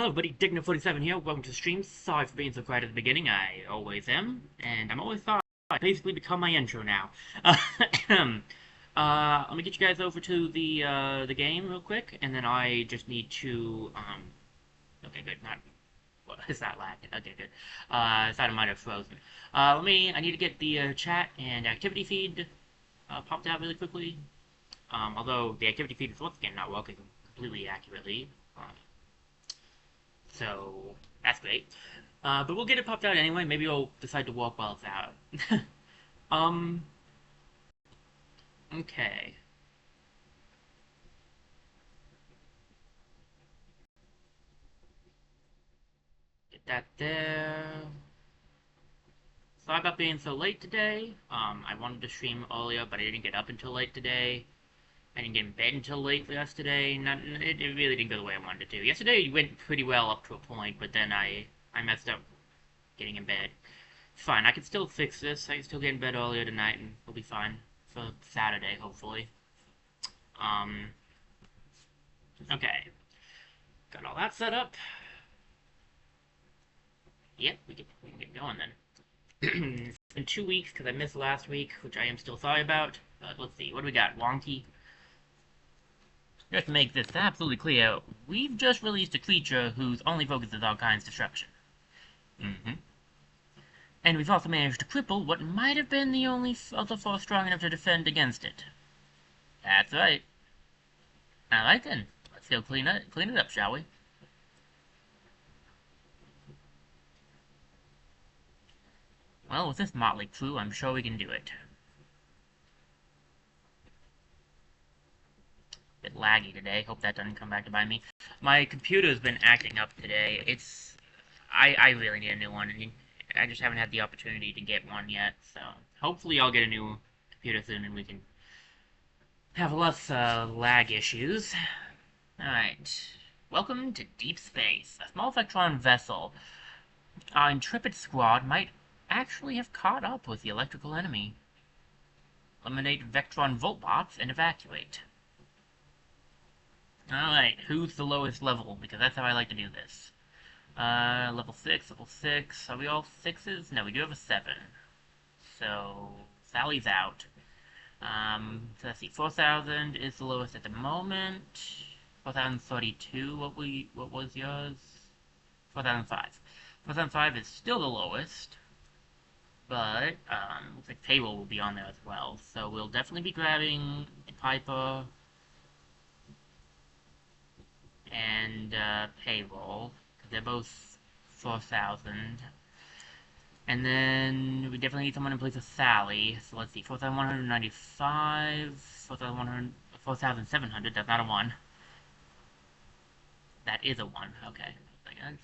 Hello everybody, Digna47 here, welcome to the stream. Sorry for being so quiet at the beginning, I always am, and I'm always sorry. I basically become my intro now. Let me get you guys over to the game real quick, and then I just need to, okay good, not, what is that lag? Okay good. I thought it might have frozen. I need to get the chat and activity feed popped out really quickly. Although the activity feed is once again not working completely accurately. So that's great. But we'll get it popped out anyway. Maybe we'll decide to walk while it's out. um. Okay. Get that there. Sorry about being so late today. I wanted to stream earlier, but I didn't get up until late today. I didn't get in bed until late yesterday. It really didn't go the way I wanted it to. Yesterday went pretty well up to a point, but then I messed up getting in bed. It's fine. I can still fix this. I can still get in bed earlier tonight, and we'll be fine for Saturday, hopefully. Um, okay. Got all that set up. Yep, we can get going then. It's been 2 weeks because I missed last week, which I am still sorry about. But let's see, what do we got? Wonky. Just to make this absolutely clear, we've just released a creature whose only focus is all kinds destruction. Mm-hmm. And we've also managed to cripple what might have been the only other force strong enough to defend against it. That's right. Alright then, let's go clean it up, shall we? Well, with this motley crew, I'm sure we can do it. Bit laggy today. Hope that doesn't come back to bite me. My computer's been acting up today. I really need a new one. I just haven't had the opportunity to get one yet. So hopefully I'll get a new computer soon and we can have less lag issues. Alright. Welcome to Deep Space, a small Vectron vessel. Our intrepid squad might actually have caught up with the electrical enemy. Eliminate Vectron Voltbots and evacuate. Alright, who's the lowest level? Because that's how I like to do this. Level 6, level 6. Are we all 6s? No, we do have a 7. So, Sally's out. So let's see, 4,000 is the lowest at the moment. 4,032, what was yours? 4,005. 4,005 is still the lowest. But, looks like payroll will be on there as well. So we'll definitely be grabbing Piper and payroll, because they're both 4,000. And then we definitely need someone in place of Sally. So let's see, 4,195, 4,700, that's not a 1. That is a 1, okay. I guess,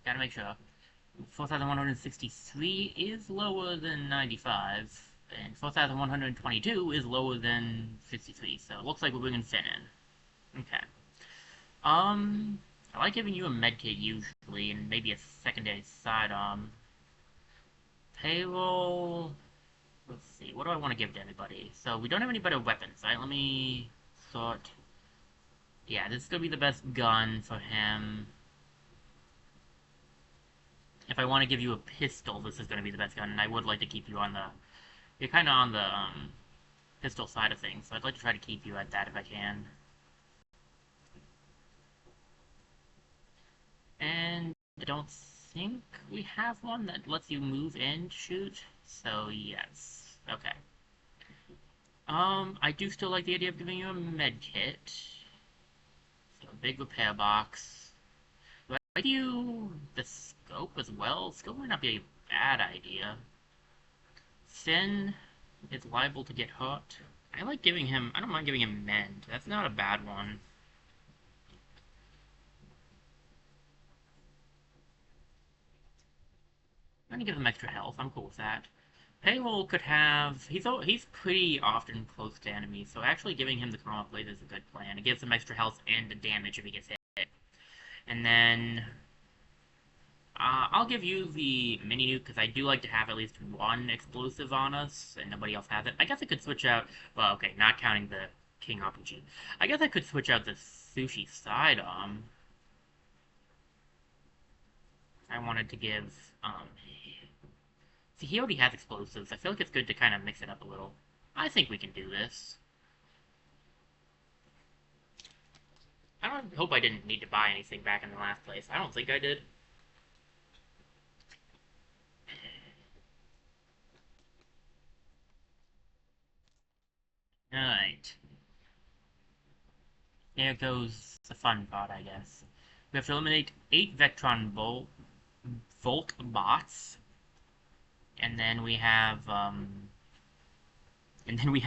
gotta make sure. 4,163 is lower than 95, and 4,122 is lower than 63, so it looks like we're bringing Finn in. Okay. I like giving you a medkit usually, and maybe a secondary sidearm. Payroll... Let's see, what do I want to give to anybody? So, we don't have any better weapons, right? Let me sort... Yeah, this is gonna be the best gun for him. If I want to give you a pistol, this is gonna be the best gun, and I would like to keep you on the... You're kinda on the, pistol side of things, so I'd like to try to keep you at that if I can. And I don't think we have one that lets you move and shoot, so yes. Okay. I do still like the idea of giving you a med kit. So a big repair box. Do I give you the scope as well? Scope might not be a bad idea. Finn is liable to get hurt. I don't mind giving him mend. That's not a bad one. I'm gonna give him extra health. I'm cool with that. Payroll could have... He's pretty often close to enemies, so actually giving him the Chroma Blade is a good plan. It gives him extra health and the damage if he gets hit. And then... I'll give you the mini nuke, because I do like to have at least one explosive on us, and nobody else has it. I guess I could switch out... Well, okay, not counting the King RPG. I guess I could switch out the Sushi Sidearm. I wanted to give, see, he already has explosives. I feel like it's good to kind of mix it up a little. I think we can do this. Hope I didn't need to buy anything back in the last place. I don't think I did. Alright. Here goes the fun part, I guess. We have to eliminate 8 Vectron Volt bots, and then we have,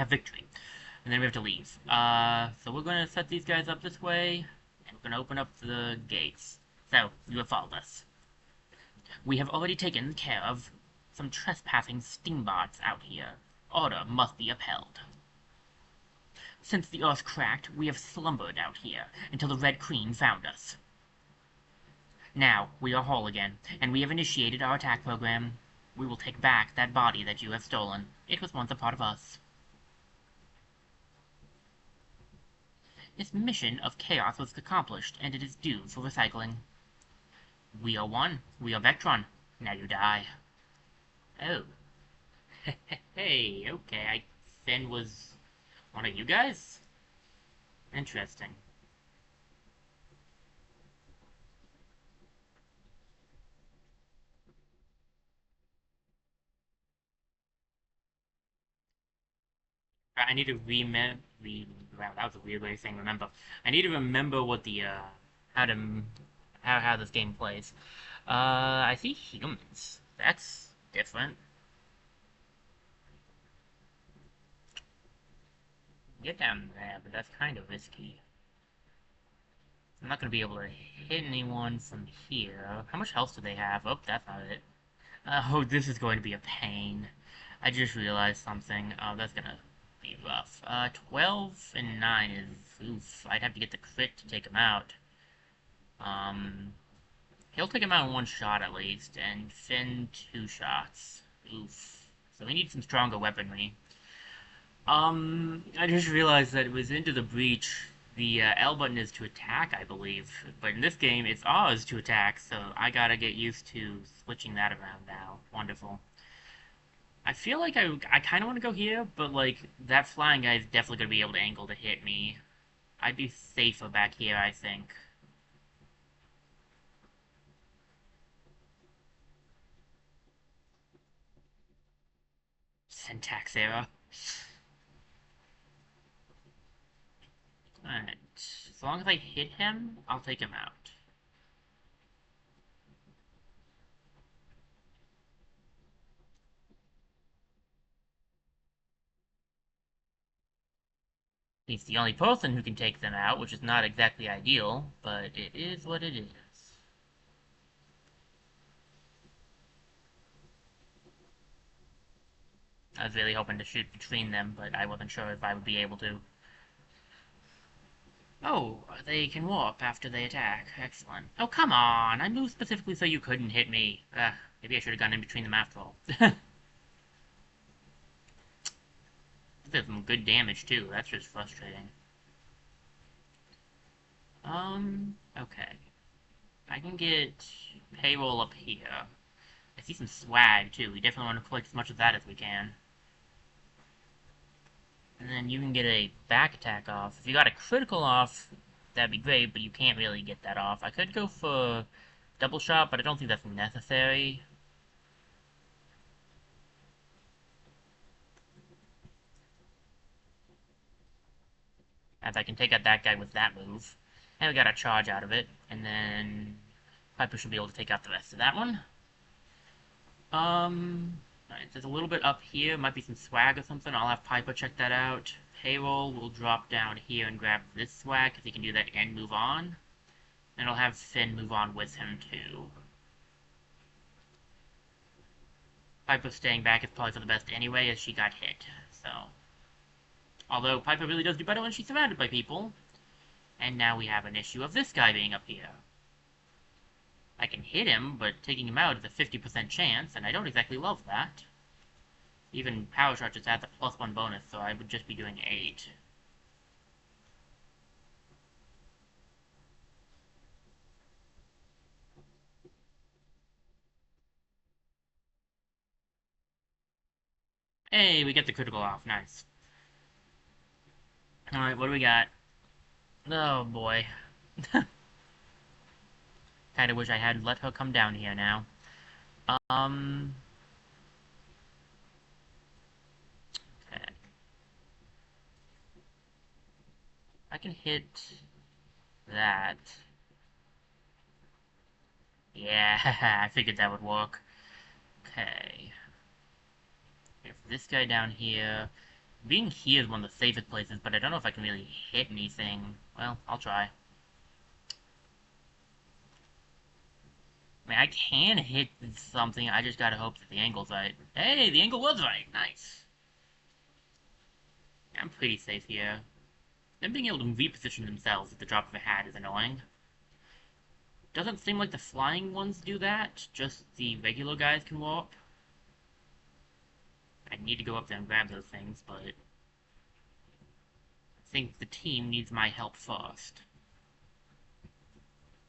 victory. And then we have to leave. So we're gonna set these guys up this way, and we're gonna open up the gates. So, you have followed us. We have already taken care of some trespassing steambots out here. Order must be upheld. Since the earth cracked, we have slumbered out here until the Red Queen found us. Now, we are whole again, and we have initiated our attack program. We will take back that body that you have stolen. It was once a part of us. Its mission of chaos was accomplished, and it is due for recycling. We are one. We are Vectron. Now you die. Oh. Hey, okay, Finn was one of you guys? Interesting. I need to wow, that was a weird way of saying remember. I need to remember what the, how to, how this game plays. I see humans. That's different. Get down there, but that's kind of risky. I'm not gonna be able to hit anyone from here. How much health do they have? Oh, that's not it. Oh, this is going to be a pain. I just realized something. Oh, that's gonna be rough. 12 and 9 is... Oof. I'd have to get the crit to take him out. He'll take him out in one shot at least, and Finn 2 shots. Oof. So we need some stronger weaponry. I just realized that it was into the breach. The L button is to attack, I believe. But in this game, it's R is to attack, so I gotta get used to switching that around now. Wonderful. I feel like I kind of want to go here, but, like, that flying guy is definitely going to be able to angle to hit me. I'd be safer back here, I think. Syntax error. Alright. As long as I hit him, I'll take him out. He's the only person who can take them out, which is not exactly ideal, but it is what it is. I was really hoping to shoot between them, but I wasn't sure if I would be able to. Oh, they can warp after they attack. Excellent. Oh, come on! I moved specifically so you couldn't hit me. Maybe I should have gone in between them after all. There's some good damage, too. That's just frustrating. Okay. I can get payroll up here. I see some swag, too. We definitely want to collect as much of that as we can. And then you can get a back attack off. If you got a critical off, that'd be great, but you can't really get that off. I could go for double shot, but I don't think that's necessary. As I can take out that guy with that move. And we got a charge out of it. And then Piper should be able to take out the rest of that one. Alright, there's a little bit up here. Might be some swag or something. I'll have Piper check that out. Payroll will drop down here and grab this swag, because he can do that and move on. And I'll have Finn move on with him, too. Piper staying back is probably for the best anyway, as she got hit, so... Although, Piper really does do better when she's surrounded by people. And now we have an issue of this guy being up here. I can hit him, but taking him out is a 50% chance, and I don't exactly love that. Even Power Shot just adds a +1 bonus, so I would just be doing 8. Hey, we get the critical off. Nice. Alright, what do we got? Oh boy. Kinda wish I had let her come down here now. Um. Okay. I can hit that. Yeah, I figured that would work. Okay. If this guy down here. Being here is one of the safest places, but I don't know if I can really hit anything. Well, I'll try. I mean, I can hit something, I just gotta hope that the angle's right. Hey, the angle was right! Nice! I'm pretty safe here. Them being able to reposition themselves at the drop of a hat is annoying. Doesn't seem like the flying ones do that, just the regular guys can warp. I need to go up there and grab those things, but I think the team needs my help first.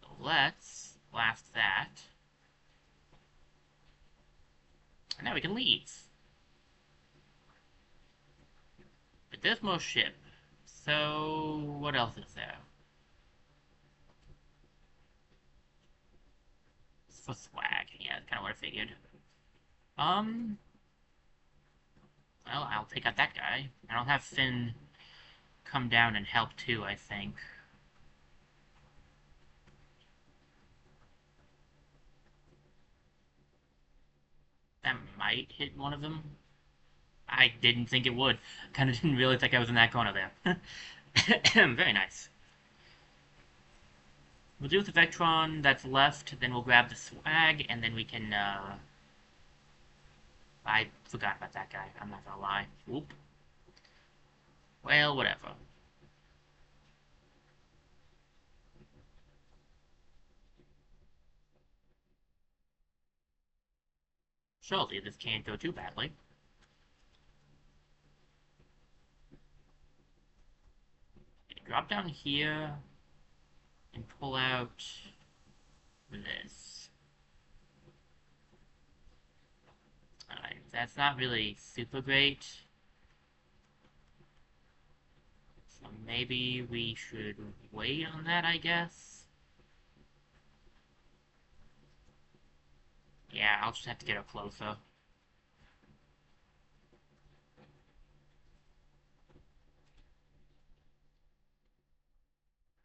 So let's blast that. And now we can leave. But there's more ship. So, what else is there? It's for swag. Yeah, that's kind of what I figured. Um, well, I'll take out that guy. And I'll have Finn come down and help too, I think. That might hit one of them. I didn't think it would. Kind of didn't really think I was in that corner there. Very nice. We'll do with the Vectron that's left, then we'll grab the swag, and then we can, I forgot about that guy, I'm not gonna lie. Whoop. Well, whatever. Surely this can't go too badly. Drop down here, and pull out this. Alright, that's not really super great. So maybe we should wait on that, I guess. Yeah, I'll just have to get up closer.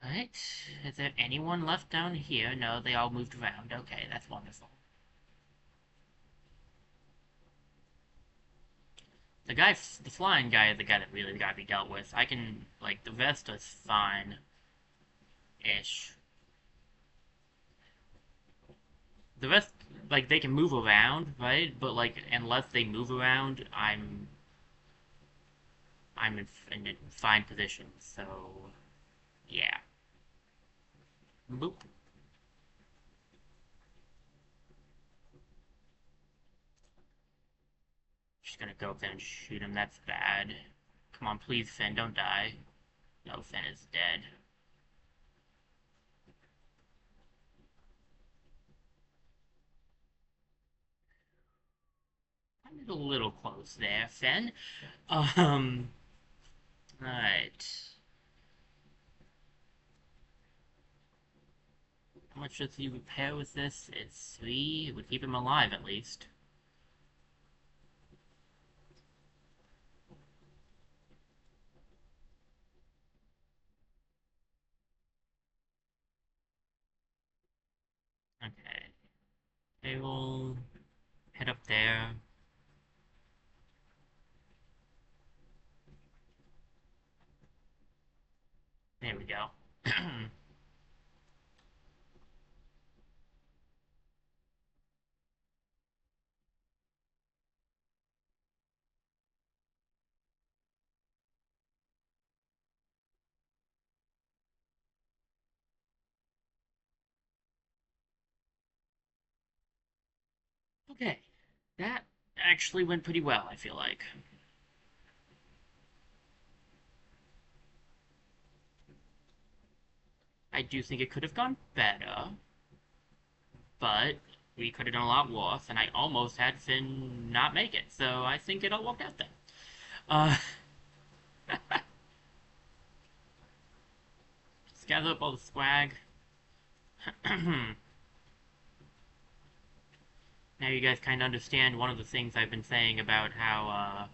Alright, is there anyone left down here? No, they all moved around. Okay, that's wonderful. The flying guy is the guy that really gotta be dealt with. I can, like, the rest is fine-ish. The rest, like, they can move around, right? But, like, unless they move around, I'm in a fine position, so, yeah. Boop. Just gonna go up there and shoot him, that's bad. Come on, please, Finn, don't die. No, Finn is dead. I'm a little close there, Finn. Alright. How much does he repair with this? It's 3. It would keep him alive, at least. Okay. They will head up there. There we go. Okay. That actually went pretty well, I feel like. I do think it could have gone better, but We could have done a lot worse, and I almost had Finn not make it, so I think it all worked out there. Uh, just gather up all the swag. Now you guys kind of understand one of the things I've been saying about how,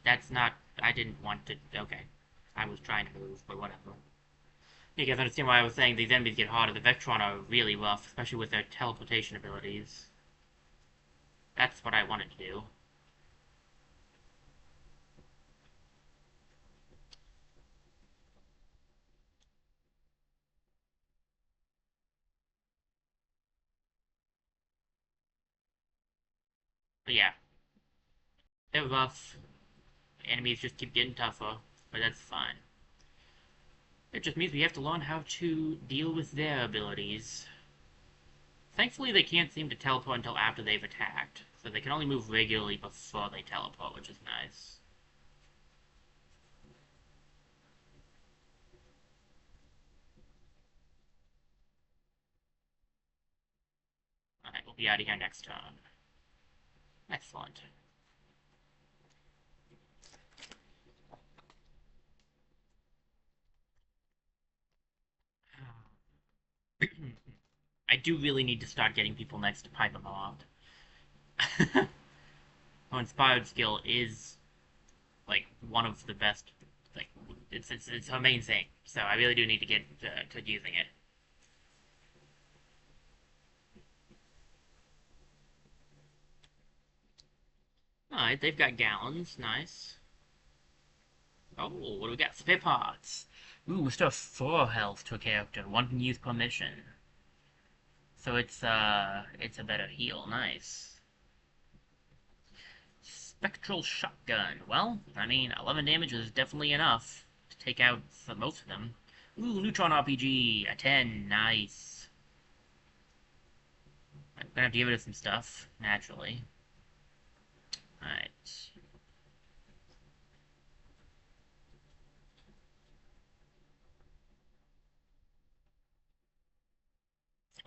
that's not, I didn't want to, okay. I was trying to move, but whatever. You guys understand why I was saying these enemies get harder. The Vectron are really rough, especially with their teleportation abilities. That's what I wanted to do. But yeah, they're rough. Enemies just keep getting tougher, but that's fine. It just means we have to learn how to deal with their abilities. Thankfully, they can't seem to teleport until after they've attacked, so they can only move regularly before they teleport, which is nice. Alright, we'll be out of here next turn. Excellent. I do really need to start getting people next to Piper more often. Oh, Inspired skill is, like, one of the best, like, it's her main thing, so I really do need to get to using it. Alright, they've got gallons, nice. Oh, what do we got? Spare parts. Ooh, we still have 4 health to a character, 1 can use per mission. So it's a better heal, nice. Spectral shotgun. Well, I mean, 11 damage is definitely enough to take out most of them. Ooh, Neutron RPG, a 10, nice. I'm gonna have to give it some stuff, naturally. Alright.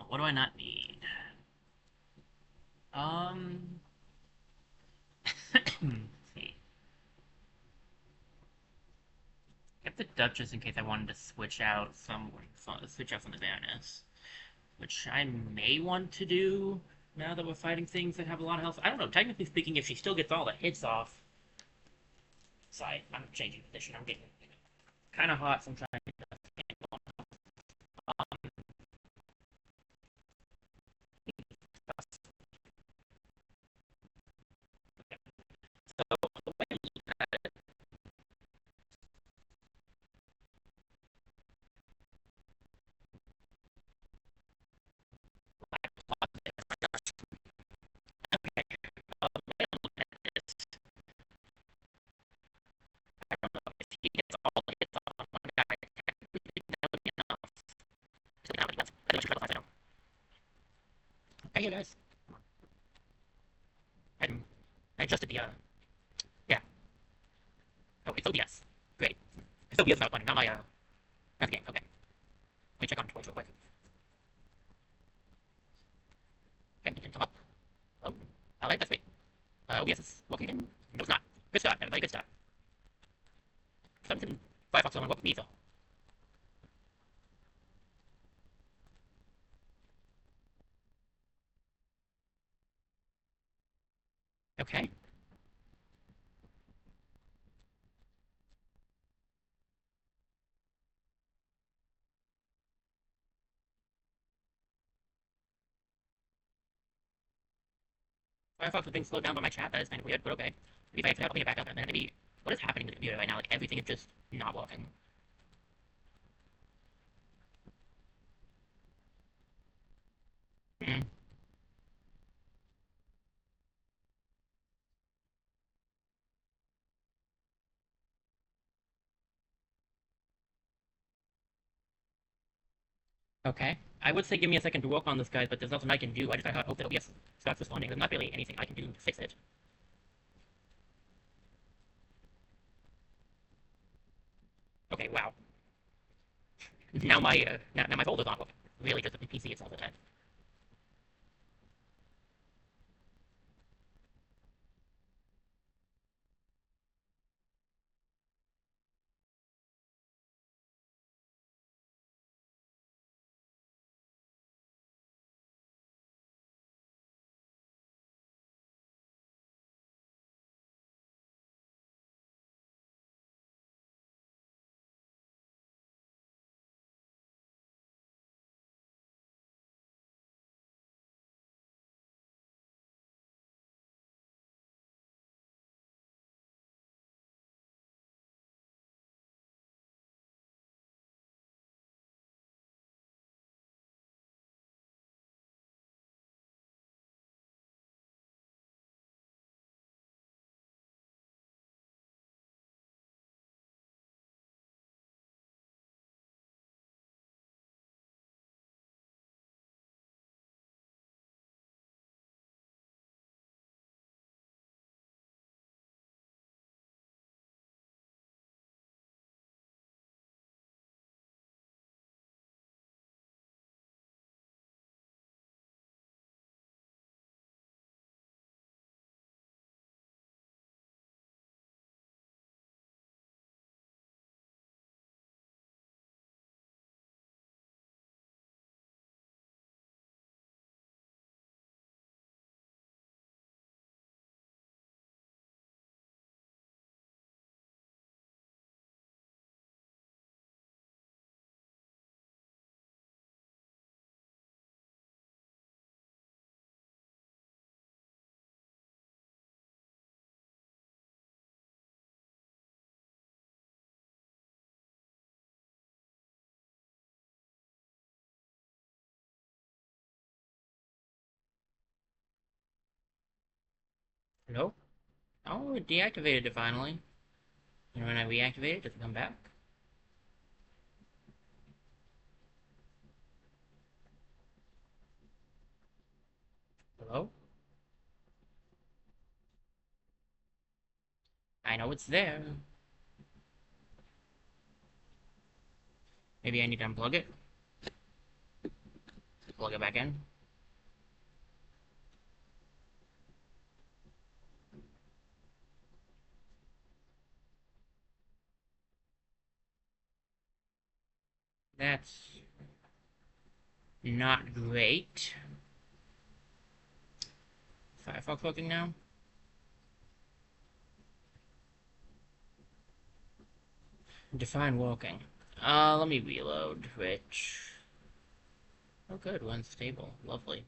What do I not need? Um, let's see. Get the Duchess in case I wanted to switch out some from the Baroness, which I may want to do now that we're fighting things that have a lot of health. I don't know. Technically speaking, if she still gets all the hits off, sorry, I'm changing position. I'm getting kind of hot, so I'm trying to. Hey, you guys. I, I adjusted the yeah. Oh, it's OBS. Great. It's OBS not funny, not my not the game. Okay. Let me check on Twitch real quick. Okay, you can come up. Oh, all right, that's me. OBS is working again. No, it's not. Good start, everybody. Good start. Something Firefox don't work with me, so. Okay. Firefox was being slowed down by my chat. That is kind of weird, but okay. Maybe if I have to open it back up, and then maybe what is happening to the computer right now? Like everything is just not working. Mm. Okay. I would say give me a second to work on this, guys, but there's nothing I can do. I just hope that OBS starts responding. There's not really anything I can do to fix it. Okay, wow. Now my folder's not working. Really, just the PC itself is dead. Nope. Oh, it deactivated it finally. And when I reactivate it, does it come back? Hello? I know it's there. Maybe I need to unplug it. Plug it back in. That's not great. Firefox working now? Define walking. Let me reload, which... Oh good, we're unstable. Lovely.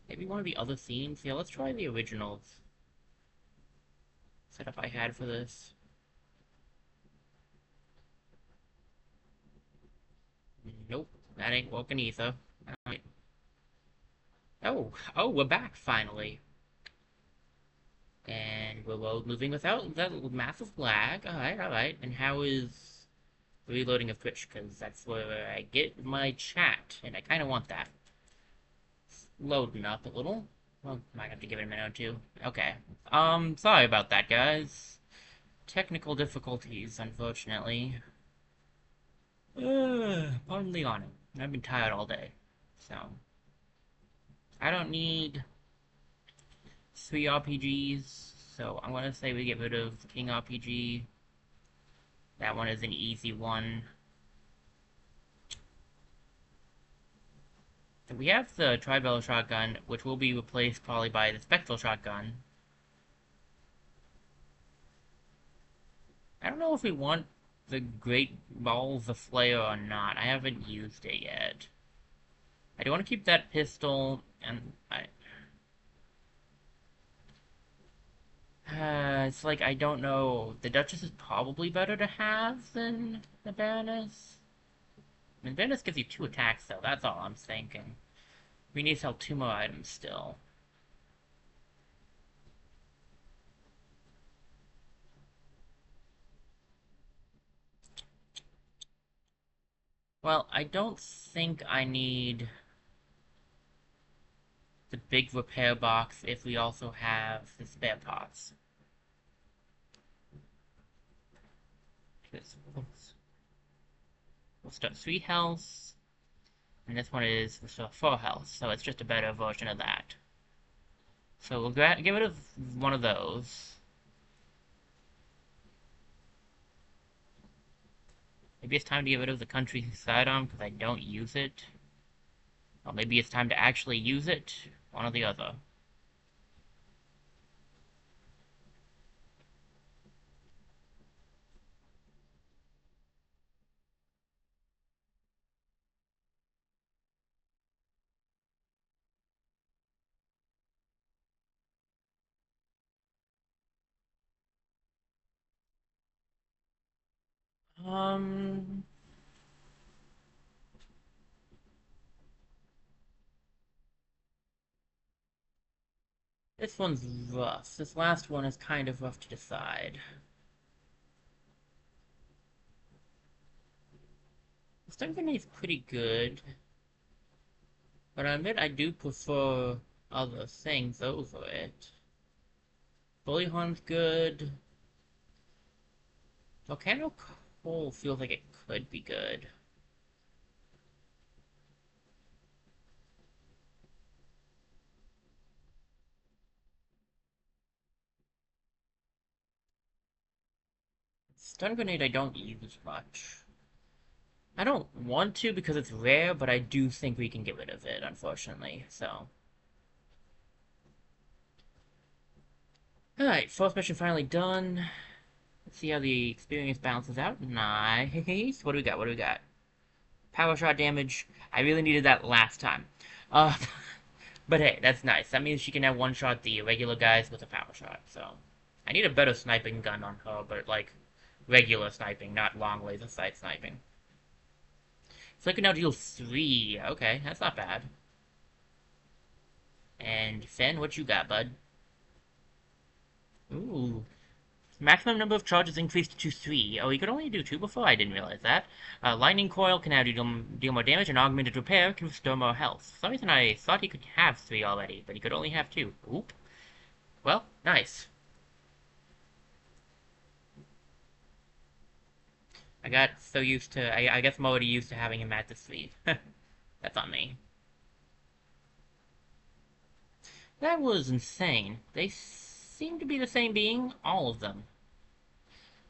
Maybe one of the other themes? Yeah, let's try the original setup I had for this. Nope, that ain't walking either. Alright. Oh, we're back, finally. And we're moving without that massive lag. Alright. And how is reloading of Twitch? Because that's where I get my chat, and I kind of want that. It's loading up a little. Well, might have to give it a minute or two. Okay. Sorry about that, guys. Technical difficulties, unfortunately. Pardon the honor. I've been tired all day. So, I don't need 3 RPGs, so I'm gonna say we get rid of King RPG. That one is an easy one. So we have the Tri-Barrel Shotgun, which will be replaced probably by the Spectral Shotgun. I don't know if we want the Great Balls of Flair or not. I haven't used it yet. I do want to keep that pistol, and it's like, I don't know. The Duchess is probably better to have than the Baroness. I mean, Baroness gives you 2 attacks, though. That's all I'm thinking. We need to sell 2 more items still. Well, I don't think I need the big repair box if we also have the spare parts. We'll start 3 health, and this one is restore 4 health, so it's just a better version of that. So we'll get rid of one of those. Maybe it's time to get rid of the country sidearm because I don't use it. Or maybe it's time to actually use it. One or the other. Um... This one's rough. This last one is kind of rough to decide. The stun grenade's pretty good. But I admit I do prefer other things over it. Bully Horn's good. Volcano Coal feels like it could be good. Stun Grenade I don't use much. I don't want to because it's rare, but I do think we can get rid of it, unfortunately, so. Alright, first mission finally done. Let's see how the experience balances out. Nice. What do we got? What do we got? Power shot damage. I really needed that last time. Uh, but hey, that's nice. That means she can have one-shot the regular guys with a power shot, so. I need a better sniping gun on her, but like, regular sniping, not long laser sight sniping. So I can now deal 3. Okay, that's not bad. And Finn, what you got, bud? Ooh. Maximum number of charges increased to 3. Oh, he could only do 2 before? I didn't realize that. Lightning Coil can now deal more damage, and Augmented Repair can restore more health. For some reason I thought he could have 3 already, but he could only have 2. Oop. Well, nice. I got so used to... I guess I'm already used to having him at the sleeve. That's on me. That was insane. They seem to be the same being, all of them.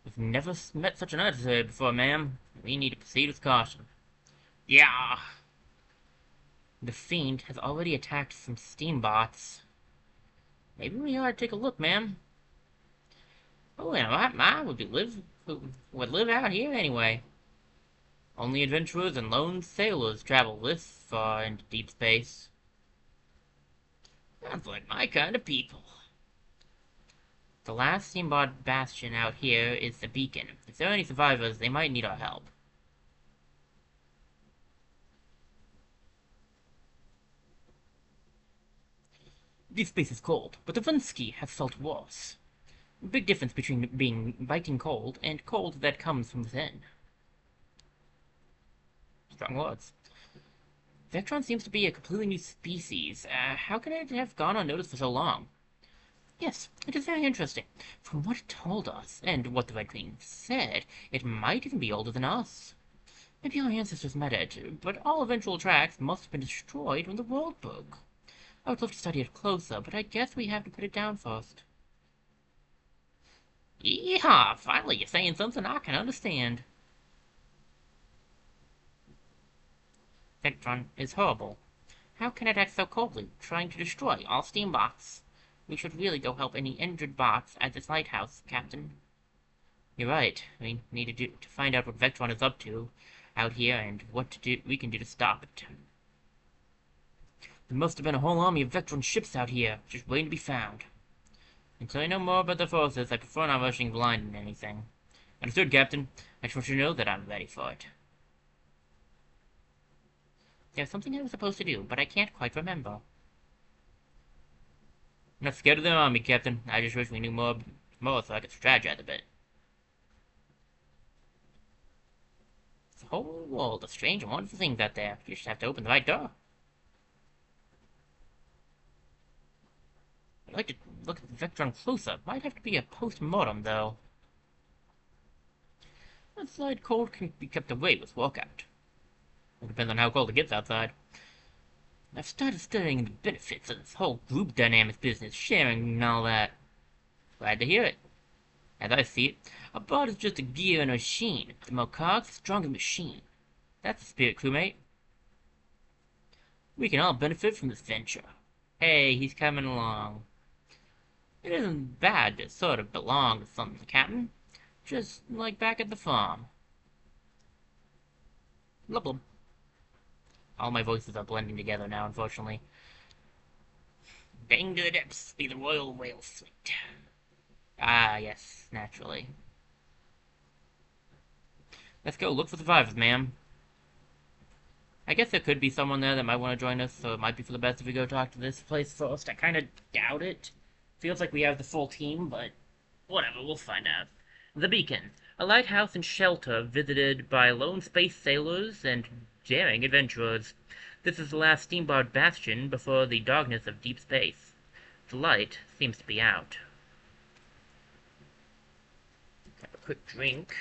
We've never met such an adversary before, ma'am. We need to proceed with caution. Yeah! The Fiend has already attacked some Steambots. Maybe we ought to take a look, ma'am. Oh, yeah, I would live out here anyway. Only adventurers and lone sailors travel this far into deep space. Sounds like my kind of people. The last Steamboat bastion out here is the beacon. If there are any survivors, they might need our help. This space is cold, but the Vinsky has felt worse. Big difference between being biting cold and cold that comes from within. Strong words. Vectron seems to be a completely new species. How can it have gone unnoticed for so long? Yes, it is very interesting. From what it told us, and what the Red Queen said, it might even be older than us. Maybe our ancestors met it, but all eventual tracks must have been destroyed when the world broke. I would love to study it closer, but I guess we have to put it down first. Yeehaw! Finally, you're saying something I can understand. Vectron is horrible. How can it act so coldly, trying to destroy all Steambots? We should really go help any injured bots at this lighthouse, Captain. You're right. We need to find out what Vectron is up to out here and what we can do to stop it. There must have been a whole army of Vectron ships out here, just waiting to be found. Until I know more about the forces, I prefer not rushing blind in anything. Understood, Captain. I just want you to know that I'm ready for it. There's something I was supposed to do, but I can't quite remember. I'm not scared of the army, Captain. I just wish we knew more so I could strategize a bit. It's a whole world of strange and wonderful things out there. You just have to open the right door. I'd like to look at the Vectron closer. Might have to be a post-mortem, though. Outside cold can be kept away with walkout. It depends on how cold it gets outside. I've started studying the benefits of this whole group dynamics business, sharing and all that. Glad to hear it. As I see it, a bot is just a gear in a machine. The more cogs, the stronger the machine. That's the spirit, crewmate. We can all benefit from this venture. Hey, he's coming along. It isn't bad to sort of belong to something, Captain. Just like back at the farm. Blub blub. All my voices are blending together now, unfortunately. Bang to the depths, be the Royal Whale Fleet. Ah, yes, naturally. Let's go look for survivors, ma'am. I guess there could be someone there that might want to join us, so it might be for the best if we go talk to this place first. I kind of doubt it. Feels like we have the full team, but whatever, we'll find out. The Beacon, a lighthouse and shelter visited by lone space sailors and daring adventurers. This is the last steamboat bastion before the darkness of deep space. The light seems to be out. Have a quick drink.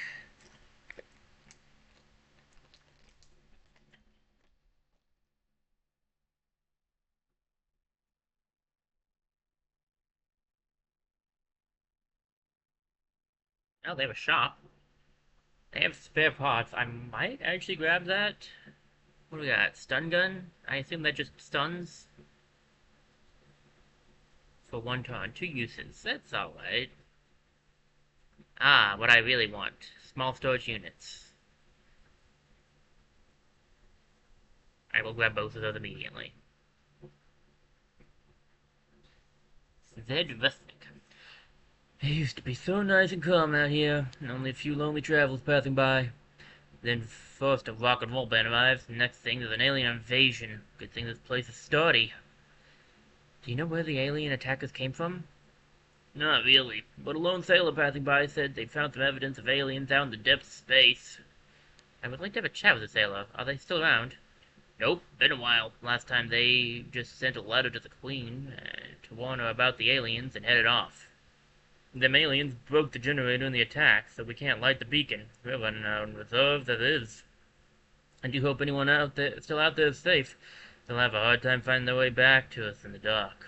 Oh, they have a shop. They have spare parts. I might actually grab that. What do we got? Stun gun? I assume that just stuns. For 1 turn. 2 uses. That's alright. Ah, what I really want. Small storage units. I will grab both of those immediately. Zedvesnik. It used to be so nice and calm out here, and only a few lonely travelers passing by. Then first a rock and roll band arrives, and next thing there's an alien invasion. Good thing this place is sturdy. Do you know where the alien attackers came from? Not really, but a lone sailor passing by said they found some evidence of aliens out in the depths of space. I would like to have a chat with the sailor. Are they still around? Nope, been a while. Last time they just sent a letter to the Queen to warn her about the aliens and headed off. Them aliens broke the generator in the attack, so we can't light the beacon. We're running out of reserves as is. I do hope anyone out there still out there is safe. They'll have a hard time finding their way back to us in the dark.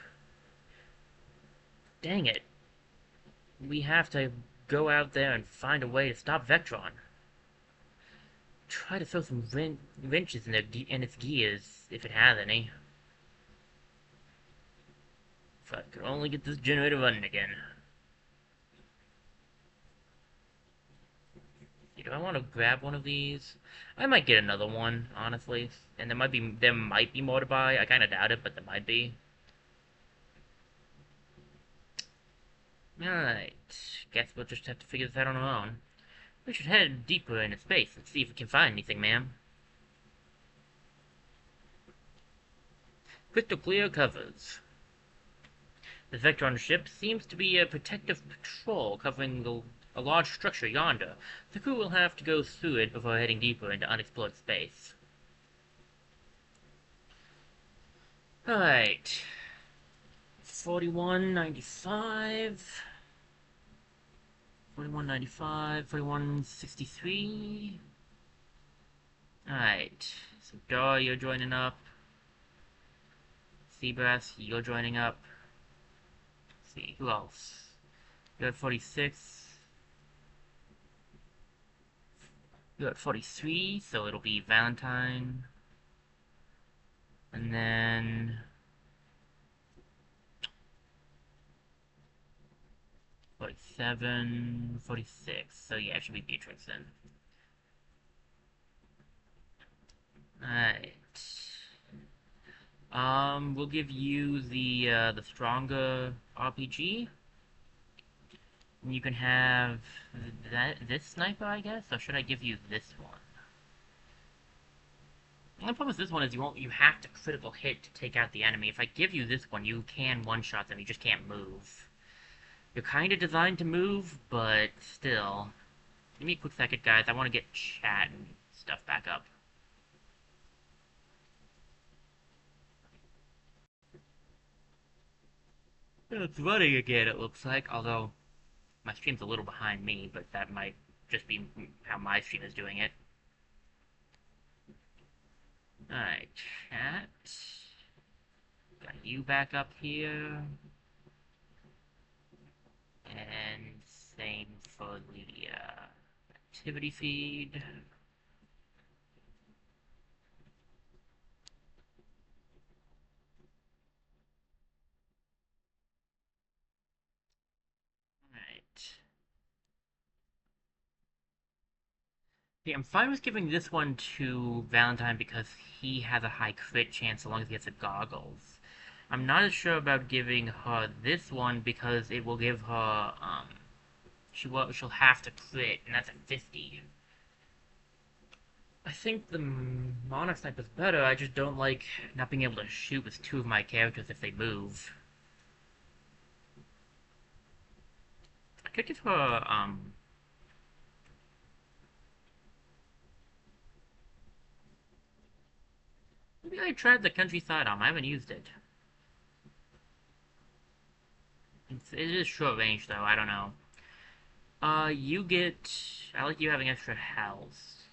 Dang it. We have to go out there and find a way to stop Vectron. Try to throw some wrenches in its gears, if it has any. If I could only get this generator running again. Do I want to grab one of these? I might get another one, honestly. And there might be more to buy. I kind of doubt it, but there might be. Alright. Guess we'll just have to figure this out on our own. We should head deeper into space and see if we can find anything, ma'am. Crystal clear covers. The Vectron ship seems to be a protective patrol covering a large structure yonder. The crew will have to go through it before heading deeper into unexplored space. Alright. 4195. 4195. 4163. Alright. So Dar, you're joining up. Seabass, you're joining up. Let's see, who else? You're at 46. You're at 43, so it'll be Valentine. And then 47, 46. So yeah, it should be Beatrix then. Alright. We'll give you the stronger RPG. And you can have this sniper, I guess? Or should I give you this one? The only problem with this one is you have to critical hit to take out the enemy. If I give you this one, you can one-shot them, you just can't move. You're kinda designed to move, but still. Give me a quick second, guys. I want to get chat and stuff back up. It's running again, it looks like, although my stream's a little behind me, but that might just be how my stream is doing it. Alright, chat. Got you back up here. And same for the activity feed. Alright. Yeah, I'm fine with giving this one to Valentine because he has a high crit chance so long as he gets the goggles. I'm not as sure about giving her this one because it will give her, she'll have to crit, and that's at 50. I think the Monarch Sniper is better, I just don't like not being able to shoot with two of my characters if they move. I could give her, maybe I tried the Countryside Arm, I haven't used it. It is short range though, I don't know. You get, I like you having extra health.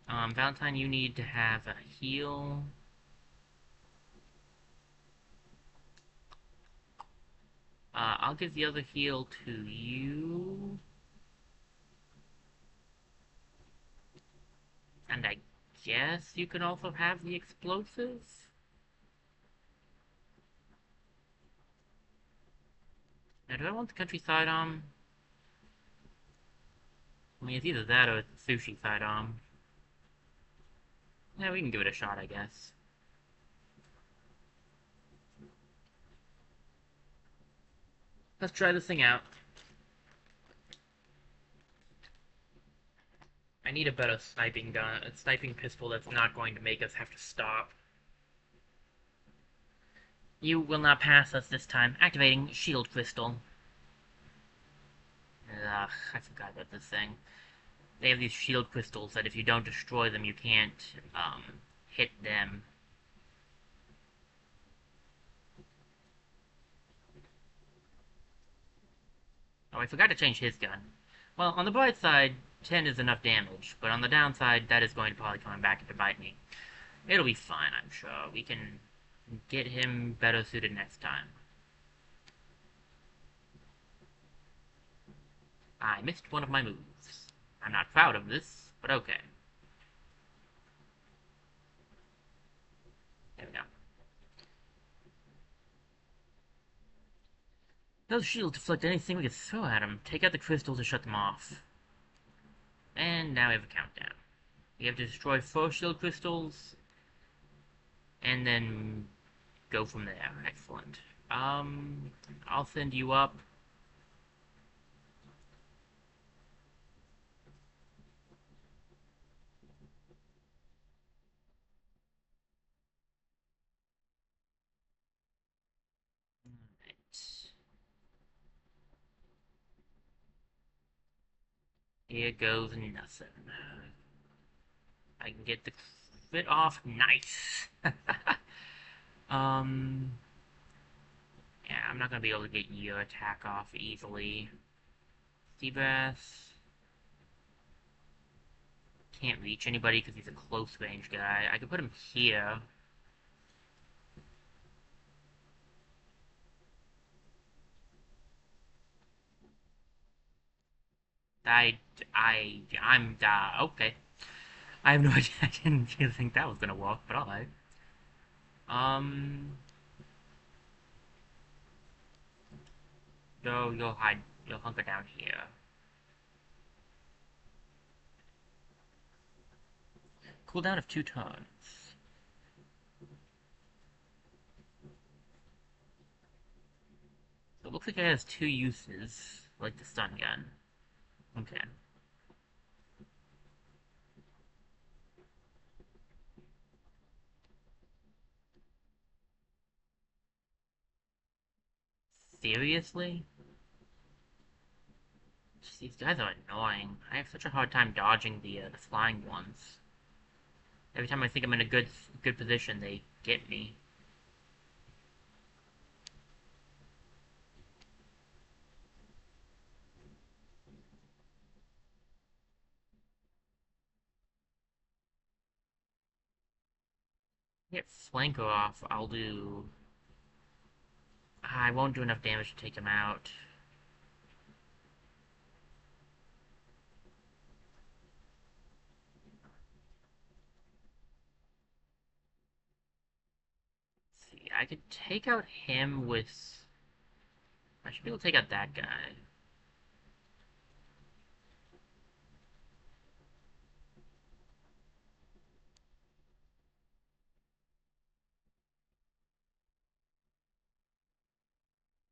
Valentine, you need to have a heal. I'll give the other heal to you. And I guess you can also have the explosives? Now, do I want the Countryside Arm? I mean, it's either that or it's the Sushi Sidearm. Yeah, we can give it a shot, I guess. Let's try this thing out. I need a better sniping gun, a sniping pistol that's not going to make us have to stop. You will not pass us this time. Activating shield crystal. Ugh, I forgot about this thing. They have these shield crystals that if you don't destroy them, you can't, hit them. Oh, I forgot to change his gun. Well, on the bright side, 10 is enough damage, but on the downside, that is going to probably come back to bite me. It'll be fine, I'm sure. We can get him better suited next time. I missed one of my moves. I'm not proud of this, but okay. There we go. Those shields deflect anything we can throw at them. Take out the crystals to shut them off. And now we have a countdown. We have to destroy 4 shield crystals, and then go from there. Excellent. I'll send you up. Right. Here goes nothing. I can get the crit off. Nice. um, yeah, I'm not gonna be able to get your attack off easily. Seabass can't reach anybody because he's a close range guy. I could put him here. Okay. I have no idea. I didn't think that was gonna work, but alright. Um, you'll hide, you'll hunker down here. Cooldown of 2 turns. So it looks like it has 2 uses, like the stun gun. Okay. Seriously? These guys are annoying. I have such a hard time dodging the flying ones. Every time I think I'm in a good position, they get me. Get flanker off, I'll do... I won't do enough damage to take him out. Let's see, I could take out him with... I should be able to take out that guy.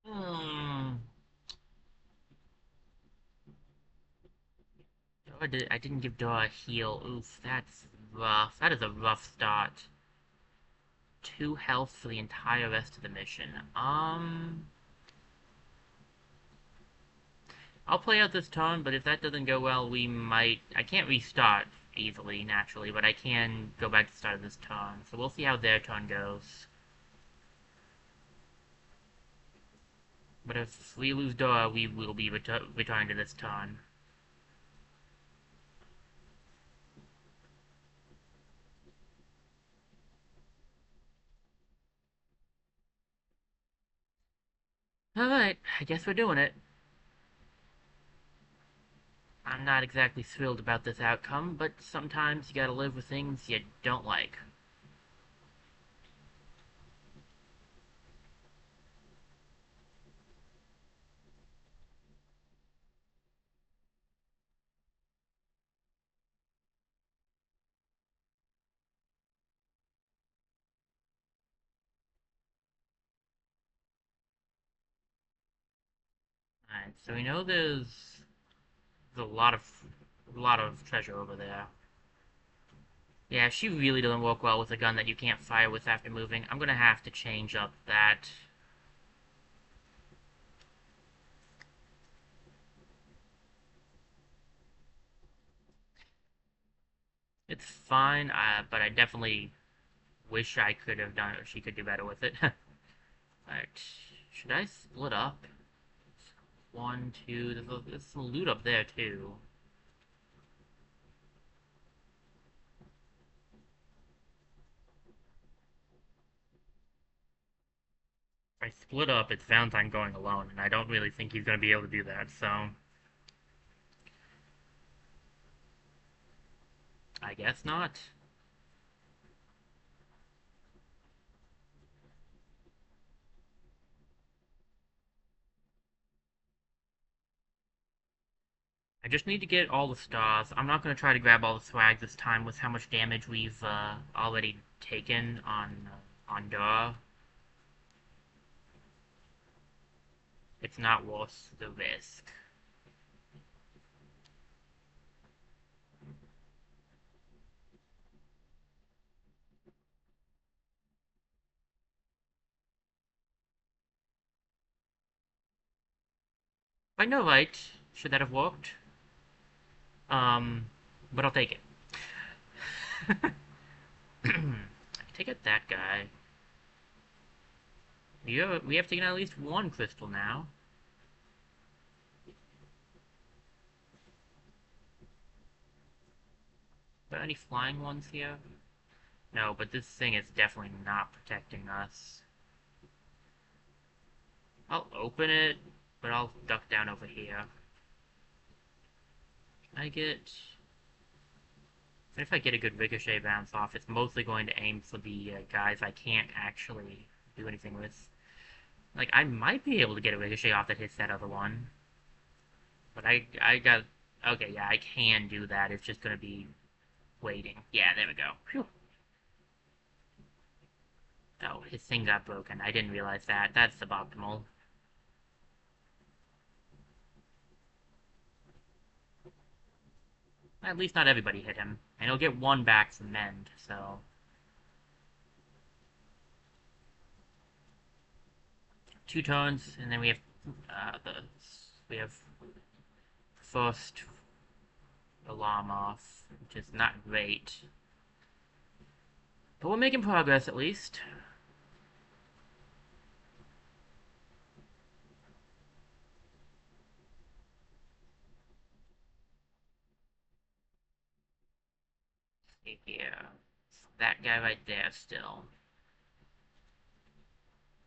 Hmm... I didn't give Dora a heal. Oof, that's rough. That is a rough start. 2 health for the entire rest of the mission. I'll play out this turn, but if that doesn't go well, we might... I can't restart easily, naturally, but I can go back to the start of this turn. So we'll see how their turn goes. But if we lose Dora, we will be returning to this turn. Alright, I guess we're doing it. I'm not exactly thrilled about this outcome, but sometimes you gotta live with things you don't like. Alright, so we know there's a lot of treasure over there. Yeah, she really doesn't work well with a gun that you can't fire with after moving. I'm gonna have to change up that. It's fine, but I definitely wish I could have done it, or she could do better with it. Alright, should I split up? One, two, there's some loot up there, too. If I split up, it's Valentine going alone, and I don't really think he's going to be able to do that, so... I guess not. I just need to get all the stars. I'm not going to try to grab all the swag this time with how much damage we've already taken on Dora. It's not worth the risk. I know, right? Should that have worked? Um, but I'll take it. Take out that guy. We have taken at least one crystal now. Are there any flying ones here? No, but this thing is definitely not protecting us. I'll open it, but I'll duck down over here. I get... If I get a good ricochet bounce off, it's mostly going to aim for the guys I can't actually do anything with. Like, I might be able to get a ricochet off that hits that other one. But I got... Okay, yeah, I can do that. It's just going to be waiting. Yeah, there we go. Phew. Oh, his thing got broken. I didn't realize that. That's suboptimal. At least not everybody hit him. And he'll get one back from Mend, so... Two tones, and then we have we have first alarm off, which is not great. But we're making progress, at least. See here. That guy right there still.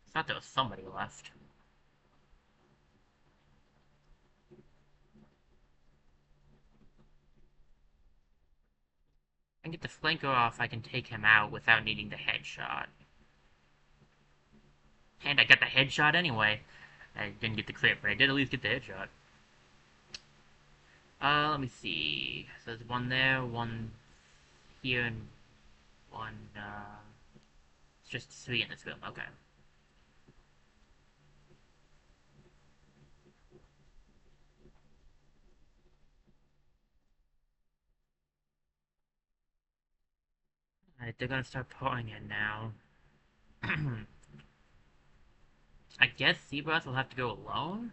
I thought there was somebody left. I can get the flanker off, I can take him out without needing the headshot. And I got the headshot anyway. I didn't get the crit, but I did at least get the headshot. Let me see. So there's one there, one here, and one, it's just three in this room. Okay. Alright, they're gonna start pouring in now. I guess Seabrass will have to go alone?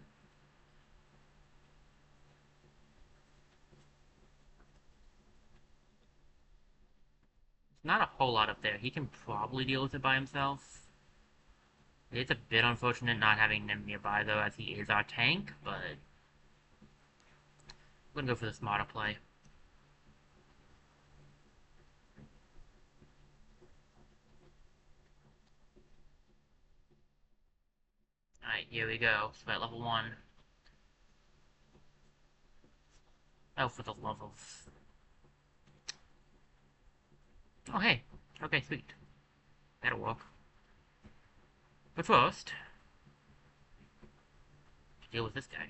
There's not a whole lot up there. He can probably deal with it by himself. It's a bit unfortunate not having him nearby, though, as he is our tank, but... I'm gonna go for the smarter play. Alright, here we go. Sweat level 1. Oh, for the love of... Oh, hey. Okay, sweet. That'll work. But first... deal with this guy.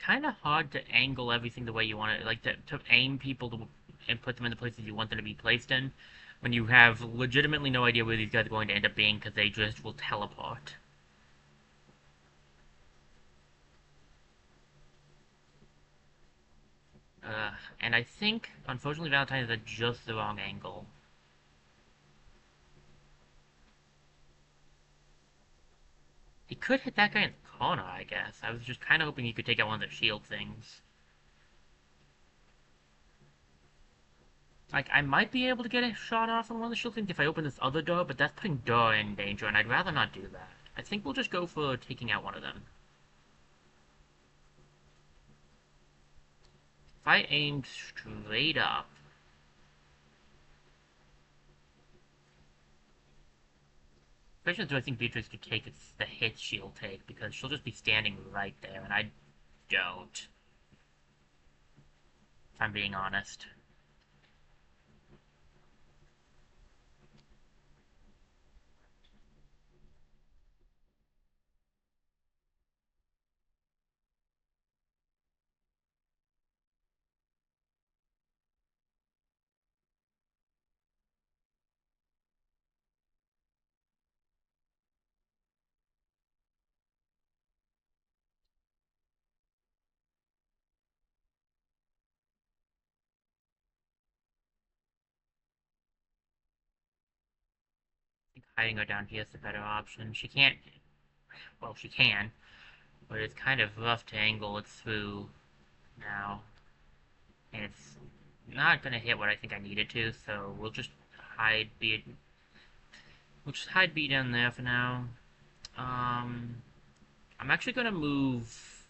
kind of hard to angle everything the way you want it, like to aim people and put them in the places you want them to be placed in, when you have legitimately no idea where these guys are going to end up being because they just will teleport. And I think, unfortunately, Valentine is at just the wrong angle. He could hit that guy in the corner, I guess. I was just kind of hoping he could take out one of the shield things. Like, I might be able to get a shot off on one of the shield things if I open this other door, but that's putting door in danger, and I'd rather not do that. I think we'll just go for taking out one of them. If I aimed straight up... Question is, do I think Beatrix could take the hit she'll take, because she'll just be standing right there, and I don't. If I'm being honest. I think hiding her down here is the better option. She can't... Well, she can, but it's kind of rough to angle it through now. And it's not gonna hit what I think I need it to, so we'll just hide B. We'll just hide B down there for now. I'm actually gonna move.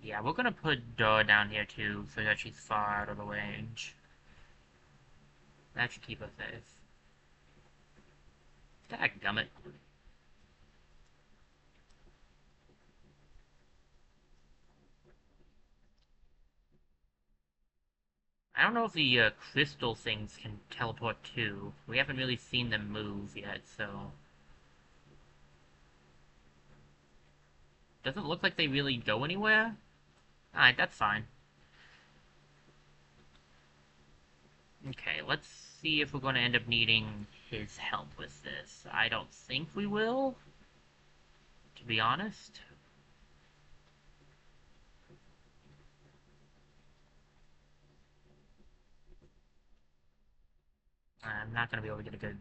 Yeah, we're gonna put Door down here too, so that she's far out of the range. That should keep us safe. Dadgummit. I don't know if the crystal things can teleport too. We haven't really seen them move yet, so... Doesn't look like they really go anywhere. Alright, that's fine. Okay, let's see if we're going to end up needing his help with this. I don't think we will, to be honest. I'm not going to be able to get a good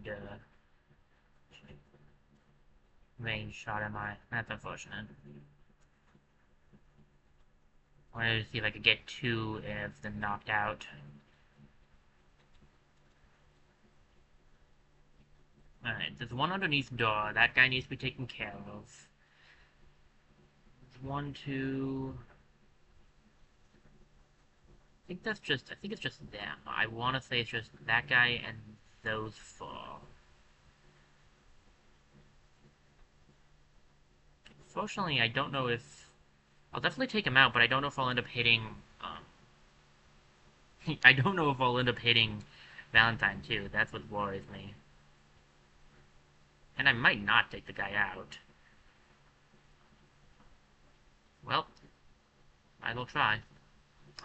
range shot, am I? That's unfortunate. I wanted to see if I could get two of them knocked out. Alright, there's one underneath door. That guy needs to be taken care of. There's one, two... I think it's just them. I want to say it's just that guy and those four. Fortunately, I don't know if... I'll definitely take him out, but I don't know if I'll end up hitting... I don't know if I'll end up hitting Valentine, too. That's what worries me. And I might not take the guy out. Well, I will try.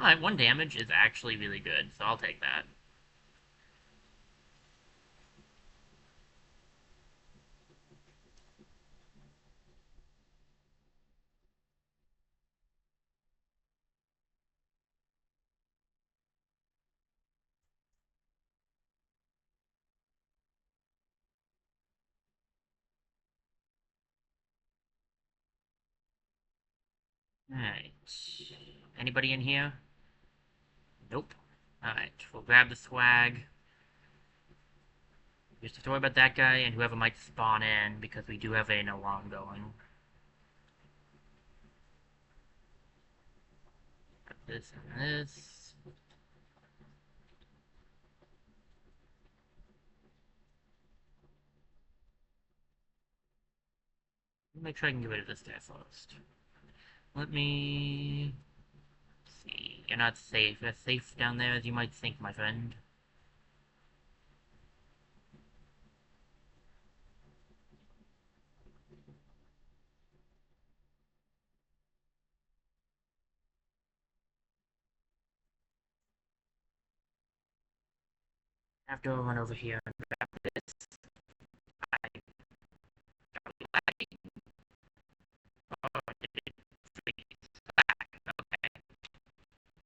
Alright, 1 damage is actually really good, so I'll take that. Alright. Anybody in here? Nope. Alright, we'll grab the swag. Just have to worry about that guy and whoever might spawn in, because we do have an alarm going. Got this and this. Let me make sure I can get rid of this guy first. Let me... see. You're not safe. As safe down there as you might think, my friend. I have to run over here and grab this. I got really laggy. Oh, it did freeze. Lag. Okay.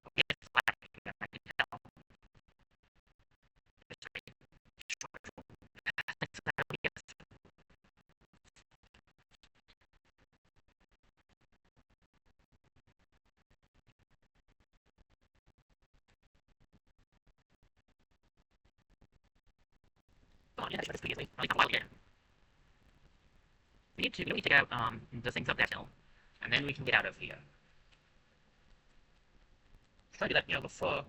Okay, it's lagging. I can tell. It's really short. Thanks for that. Yes. Come on, yeah, this pretty easily. At least not a while yet. We need to take out the things up that hill, and then we can get out of here. Try to do that, before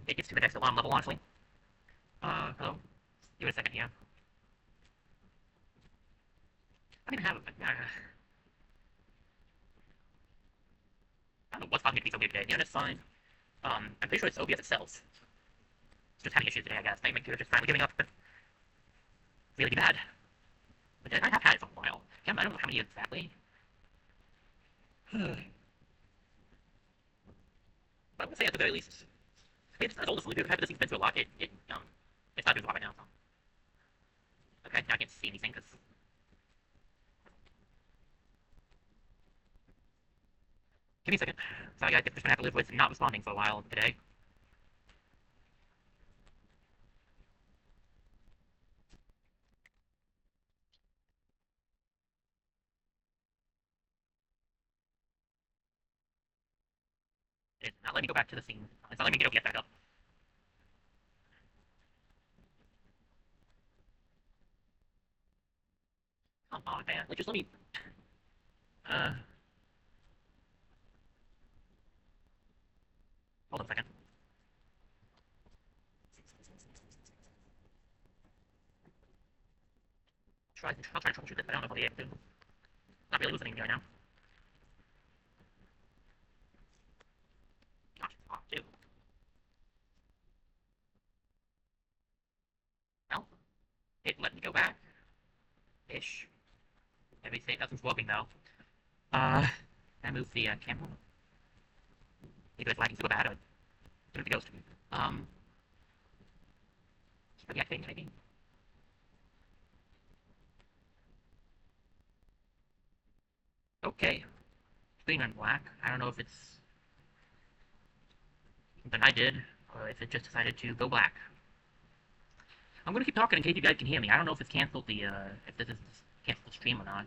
it gets to the next alarm level, honestly. Hello? Give it a second here. I don't even have I don't know what's causing it to be so weird today. The internet's fine. I'm pretty sure it's OBS itself. It's just having issues today, I guess. My computer just finally giving up. Really bad. But I have had it for a while. I don't know how many exactly. But I would say at the very least, it's not old enough to have this thing's been through a lot. It's not doing a lot right now. So. Okay, now I can't see anything because. Give me a second. Sorry guys, I'm just gonna have to live with not responding for a while today. It's not letting me go back to the scene. It's not letting me get back up. Come on, man. Like, just let me. Uh. Hold on a second. I'll try to troubleshoot this, but I don't know if I'll be able to. Not really losing anything right now. Gosh, it's hot too. Well, it let me go back. Ish. Everything, nothing's working though. Can I move the camera? Maybe it's lagging super bad. Or the ghost. Yeah, I think maybe. Okay. Screen went black. I don't know if it's something I did, or if it just decided to go black. I'm gonna keep talking in case you guys can hear me. I don't know if it's canceled if this is canceled the stream or not.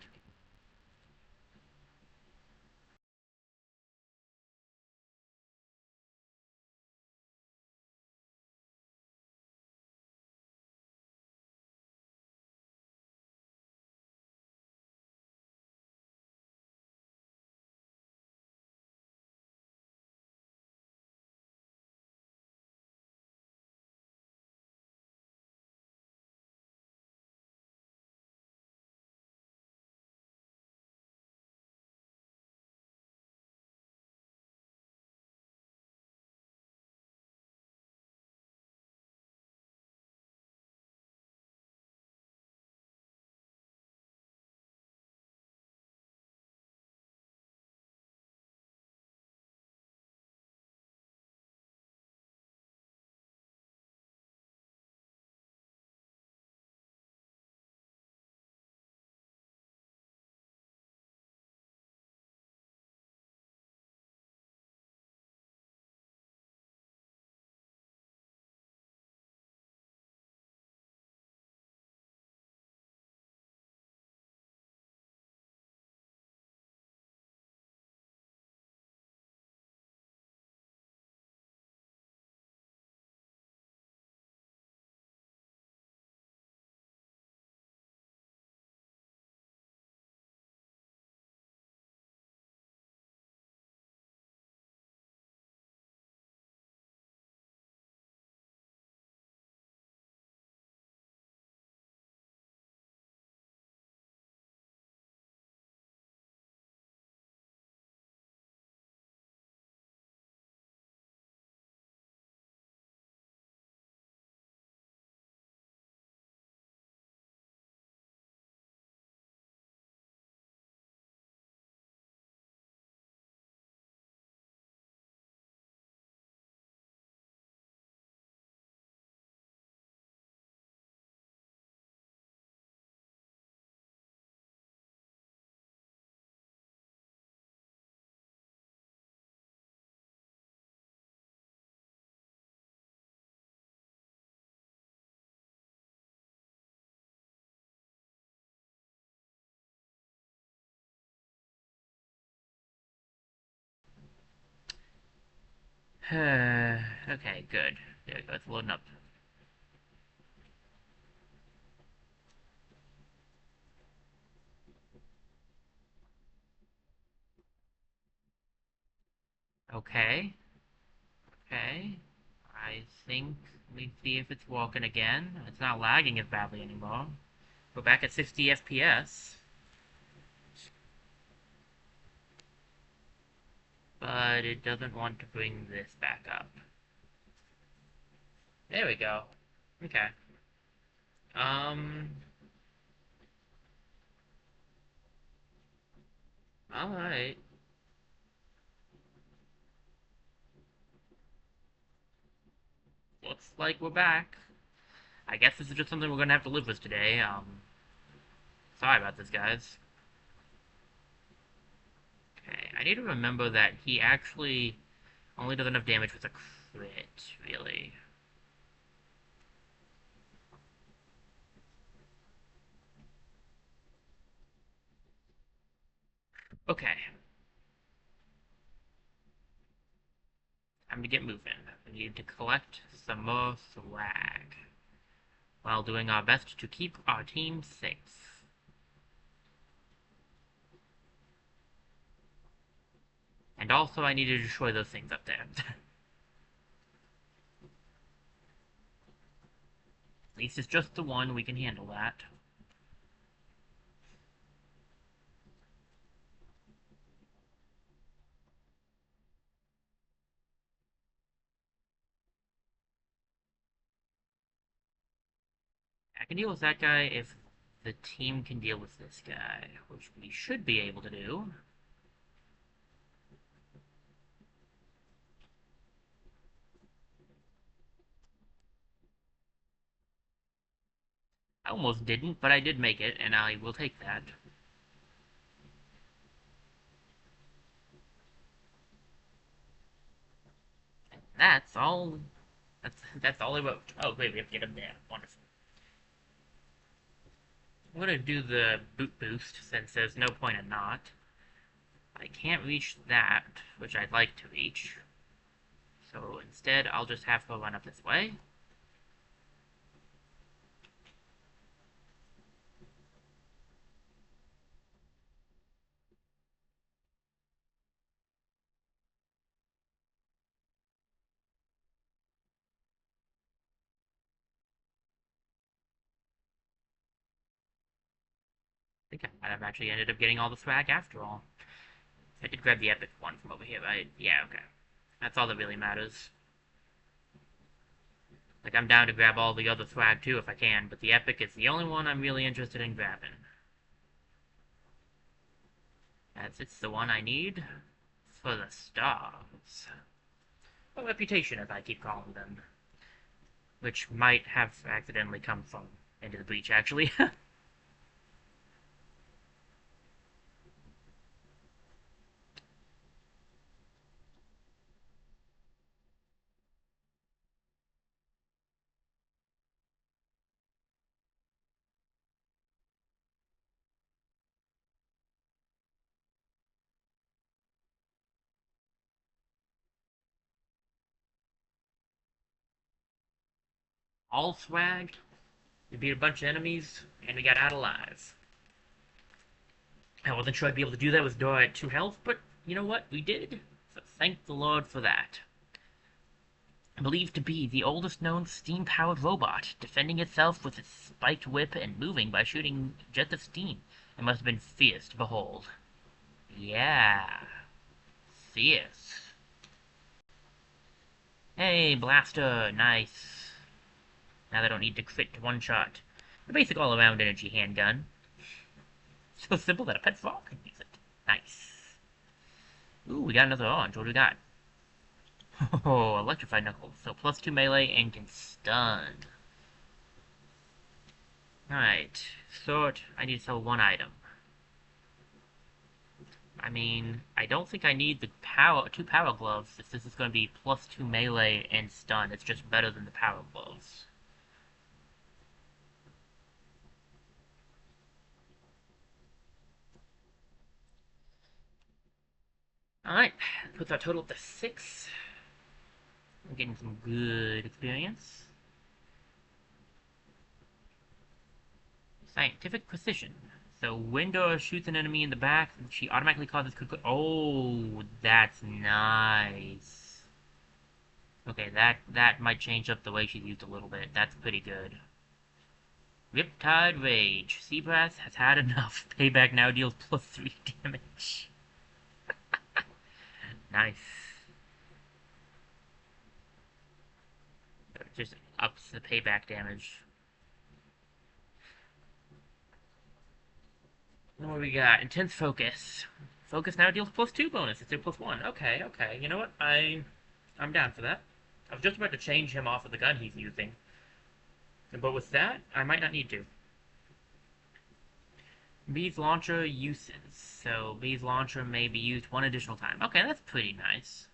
Okay, good. There we go. It's loading up. Okay. Okay. I think we see if it's working again. It's not lagging as badly anymore. We're back at 60 FPS. But it doesn't want to bring this back up. There we go. Okay. Um. Alright. Looks like we're back. I guess this is just something we're gonna have to live with today. Sorry about this, guys. Okay, I need to remember that he actually only does enough damage with a crit, really. Okay, time to get moving. We need to collect some more swag, while doing our best to keep our team safe. And also, I need to destroy those things up there. At least it's just the one, we can handle that. I can deal with that guy if the team can deal with this guy, which we should be able to do. I almost didn't, but I did make it, and I will take that. That's all. That's all I wrote. Oh, great, we have to get him there. Wonderful. I'm gonna do the boot boost since there's no point in not. I can't reach that, which I'd like to reach. So instead, I'll just have her run up this way. I think I might have actually ended up getting all the swag after all. I did grab the epic one from over here, right? Yeah, okay. That's all that really matters. Like, I'm down to grab all the other swag too if I can, but the epic is the only one I'm really interested in grabbing. As it's the one I need for the stars. Or reputation, as I keep calling them. Which might have accidentally come from Into the Breach, actually. All swag, we beat a bunch of enemies, and we got out alive. I wasn't sure I'd be able to do that with Dora at 2 health, but you know what? We did. So thank the Lord for that. Believed to be the oldest known steam-powered robot, defending itself with its spiked whip and moving by shooting jets of steam. It must have been fierce to behold. Yeah. Fierce. Hey, blaster. Nice. Now they don't need to crit to one shot. The basic all-around energy handgun. So simple that a pet frog can use it. Nice. Ooh, we got another orange. What do we got? Oh, electrified knuckles. So +2 melee and can stun. Alright. Sort. I need to sell one item. I mean, I don't think I need the two power gloves if this is going to be +2 melee and stun. It's just better than the power gloves. Alright, puts our total up to 6. I'm getting some good experience. Scientific precision. So Window shoots an enemy in the back, and she automatically causes critical. Oh, that's nice. Okay, that might change up the way she's used a little bit. That's pretty good. Riptide Rage. Seabrass has had enough. Payback now deals +3 damage. Nice. It just ups the payback damage. What do we got? Intense Focus. Focus now deals +2 bonus instead of +1. Okay, okay. You know what? I'm down for that. I was just about to change him off of the gun he's using. But with that, I might not need to. Bee's Launcher uses. So Bee's Launcher may be used one additional time. Okay, that's pretty nice.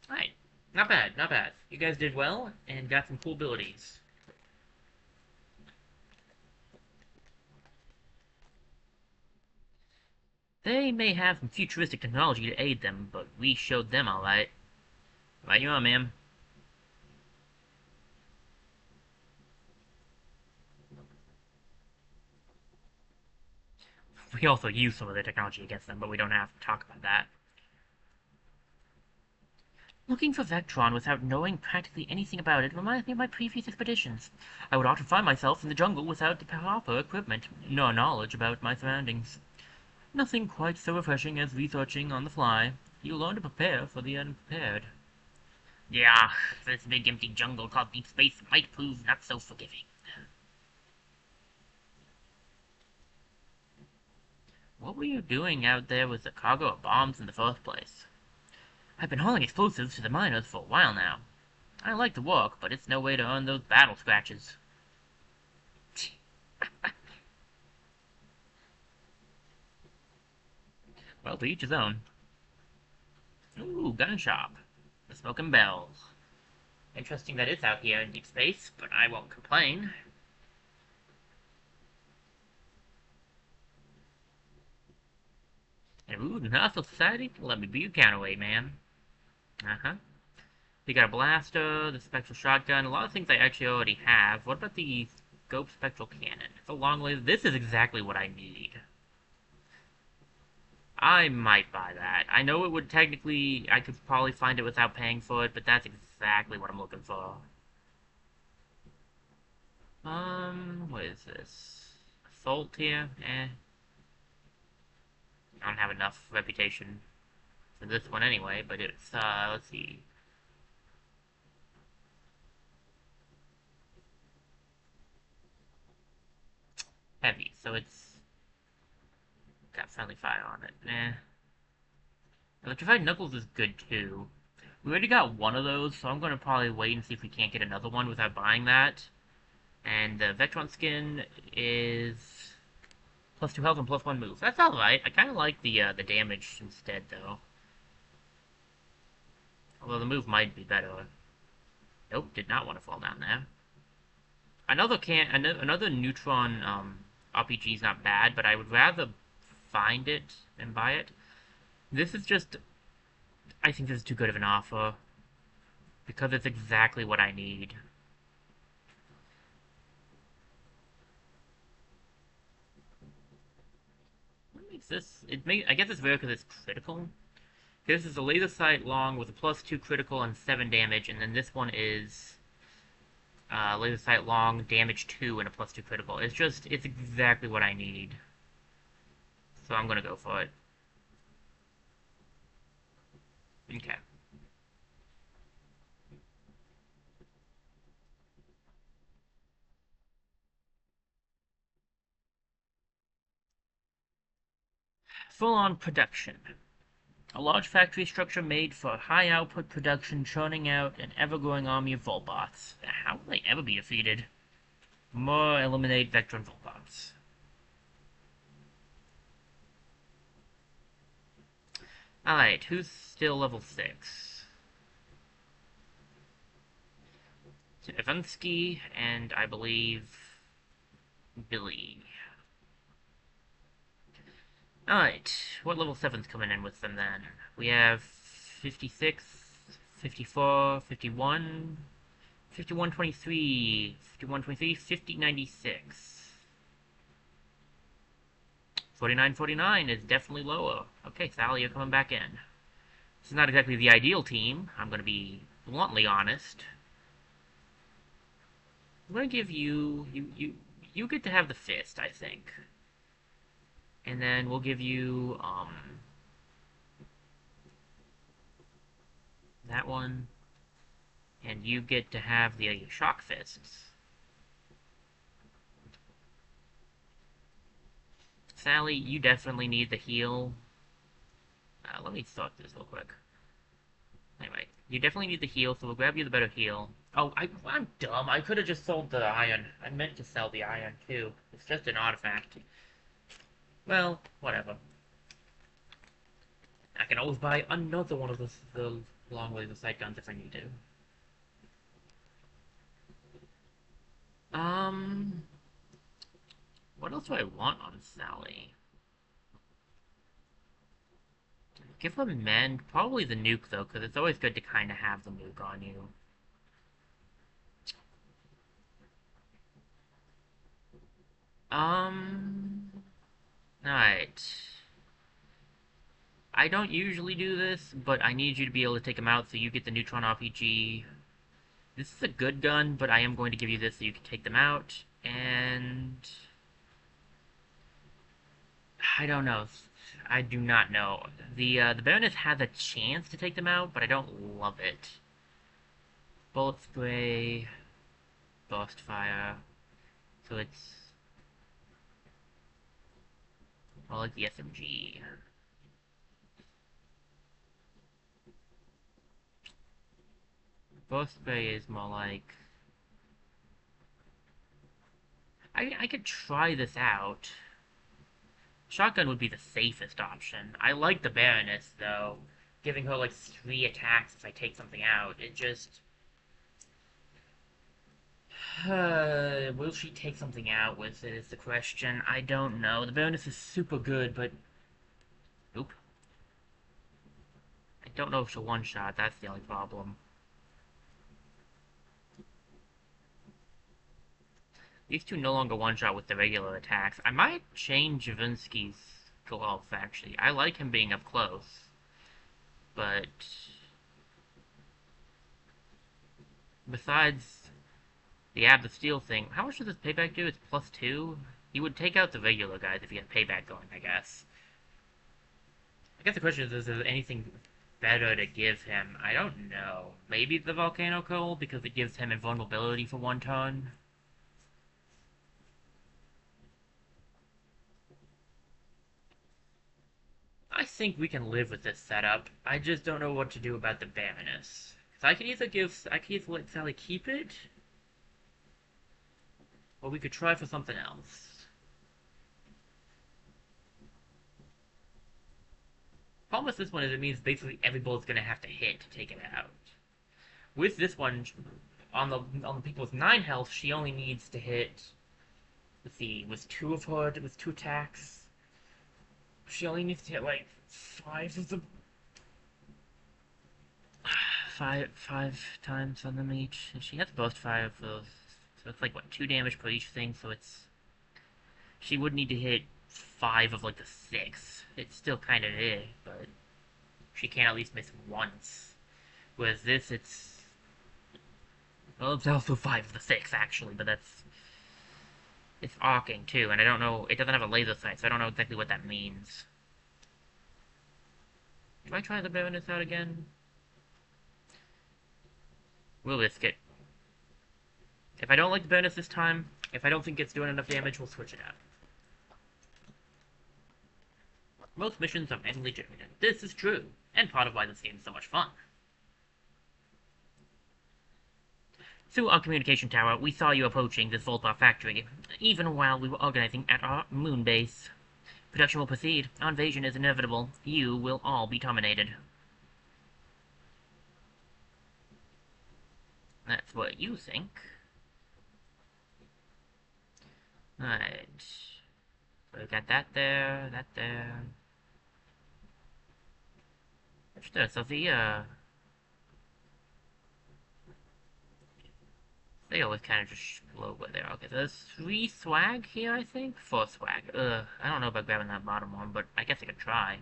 Alright. Not bad, not bad. You guys did well, and got some cool abilities. They may have some futuristic technology to aid them, but we showed them alright. Right you are, ma'am. We also use some of their technology against them, but we don't have to talk about that. Looking for Vectron without knowing practically anything about it reminds me of my previous expeditions. I would often find myself in the jungle without the proper equipment, nor knowledge about my surroundings. Nothing quite so refreshing as researching on the fly. You learn to prepare for the unprepared. Yeah, this big empty jungle called deep space might prove not so forgiving. What were you doing out there with the cargo of bombs in the first place? I've been hauling explosives to the miners for a while now. I like the work, but it's no way to earn those battle scratches. Well, to each his own. Ooh, gun shop. The Smoking Bell. Interesting that it's out here in deep space, but I won't complain. And ooh, the Hostile Society? Let me be your counterweight, man. Uh-huh. We got a blaster, the spectral shotgun, a lot of things I actually already have. What about the scope spectral cannon? It's a long way. This is exactly what I need. I might buy that. I know it would technically, I could probably find it without paying for it, but that's exactly what I'm looking for. What is this? Assault here? Eh. I don't have enough reputation for this one anyway, but it's, let's see. Heavy, so it's got friendly fire on it. Eh. Electrified Knuckles is good too. We already got one of those, so I'm gonna probably wait and see if we can't get another one without buying that. And the Vectron skin is +2 health and +1 move. That's alright. I kind of like the damage instead, though. Although the move might be better. Nope, did not want to fall down there. Another Neutron RPG is not bad, but I would rather find it than buy it. This is just, I think this is too good of an offer because it's exactly what I need. What makes this? I guess it's rare because it's critical. This is a laser sight long with a +2 critical and 7 damage, and then this one is laser sight long, damage 2 and a +2 critical. It's exactly what I need. So I'm gonna go for it. Okay. Full-on production. A large factory structure made for high-output production, churning out an ever-growing army of Voltbots. How will they ever be defeated? More eliminate Vectron Voltbots. Alright, who's still level 6? Ivansky and I believe Billy. Alright, what level 7's coming in with them then? We have 56, 54, 51, 5123, 5123, 5096. 4949 is definitely lower. Okay, Sally, you're coming back in. This is not exactly the ideal team. I'm going to be bluntly honest. I'm going to give you get to have the fist, I think. And then we'll give you, that one. And you get to have the shock fists. Sally, you definitely need the heal. Let me sort this real quick. Anyway, you definitely need the heal, so we'll grab you the better heal. Oh, I'm dumb. I could have just sold the iron. I meant to sell the iron, too. It's just an artifact. Well, whatever. I can always buy another one of the long ways of sight guns if I need to. What else do I want on Sally? Give her mend. Probably the nuke, though, because it's always good to kind of have the nuke on you. Alright. I don't usually do this, but I need you to be able to take them out so you get the Neutron RPG. This is a good gun, but I am going to give you this so you can take them out, and... I don't know. I do not know. The Baroness has a chance to take them out, but I don't love it. Bullet spray, burst fire, so it's... I like the SMG. Burst spray is more like... I could try this out. Shotgun would be the safest option. I like the Baroness, though. Giving her, like, 3 attacks if I take something out. It just... will she take something out with it is the question. I don't know. The Baroness is super good, but... Oop. I don't know if she'll one-shot. That's the only problem. These two no longer one-shot with the regular attacks. I might change Javinsky's gloves, actually. I like him being up close. But... besides the Ab the Steel thing, how much does this payback do? It's +2? He would take out the regular guys if he had payback going, I guess. I guess the question is there anything better to give him? I don't know. Maybe the Volcano Coal, because it gives him invulnerability for 1 turn? I think we can live with this setup. I just don't know what to do about the Baroness. Because I could either let Sally keep it, or we could try for something else. Problem with this one is it means basically every bullet's gonna have to hit to take it out. With this one, on the people with 9 health, she only needs to hit. Let's see, with 2 of her, with 2 attacks, she only needs to hit like 5 of the 5 times on them each, and she has burst fire for those, so it's like what 2 damage per each thing. So it's she would need to hit 5 of like the 6. It's still kind of but she can't at least miss once. Whereas this, it's also 5 of the 6 actually, but it's arcing too, and I don't know. It doesn't have a laser sight, so I don't know exactly what that means. Do I try the Baroness out again? We'll risk it. If I don't like the bonus this time, if I don't think it's doing enough damage, we'll switch it out. Most missions are mainly generated. This is true, and part of why this game is so much fun. Through our communication tower, we saw you approaching this Voltar factory, even while we were organizing at our moon base. Production will proceed. Our invasion is inevitable. You will all be terminated. That's what you think. Alright. So we got that there, that there. Sure, so they always kind of just blow away there. Okay, so there's 3 swag here, I think? 4 swag. I don't know about grabbing that bottom one, but I guess I could try.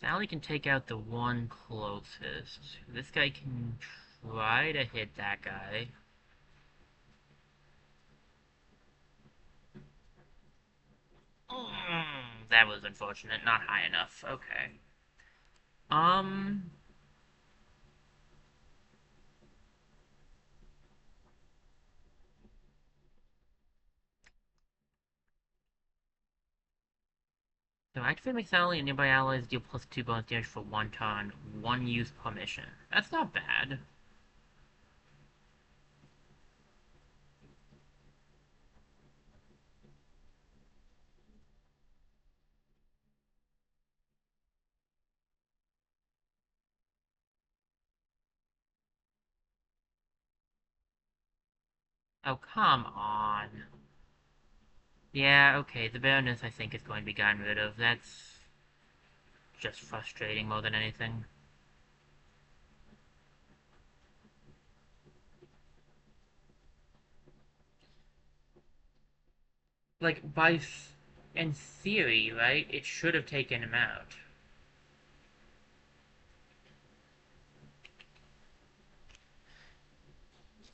Sally can take out the one closest. This guy can try to hit that guy. That was unfortunate. Not high enough. Okay. Um, so activate McSally and nearby allies deal +2 bonus damage for 1 turn. 1 use per mission. That's not bad. Oh, come on. Yeah, okay, the bonus I think is going to be gotten rid of. That's just frustrating more than anything. Like, in theory, right, it should have taken him out.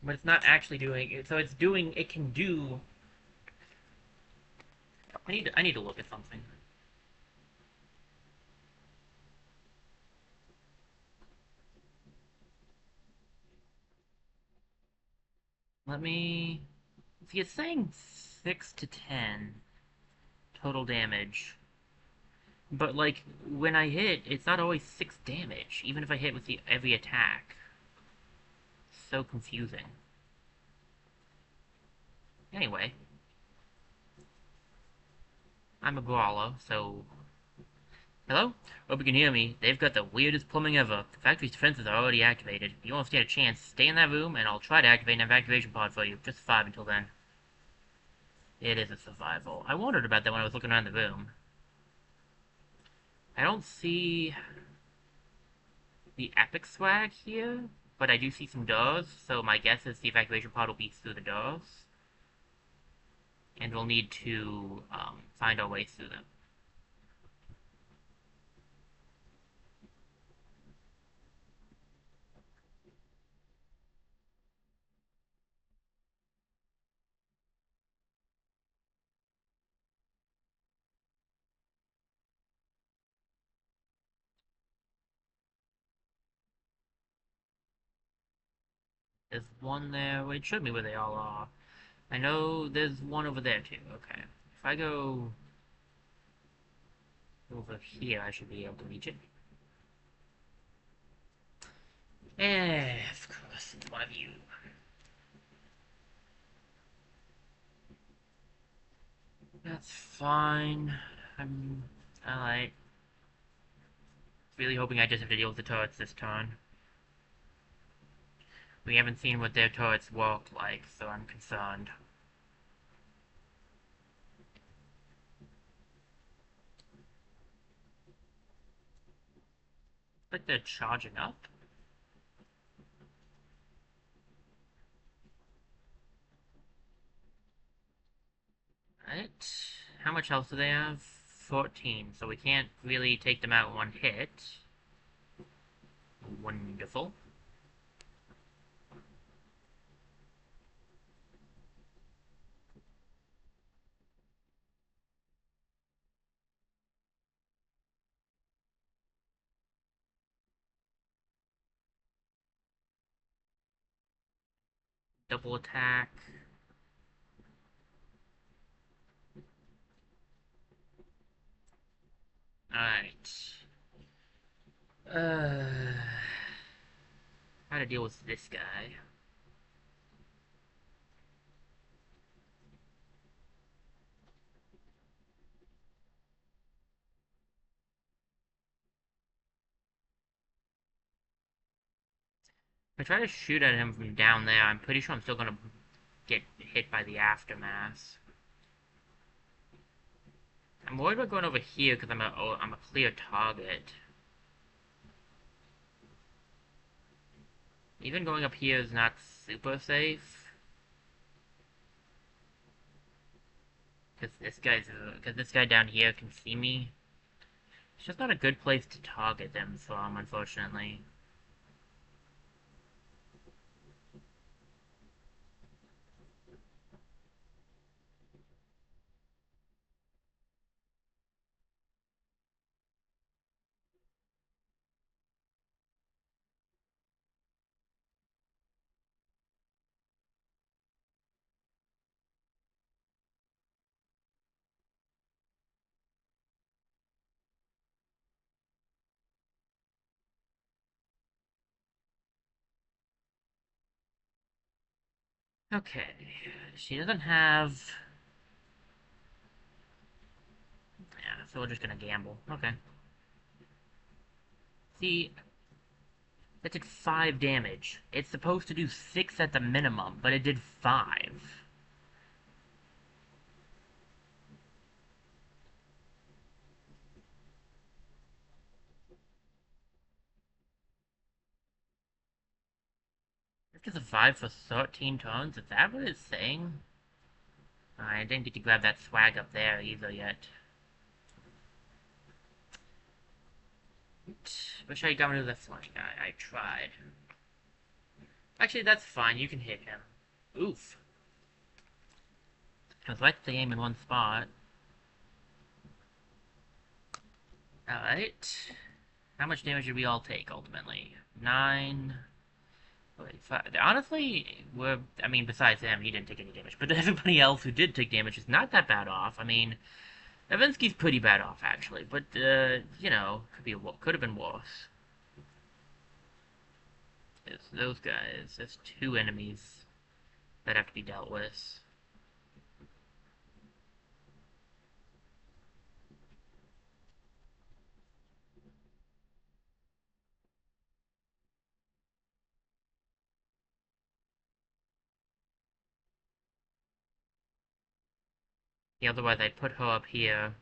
But it's not actually doing it, so it can do... I need to look at something. Let me... See, it's saying 6 to 10 total damage. But, like, when I hit, it's not always 6 damage, even if I hit with every attack. So confusing. Anyway, I'm a brawler, so... Hello? Hope you can hear me. They've got the weirdest plumbing ever. The factory's defenses are already activated. If you want to stand a chance, stay in that room, and I'll try to activate an evacuation pod for you. Just survive until then. It is a survival. I wondered about that when I was looking around the room. I don't see the epic swag here, but I do see some doors, so my guess is the evacuation pod will be through the doors. And we'll need to find our way through them. There's one there. Wait, show me where they all are. I know there's one over there too. Okay. If I go over here, I should be able to reach it. Of course, it's one of you. That's fine. Alright. Really hoping I just have to deal with the turrets this turn. We haven't seen what their turrets walk like, so I'm concerned. Like they're charging up. Right. How much health do they have? 14, so we can't really take them out in one hit. Wonderful. Double attack. Alright. How to deal with this guy. If I try to shoot at him from down there, I'm pretty sure I'm still gonna get hit by the aftermath. I'm worried about going over here because I'm a clear target. Even going up here is not super safe. Because this guy down here can see me. It's just not a good place to target them from, unfortunately. Okay, she doesn't have... Yeah, so we're just gonna gamble. Okay. See, that did 5 damage. It's supposed to do 6 at the minimum, but it did 5. It gets a 5 for 13 turns? Is that what it's saying? I didn't get to grab that swag up there either yet. Wish I got rid of that swag guy. I tried. Actually, that's fine. You can hit him. Oof. Because let's stay aim in one spot. Alright. How much damage did we all take, ultimately? 9... Wait, 5. Honestly, I mean, besides him, he didn't take any damage. But everybody else who did take damage is not that bad off. I mean, Evinsky's pretty bad off, actually. But, you know, could have been worse. It's those guys. There's 2 enemies that have to be dealt with. Yeah, otherwise I'd put her up here,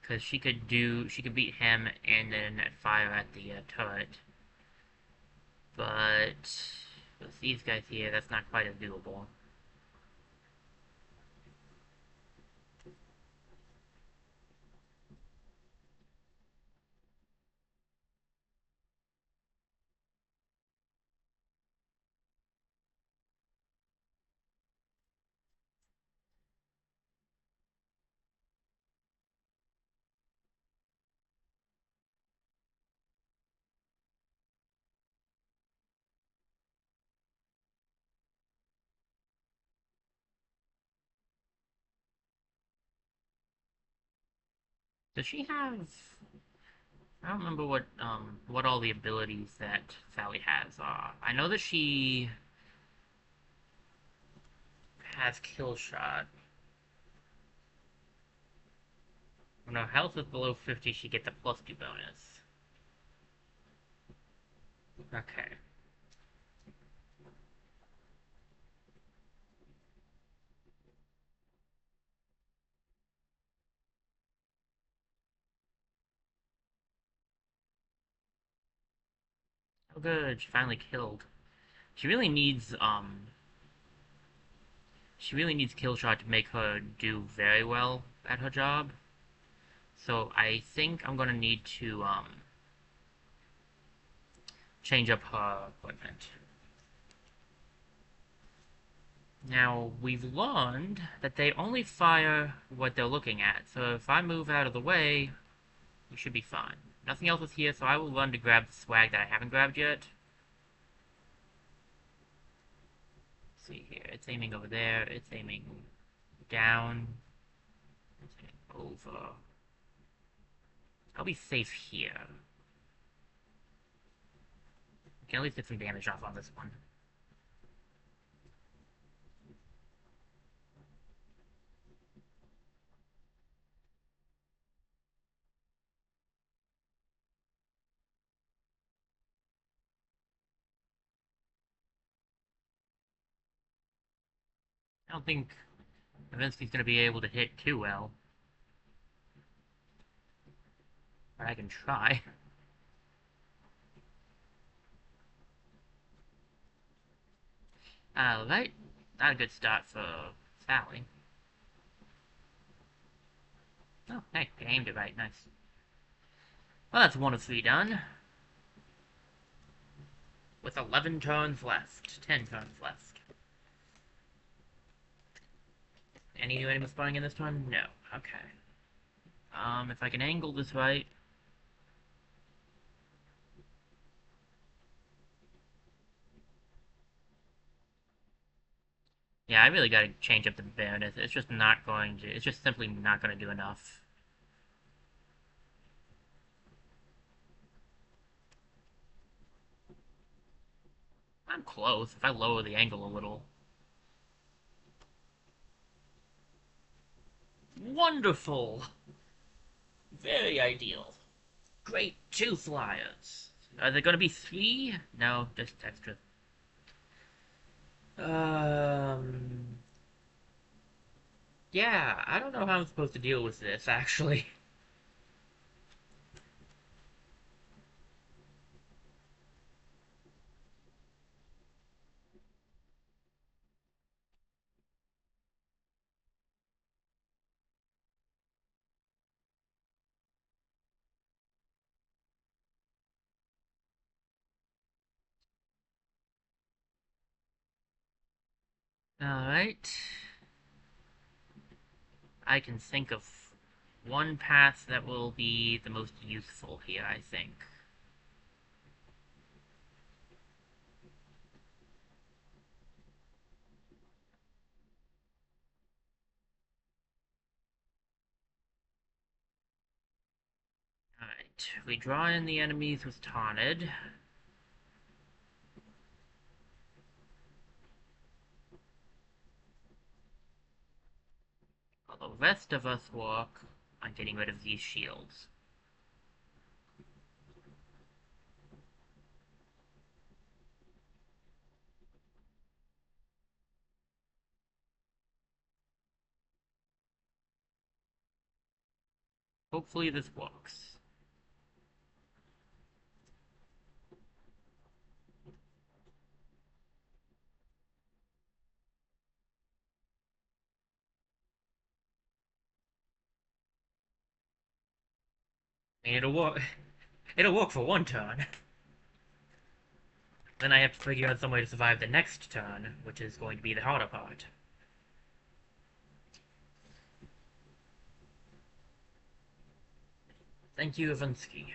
because she could beat him and then fire at the turret. But with these guys here, that's not quite as doable. Does she have... I don't remember what all the abilities that Sally has are. I know that she has kill shot. When her health is below 50, she gets a +2 bonus. Okay. Oh good, she finally killed. She really needs, she really needs kill shot to make her do very well at her job. So I think I'm gonna need to, change up her equipment. Now, we've learned that they only fire what they're looking at, so if I move out of the way, we should be fine. Nothing else is here, so I will run to grab the swag that I haven't grabbed yet. Let's see here, it's aiming over there, it's aiming down, it's aiming over. I'll be safe here. We can at least get some damage off on this one. I don't think Levinsky's gonna be able to hit too well. But I can try. Alright. Not a good start for Sally. Oh, hey, I aimed it right. Nice. Well, that's 1 of 3 done. With 11 turns left. 10 turns left. Any new enemies spawning in this one? No. Okay. If I can angle this right... Yeah, I really gotta change up the bonus. It's just not going to... It's just simply not gonna do enough. I'm close. If I lower the angle a little... Wonderful! Very ideal. Great, 2 flyers. Are there gonna be 3? No, just extra. Yeah, I don't know how I'm supposed to deal with this, actually. Alright. I can think of one path that will be the most useful here, I think. Alright, we draw in the enemies with Taunted. While the rest of us work on getting rid of these shields. Hopefully this works. I mean, it'll work. It'll work for 1 turn. Then I have to figure out some way to survive the next turn, which is going to be the harder part. Thank you, Ivansky.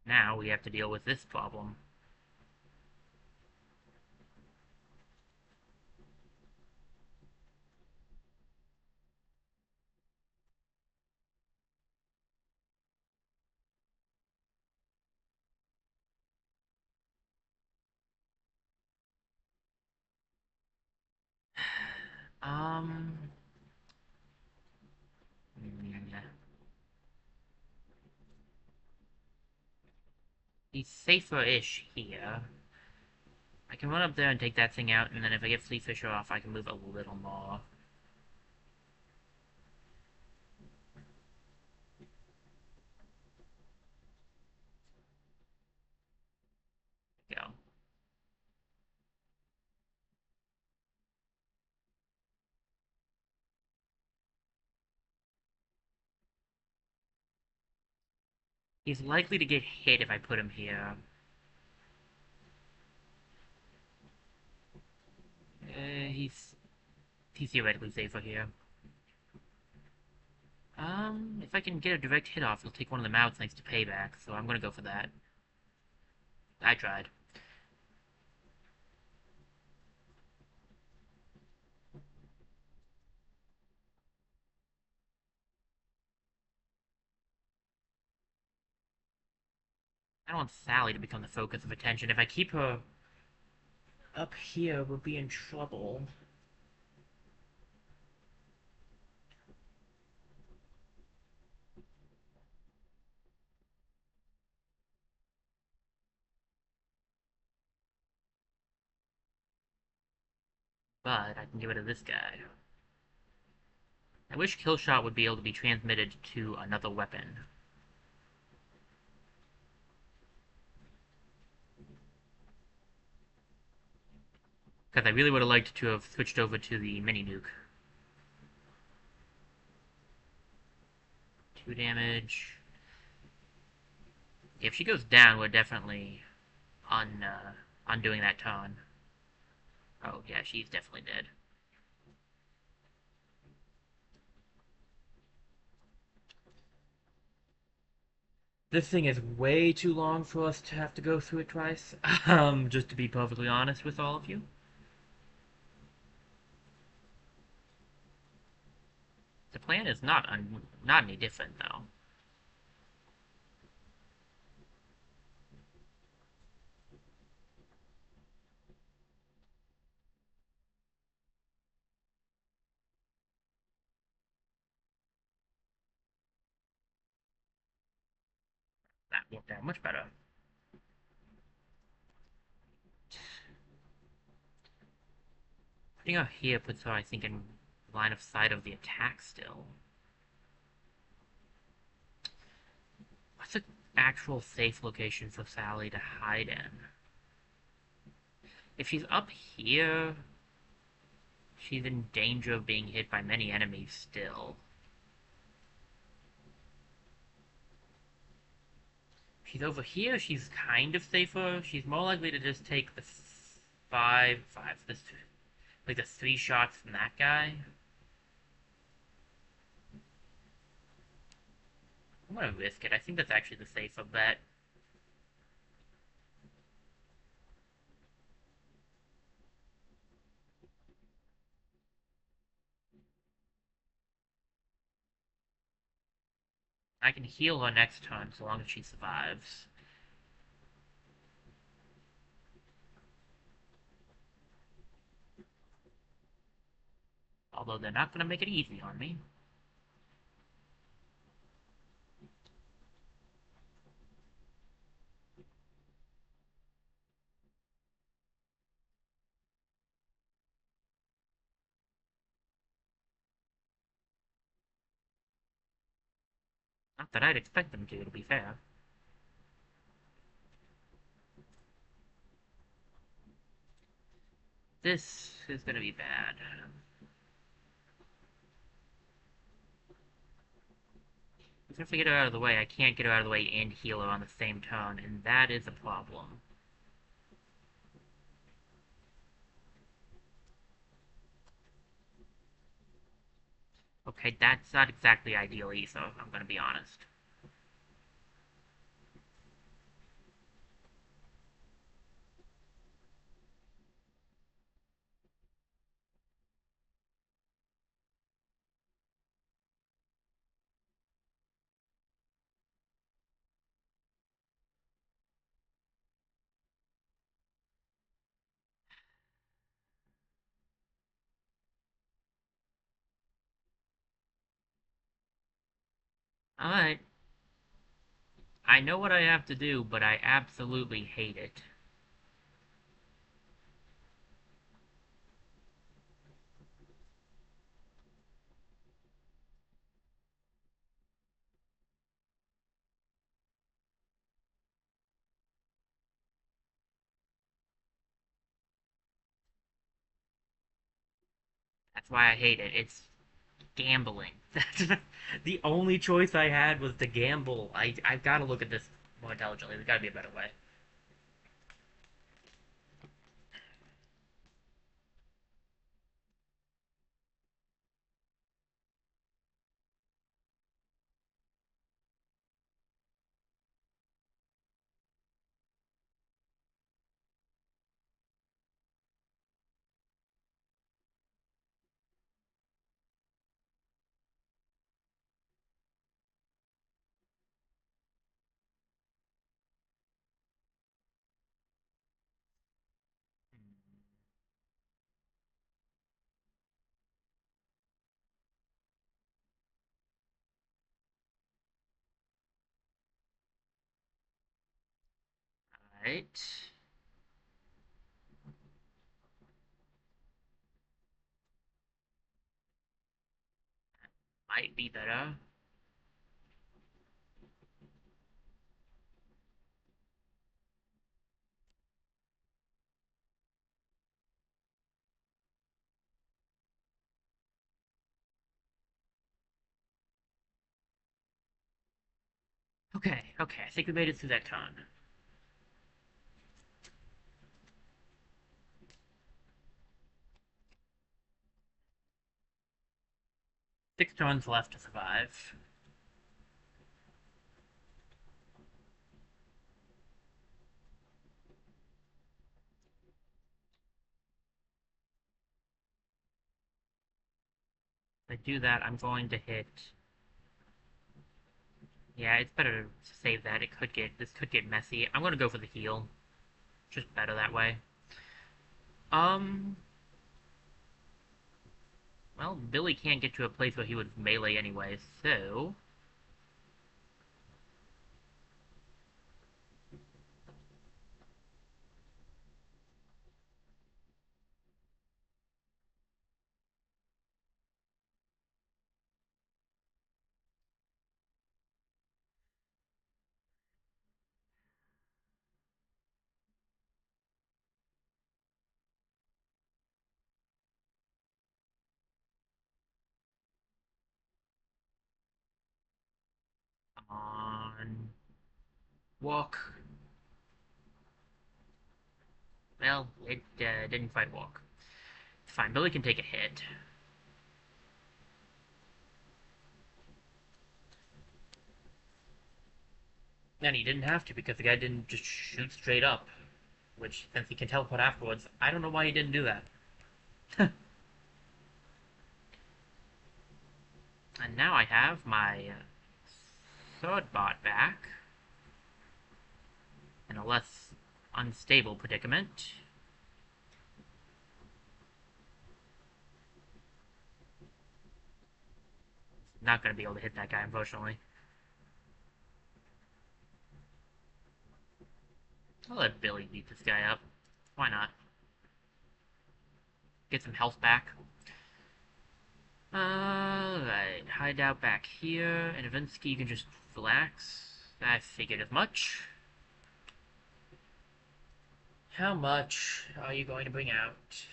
Now we have to deal with this problem. Um... He's safer-ish here. I can run up there and take that thing out, and then if I get Flea Fisher off, I can move a little more. Go. He's likely to get hit if I put him here. He's theoretically safer here. If I can get a direct hit off, he'll take one of them out thanks to payback, so I'm gonna go for that. I tried. I don't want Sally to become the focus of attention. If I keep her up here, we'll be in trouble. but I can get rid of this guy. I wish Killshot would be able to be transmitted to another weapon. Because I really would have liked to have switched over to the mini nuke. 2 damage. If she goes down, we're definitely undoing that turn. Oh, yeah, she's definitely dead. This thing is way too long for us to have to go through it twice. Just to be perfectly honest with all of you. The plan is not any different, though. That worked out much better. Putting her here puts her, I think, in line of sight of the attack still. What's the actual safe location for Sally to hide in? If she's up here, she's in danger of being hit by many enemies still. If she's over here, she's kind of safer. She's more likely to just take the like the 3 shots from that guy. I'm gonna risk it. I think that's actually the safer bet. I can heal her next turn so long as she survives. Although they're not gonna make it easy on me. Not that I'd expect them to be fair. This is gonna be bad. If I get her out of the way, I can't get her out of the way and heal her on the same turn, and that is a problem. Okay, that's not exactly ideal either, I'm gonna be honest. Alright. I know what I have to do, but I absolutely hate it. That's why I hate it. It's gambling. The only choice I had was to gamble. I've got to look at this more intelligently. There's got to be a better way. Alright. might be better. Okay, okay, I think we made it through that turn. 6 turns left to survive. If I do that, I'm going to hit... Yeah, it's better to save that. This could get messy. I'm gonna go for the heal. Just better that way. Um, well, Billy can't get to a place where he would melee anyway, so... On... Walk. Well, it didn't quite walk. It's fine, Billy can take a hit. And he didn't have to because the guy didn't just shoot straight up. Which, since he can teleport afterwards, I don't know why he didn't do that. And now I have my third bot back. In a less unstable predicament. Not going to be able to hit that guy, unfortunately. I'll let Billy beat this guy up. Why not? Get some health back. Alright, hideout back here. And Ivinsky, you can just relax. I figured as much. How much are you going to bring out?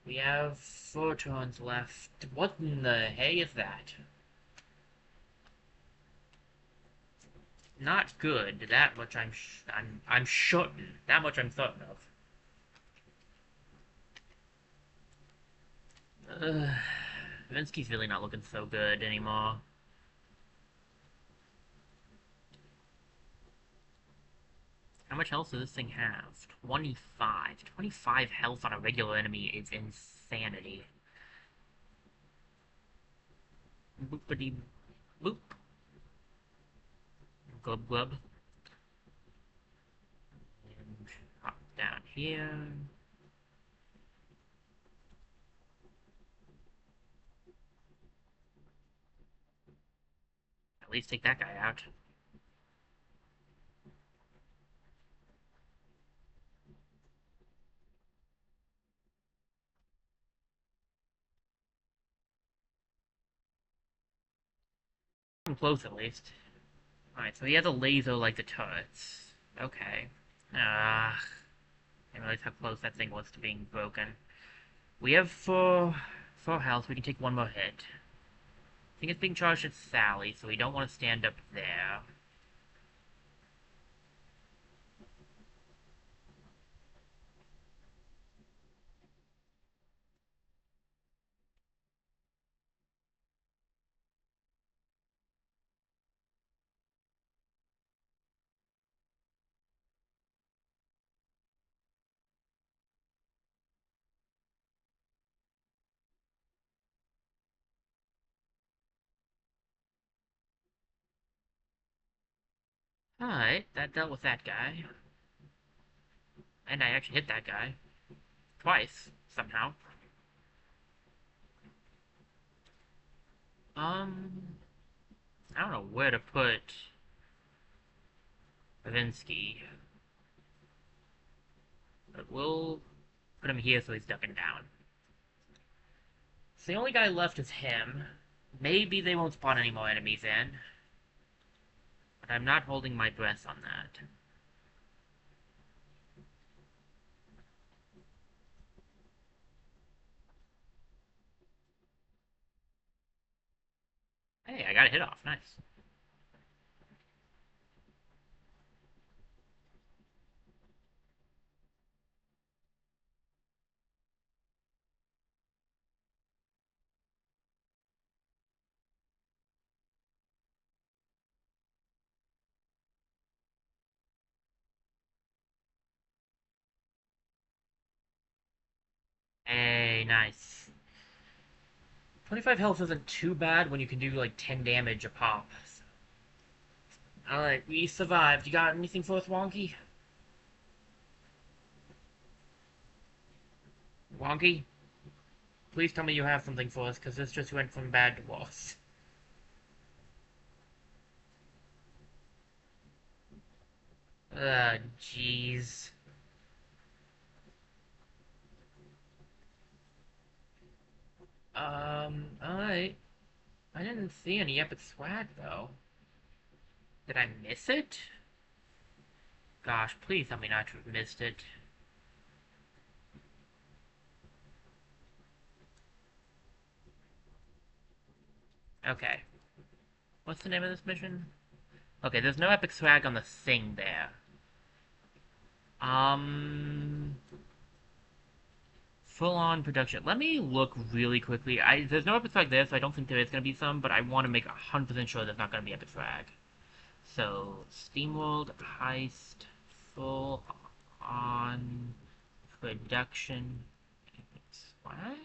We have 4 turns left. What in the hay is that? Not good. That much I'm certain. That much I'm certain of. Vinsky's really not looking so good anymore. How much health does this thing have? 25. 25 health on a regular enemy is insanity. Boopity boop. Glub glub. And hop down here. At least take that guy out. I'm close at least. Alright, so he has a laser like the turrets. Okay. Ah. I didn't realize how close that thing was to being broken. We have four health. We can take one more hit. I think it's being charged at Sally, so we don't want to stand up there. Alright, that dealt with that guy. And I actually hit that guy. Twice, somehow. I don't know where to put Ravinsky. But we'll put him here so he's ducking down. So the only guy left is him. Maybe they won't spawn any more enemies in, but I'm not holding my breath on that. Hey, I got a hit off. Nice. Hey, nice. 25 health isn't too bad when you can do like 10 damage a pop. Alright, we survived. You got anything for us, Wonky? Wonky? Please tell me you have something for us, because this just went from bad to worse. Jeez. Alright. I didn't see any epic swag, though. Did I miss it? Gosh, please tell me not to have missed it. Okay. What's the name of this mission? Okay, there's no epic swag on the thing there. Um... Full-on production. Let me look really quickly. There's no epic swag there, so I don't think there is going to be some, but I want to make 100% sure there's not going to be epic swag. So, SteamWorld Heist full-on production epic swag?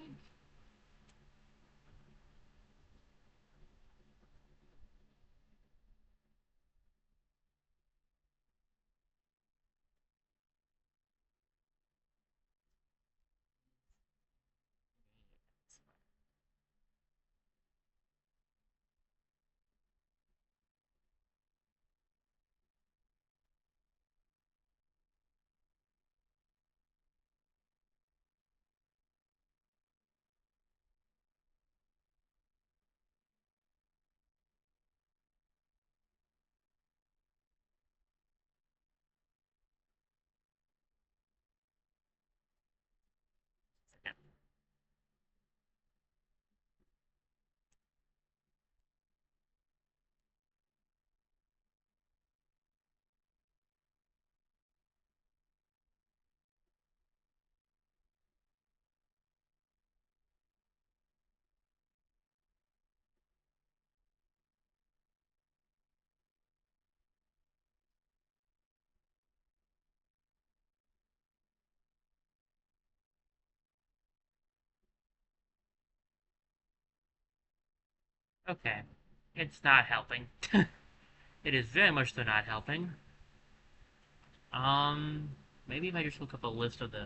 Okay. It's not helping. It is very much so not helping. Um, Maybe if I just look up a list of the...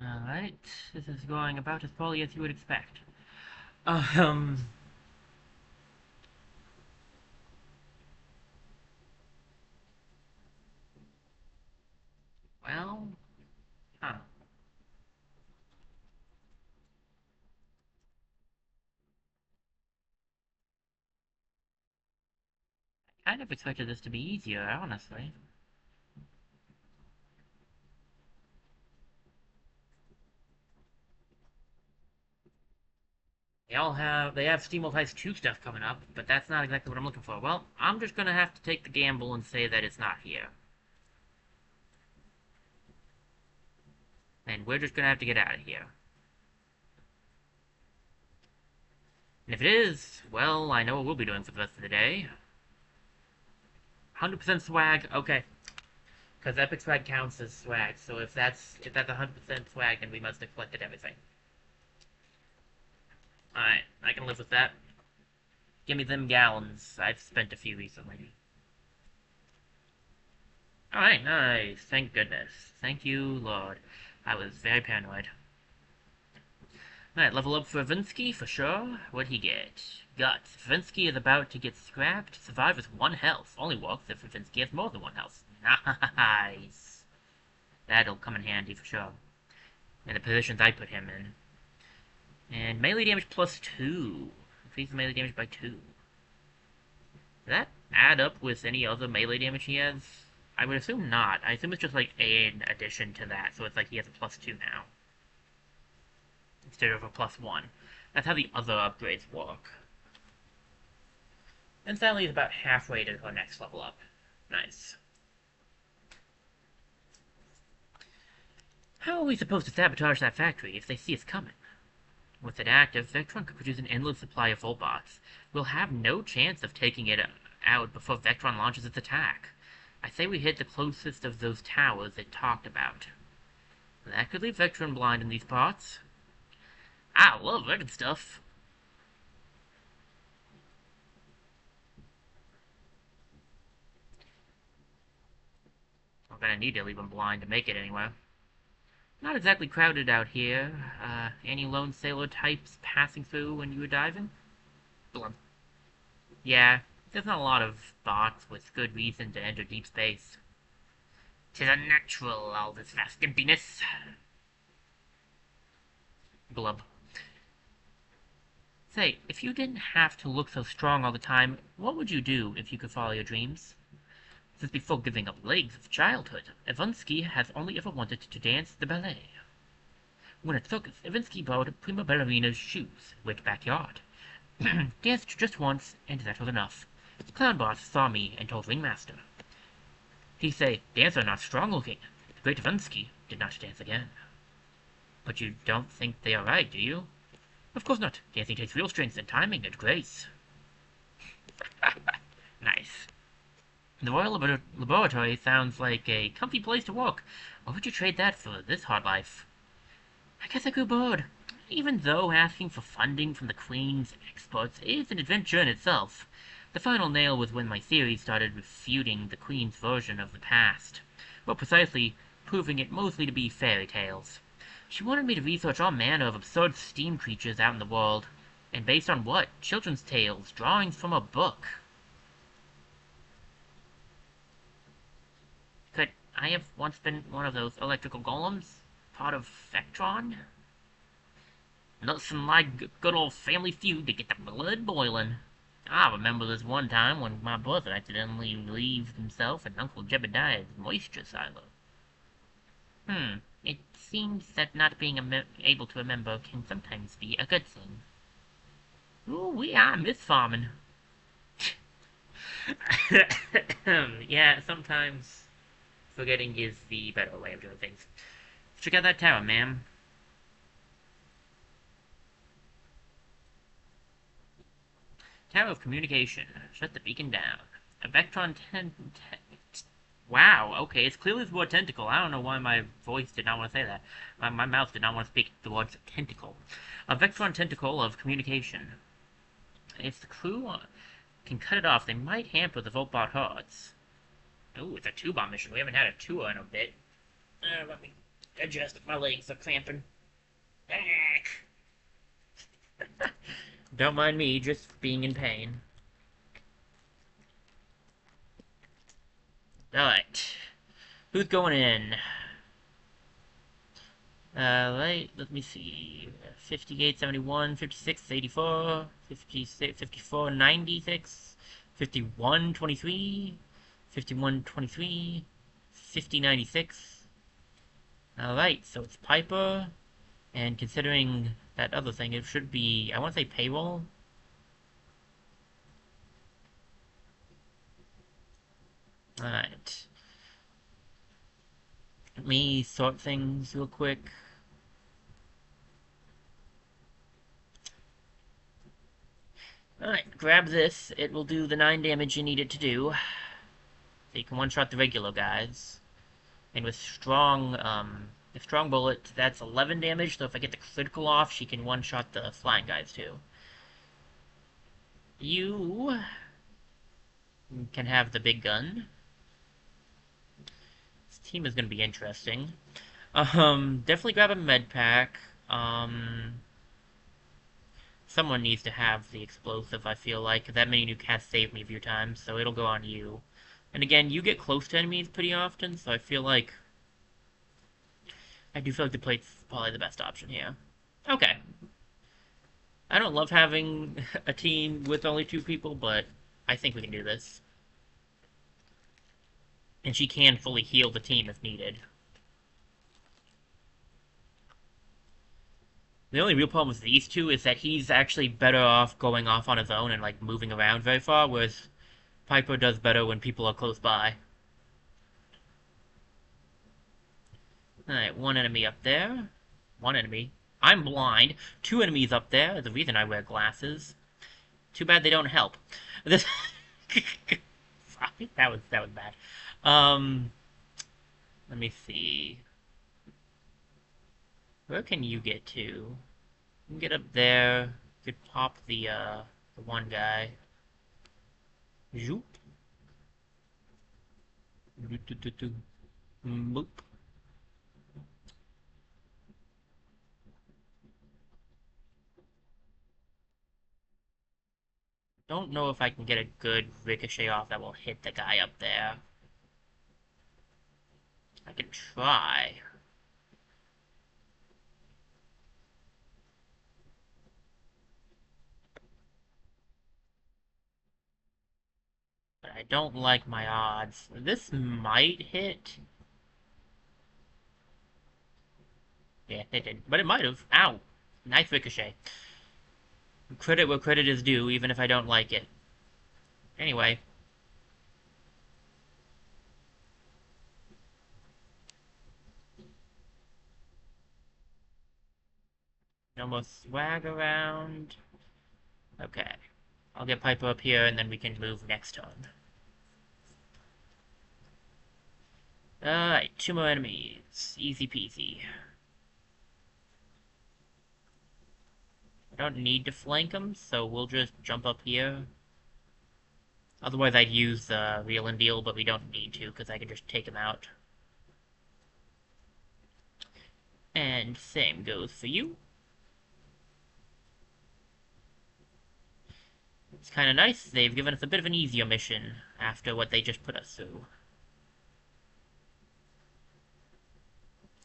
Alright, this is going about as poorly as you would expect. Um, well, huh. I kind of expected this to be easier, honestly. They have SteamWorld Heist 2 stuff coming up, but that's not exactly what I'm looking for. Well, I'm just gonna have to take the gamble and say that it's not here. And we're just gonna have to get out of here. And if it is, well, I know what we'll be doing for the rest of the day. 100% swag, okay. Because Epic Swag counts as swag, so if that's 100% swag, then we must have collected everything. Alright, I can live with that. Give me them gallons. I've spent a few recently. Alright, nice. Thank goodness. Thank you, Lord. I was very paranoid. Alright, level up for Vinsky, for sure. What'd he get? Guts. Vinsky is about to get scrapped. Survive with 1 health. Only works if Vinsky has more than 1 health. Nice. That'll come in handy for sure. In the positions I put him in. And melee damage plus 2. Increase melee damage by 2. Does that add up with any other melee damage he has? I would assume not. I assume it's just like an addition to that, so it's like he has a plus 2 now. Instead of a plus 1. That's how the other upgrades work. And Sally is about halfway to her next level up. Nice. How are we supposed to sabotage that factory if they see us coming? With it active, Vectron could produce an endless supply of Voltbots. We'll have no chance of taking it out before Vectron launches its attack. I say we hit the closest of those towers it talked about. That could leave Vectron blind in these parts. I love wrecking stuff. I'm gonna need to leave him blind to make it anywhere. Not exactly crowded out here. Any lone sailor types passing through when you were diving? Blub. Yeah, there's not a lot of bots with good reason to enter deep space. 'Tis unnatural, all this vast emptiness. Blub. Say, if you didn't have to look so strong all the time, what would you do if you could follow your dreams? Since before giving up legs of childhood, Ivansky has only ever wanted to dance the ballet. When at circus, Ivansky borrowed prima ballerina's shoes, went backyard. Danced just once, and that was enough. The clown boss saw me and told Ringmaster. He say, dancer not strong looking. The great Ivansky did not dance again. But you don't think they are right, do you? Of course not. Dancing takes real strength and timing and grace. Nice. The Royal Laboratory sounds like a comfy place to work. Or would you trade that for this hard life? I guess I grew bored. Even though asking for funding from the Queen's experts is an adventure in itself. The final nail was when my theory started refuting the Queen's version of the past. More precisely, proving it mostly to be fairy tales. She wanted me to research all manner of absurd steam creatures out in the world. And based on what? Children's tales, drawings from a book. Could I have once been one of those electrical golems? Part of Vectron? Nothing like good old family feud to get the blood boiling. I remember this one time when my brother accidentally relieved himself in Uncle Jebediah's moisture silo. It seems that not being able to remember can sometimes be a good thing. Ooh, I miss farming. Yeah, sometimes forgetting is the better way of doing things. Check out that tower, ma'am. Tower of Communication. Shut the beacon down. A Vectron Wow, okay, it's clearly the word tentacle. I don't know why my voice did not want to say that. My mouth did not want to speak the words tentacle. A Vectron tentacle of communication. If the crew can cut it off, they might hamper the Voltbot hordes. Ooh, it's a 2-bomb mission. We haven't had a 2 in a bit. Let me adjust. My legs are cramping. Don't mind me, just being in pain. Alright. Who's going in? Right, let me see. 58, 71, 56, 84, 56, 54, 96, 51, 23, 51, 23, 50, 96. Alright, so it's Piper, and considering that other thing, it should be, I want to say payroll. Alright. Let me sort things real quick. Alright, grab this. It will do the 9 damage you need it to do. So you can one-shot the regular guys. And with the strong bullet, that's 11 damage, so if I get the critical off, she can one-shot the flying guys too. You can have the big gun. This team is going to be interesting. Definitely grab a med pack. Someone needs to have the explosive, I feel like. That mini nuke has saved me a few times, so it'll go on you. And again, you get close to enemies pretty often, so I do feel like the plate's probably the best option here. Okay. I don't love having a team with only 2 people, but I think we can do this. And she can fully heal the team if needed. The only real problem with these two is that he's actually better off going off on his own and, like, moving around very far, whereas Piper does better when people are close by. Alright, 1 enemy up there. 1 enemy. I'm blind. 2 enemies up there. The reason I wear glasses. Too bad they don't help. This... Sorry, that was bad. Let me see. Where can you get to? You can get up there. You could pop the one guy. Zoop. Boop. Don't know if I can get a good ricochet off that will hit the guy up there. I can try. But I don't like my odds. This might hit. Yeah, it did. But it might have. Ow! Nice ricochet. Credit where credit is due, even if I don't like it. Anyway. No more swag around. Okay. I'll get Piper up here, and then we can move next turn. Alright, 2 more enemies. Easy peasy. I don't need to flank them, so we'll just jump up here. Otherwise I'd use the Reel and Deal, but we don't need to, because I can just take him out. And same goes for you. It's kind of nice. They've given us a bit of an easier mission after what they just put us through.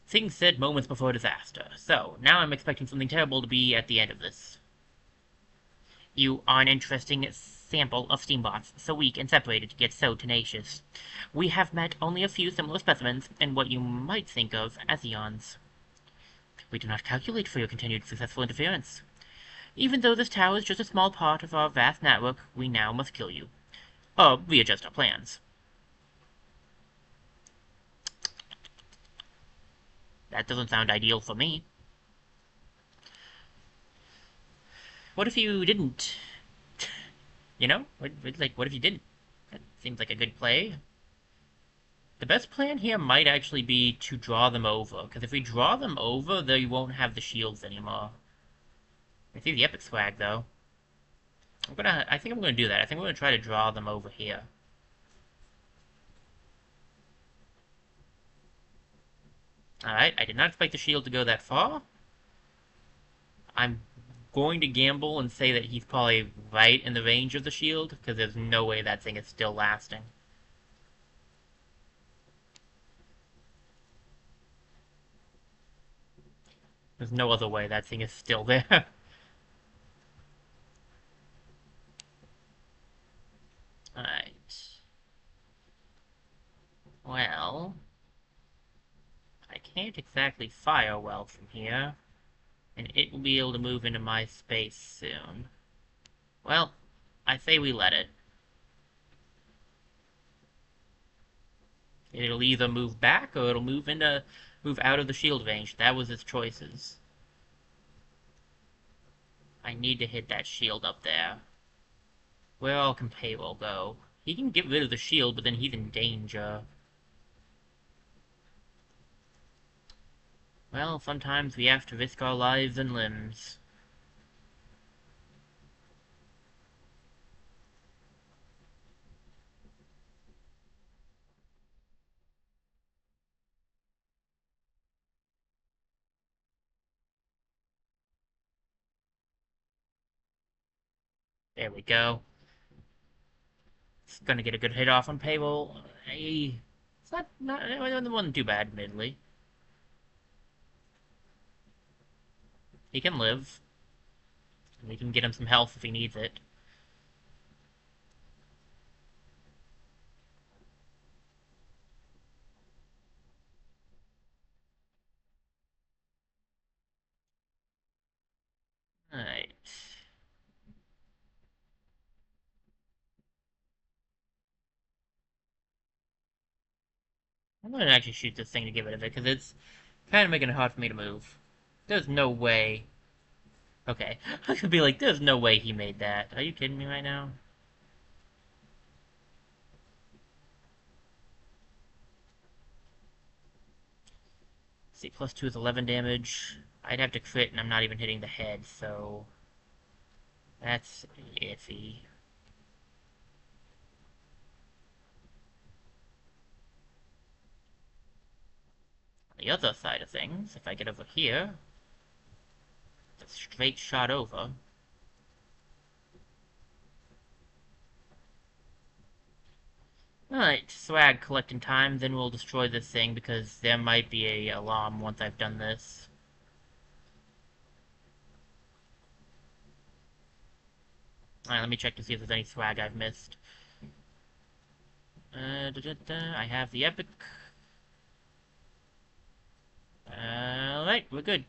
Things said moments before disaster. So, now I'm expecting something terrible to be at the end of this. You are an interesting sample of Steambots, so weak and separated, yet so tenacious. We have met only a few similar specimens in what you might think of as eons. We do not calculate for your continued successful interference. Even though this tower is just a small part of our vast network, we now must kill you. Or readjust our plans. That doesn't sound ideal for me. What if you didn't? You know? What if you didn't? That seems like a good play. The best plan here might actually be to draw them over, because if we draw them over, they won't have the shields anymore. I see the epic swag, though. I think I'm gonna do that. I think I'm gonna try to draw them over here. Alright, I did not expect the shield to go that far. I'm going to gamble and say that he's probably right in the range of the shield, because there's no way that thing is still lasting. There's no other way that thing is still there. Alright. Well... I can't exactly fire well from here, and it will be able to move into my space soon. Well, I say we let it. It'll either move back or it'll move out of the shield range. That was its choices. I need to hit that shield up there. Where all can Payroll go? He can get rid of the shield, but then he's in danger. Well, sometimes we have to risk our lives and limbs. There we go. It's gonna get a good hit off on Payroll. It's it wasn't too bad, admittedly. He can live. We can get him some health if he needs it. Alright. I'm gonna actually shoot this thing to get rid of it, because it's kind of making it hard for me to move. There's no way. Okay. I could be like, there's no way he made that. Are you kidding me right now? Let's see, +2 is 11 damage. I'd have to crit, and I'm not even hitting the head, so... That's iffy. On the other side of things, if I get over here, it's a straight shot over. Alright, swag collecting time, then we'll destroy this thing, because there might be a alarm once I've done this. Alright, let me check to see if there's any swag I've missed. I have the epic. Alright, we're good.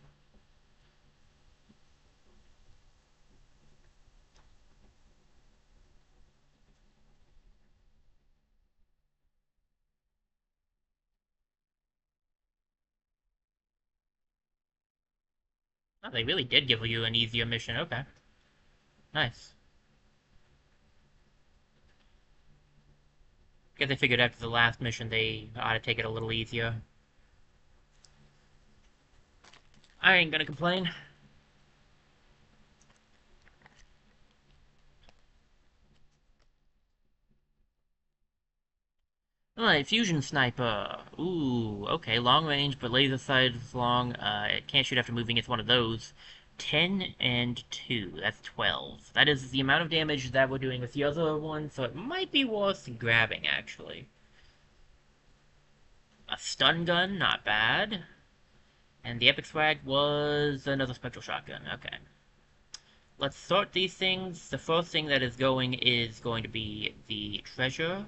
Oh, they really did give you an easier mission, okay. Nice. Guess they figured after the last mission they ought to take it a little easier. I ain't gonna complain. Alright, Fusion Sniper. Ooh, okay, long range, but laser sight is long. It can't shoot after moving, it's one of those. 10 and 2, that's 12. That is the amount of damage that we're doing with the other one, so it might be worth grabbing, actually. A stun gun, not bad. And the epic swag was another spectral shotgun, okay. Let's sort these things. The first thing that is going to be the treasure.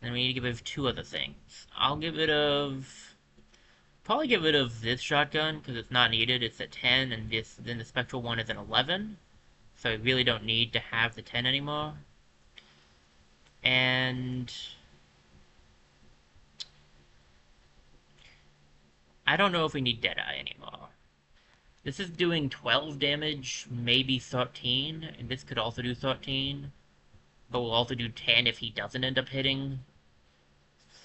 Then we need to get rid of two other things. I'll get rid of... Probably get rid of this shotgun, because it's not needed. It's at 10, and then the spectral one is at 11. So we really don't need to have the 10 anymore. And... I don't know if we need Deadeye anymore. This is doing 12 damage, maybe 13, and this could also do 13. But we'll also do 10 if he doesn't end up hitting.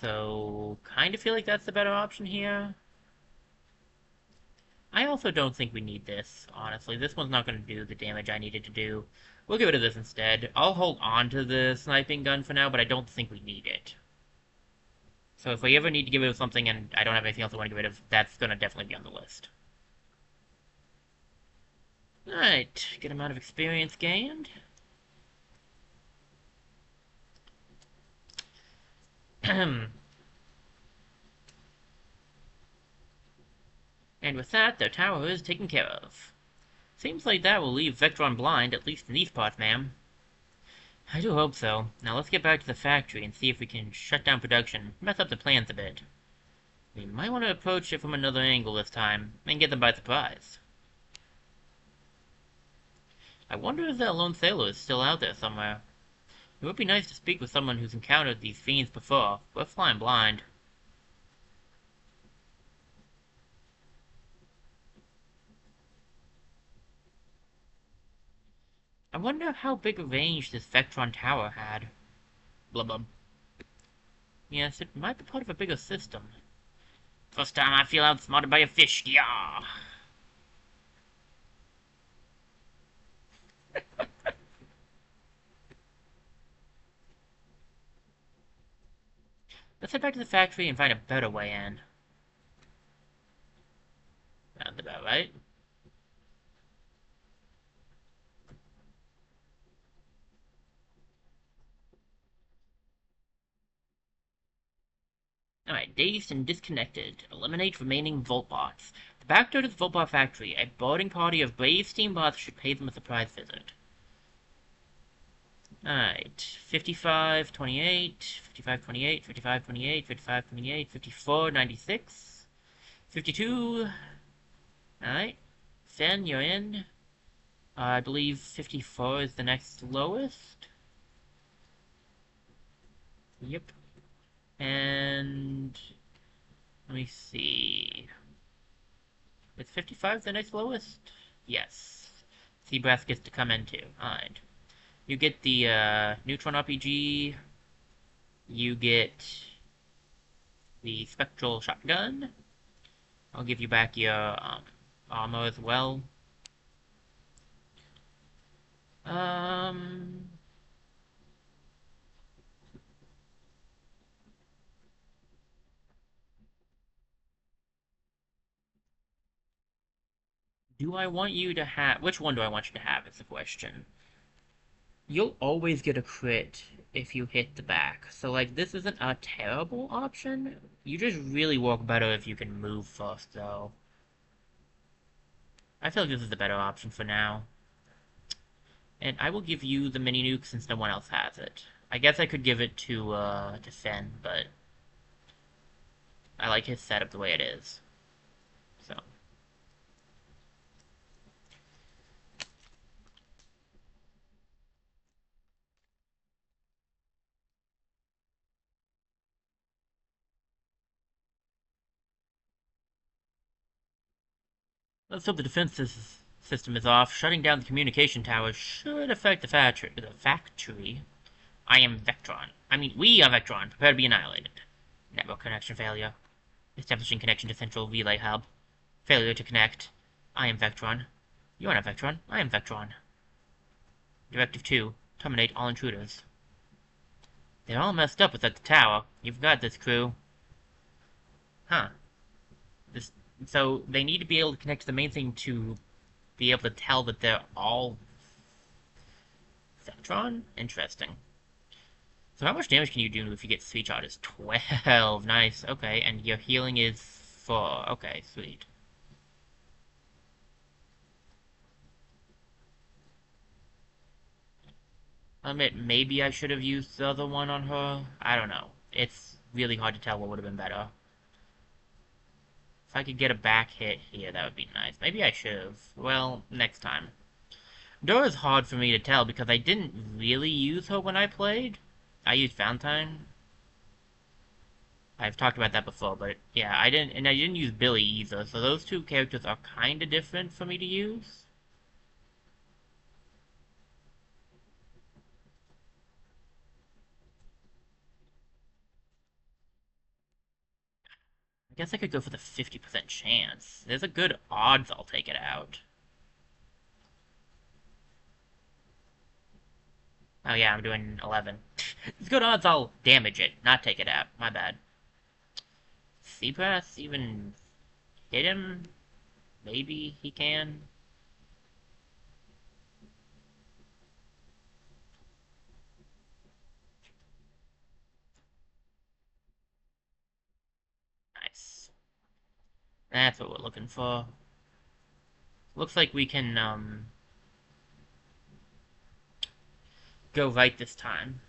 So, kind of feel like that's the better option here. I also don't think we need this, honestly. This one's not going to do the damage I needed to do. We'll get rid of this instead. I'll hold on to the sniping gun for now, but I don't think we need it. So if we ever need to get rid of something and I don't have anything else I want to get rid of, that's going to definitely be on the list. Alright, good amount of experience gained. And with that, their tower is taken care of. Seems like that will leave Vectron blind, at least in these parts, ma'am. I do hope so. Now let's get back to the factory and see if we can shut down production, mess up the plans a bit. We might want to approach it from another angle this time, and get them by surprise. I wonder if that lone sailor is still out there somewhere. It would be nice to speak with someone who's encountered these fiends before. We're flying blind. I wonder how big a range this Vectron tower had. Blub blub. Yes, it might be part of a bigger system. First time I feel outsmarted by a fish, yeah. Let's head back to the factory and find a better way in. Sounds about right. Alright, dazed and disconnected. Eliminate remaining Voltbots. The back door to the Voltbot factory. A boarding party of brave Steambots should pay them a surprise visit. Alright, 55, 28, 55, 28, 55, 28, 55, 28, 54, 96, 52. Alright, Finn, you're in. I believe 54 is the next lowest. Yep. And let me see. Is 55 the next lowest? Yes. Seabrass gets to come in too. Alright. You get the Neutron RPG. You get the Spectral Shotgun. I'll give you back your armor as well. Do I want you to have... Which one do I want you to have is the question. You'll always get a crit if you hit the back. So, like, this isn't a terrible option. You just really work better if you can move first, though. I feel like this is the better option for now. And I will give you the mini nuke since no one else has it. I guess I could give it to Finn, but I like his setup the way it is. So. Let's hope the defense system is off. Shutting down the communication tower should affect the factory. I am Vectron. We are Vectron. Prepare to be annihilated. Network connection failure. Establishing connection to central relay hub. Failure to connect. I am Vectron. You are not Vectron. I am Vectron. Directive 2. Terminate all intruders. They're all messed up without the tower. You've got this, crew. Huh. So they need to be able to connect to the main thing to be able to tell that they're all Vectron? Interesting. So how much damage can you do if you get 3 charges? 12. Nice. Okay, and your healing is 4. Okay, sweet. I'll admit, maybe I should have used the other one on her. I don't know. It's really hard to tell what would have been better. If I could get a back hit here, that would be nice. Maybe I should have. Well, next time. Dora is hard for me to tell because I didn't really use her when I played. I used Valentine. I've talked about that before, but yeah, I didn't use Billy either, so those two characters are kinda different for me to use. I guess I could go for the 50% chance. There's a good odds I'll take it out. Oh yeah, I'm doing 11. There's good odds I'll damage it, not take it out. My bad. Seabrass even hit him? Maybe he can. Nice. That's what we're looking for. Looks like we can, go right this time.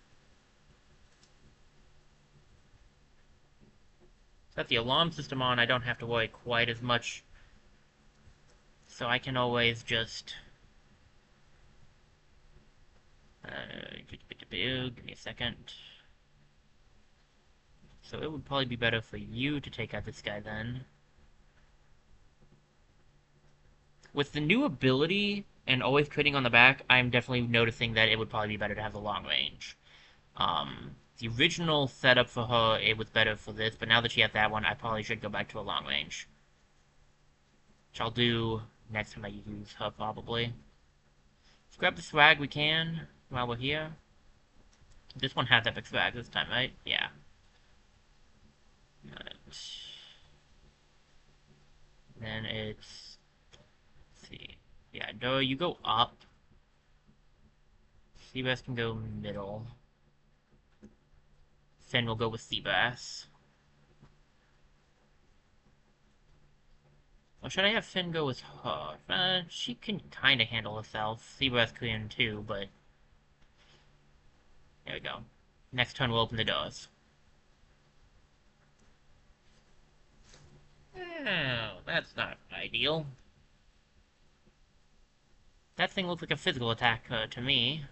Got the alarm system on, I don't have to worry quite as much. So I can always just Give me a second. So it would probably be better for you to take out this guy then. With the new ability and always critting on the back, I'm definitely noticing that it would probably be better to have the long range. The original setup for her, it was better for this, but now that she has that one, I probably should go back to a long range. Which I'll do next time I use her, probably. Let's grab the swag we can while we're here. This one has epic swag this time, right? Yeah. Then it's... Let's see. Yeah, no, you go up. Seabass can go middle. Finn will go with Seabass. Or should I have Finn go with her? She can kind of handle herself. Seabass can too, but... There we go. Next turn we'll open the doors. Oh, that's not ideal. That thing looks like a physical attack to me.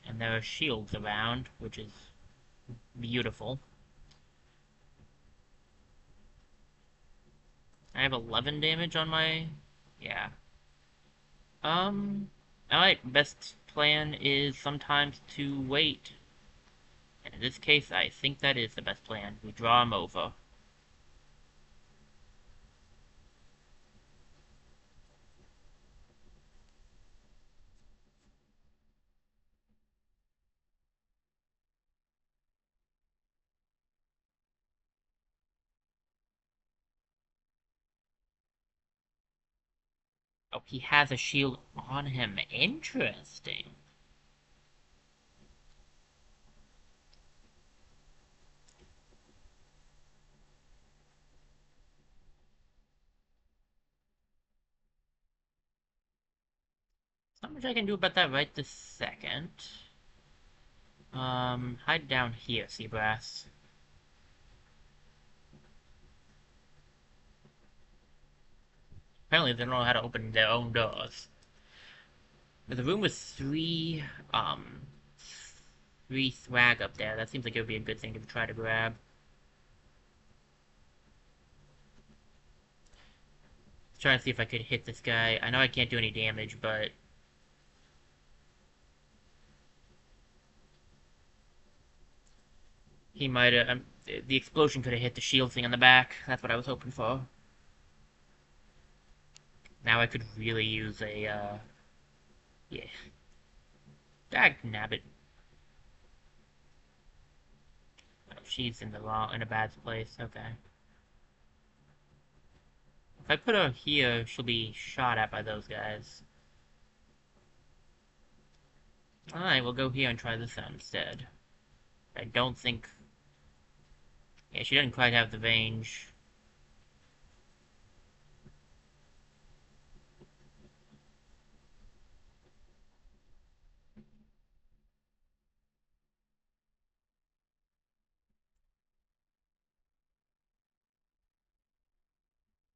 And there are shields around, which is beautiful. I have 11 damage on my... Yeah. Alright, best plan is sometimes to wait. And in this case, I think that is the best plan. We draw him over. Oh, he has a shield on him. Interesting. Not much I can do about that right this second. Hide down here, Seabrass. Apparently they don't know how to open their own doors. There's a room with three swag up there. That seems like it would be a good thing to try to grab. Trying to see if I could hit this guy. I know I can't do any damage, but... He might have... the explosion could have hit the shield thing on the back. That's what I was hoping for. Now I could really use a, yeah. Dagnabbit. Oh, she's in a bad place. Okay. If I put her here, she'll be shot at by those guys. Alright, we'll go here and try this out instead. I don't think... Yeah, she doesn't quite have the range.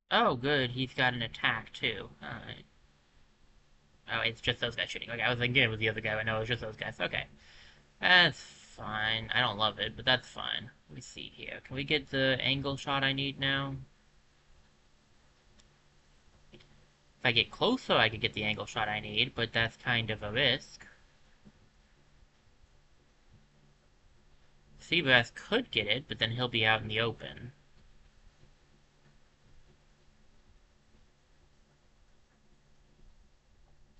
Oh, good, he's got an attack, too. Alright. Oh, it's just those guys shooting. Okay, I was thinking it was the other guy, but no, it was just those guys. Okay. That's fine. I don't love it, but that's fine. Let me see here. Can we get the angle shot I need now? If I get closer, I could get the angle shot I need, but that's kind of a risk. Seabass could get it, but then he'll be out in the open.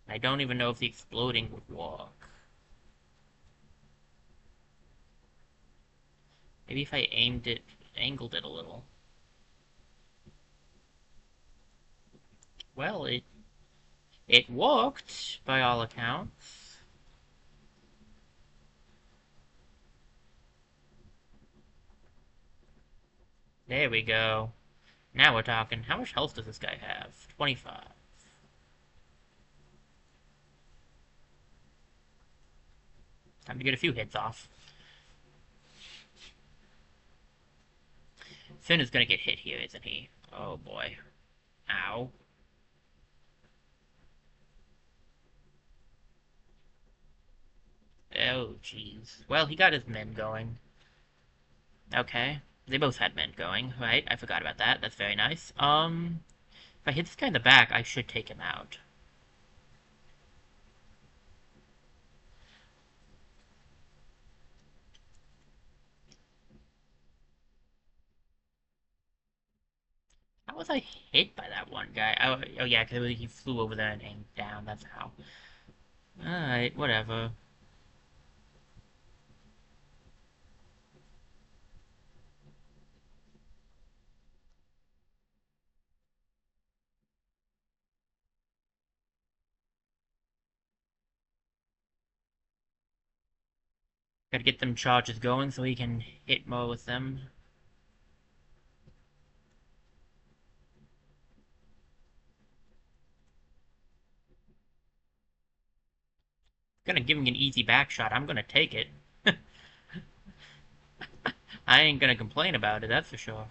I don't even know if the exploding would work. Maybe if I angled it a little. Well, it worked, by all accounts. There we go. Now we're talking. How much health does this guy have? 25. Time to get a few hits off. Finn is gonna get hit here, isn't he? Oh boy. Ow. Oh, jeez. Well, he got his men going. Okay. They both had men going, right? I forgot about that. That's very nice. If I hit this guy in the back, I should take him out. How was I hit by that one guy? Oh yeah, because he flew over there and aimed down. That's how. Alright, whatever. Gotta get them charges going so he can hit more with them. Gonna give him an easy back shot. I'm gonna take it. I ain't gonna complain about it, that's for sure.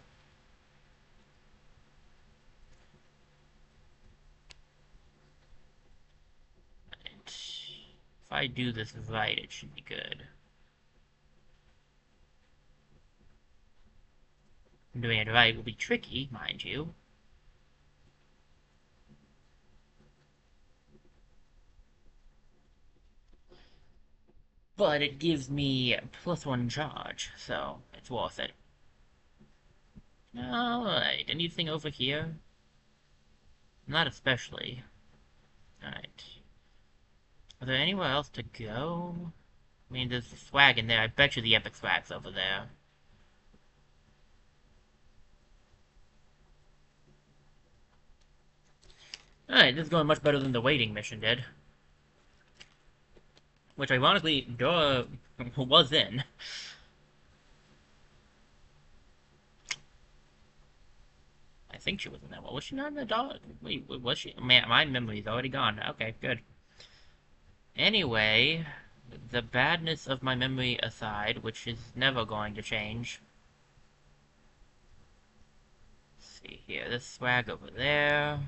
If I do this right, it should be good. Doing it right will be tricky, mind you. But it gives me +1 charge, so it's worth it. Alright, anything over here? Not especially. Alright. Are there anywhere else to go? I mean, there's the swag in there. I bet you the epic swag's over there. Alright, this is going much better than the waiting mission did. Which, ironically, Dora was in. I think she was in that one. Was she not in the dog? Wait, was she? Man, my memory's already gone. Okay, good. Anyway, the badness of my memory aside, which is never going to change. Let's see here. This swag over there.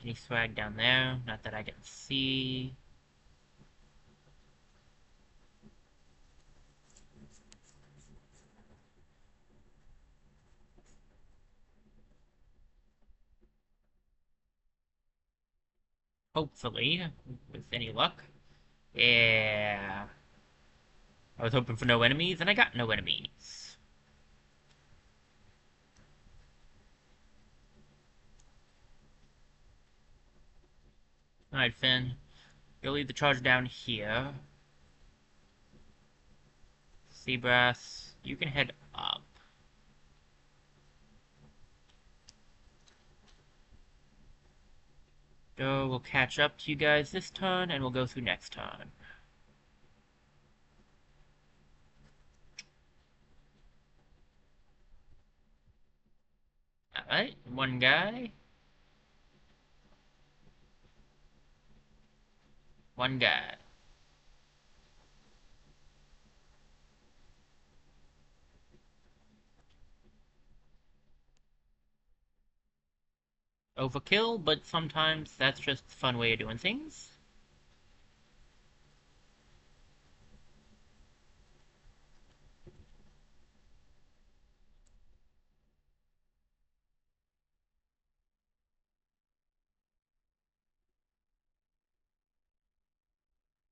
Any swag down there? Not that I can see. Hopefully, with any luck. Yeah. I was hoping for no enemies, and I got no enemies. Alright, Finn. You'll leave the charge down here. Seabrass, you can head up. So we'll catch up to you guys this turn, and we'll go through next turn. Alright, one guy. One guy. Overkill, but sometimes that's just a fun way of doing things.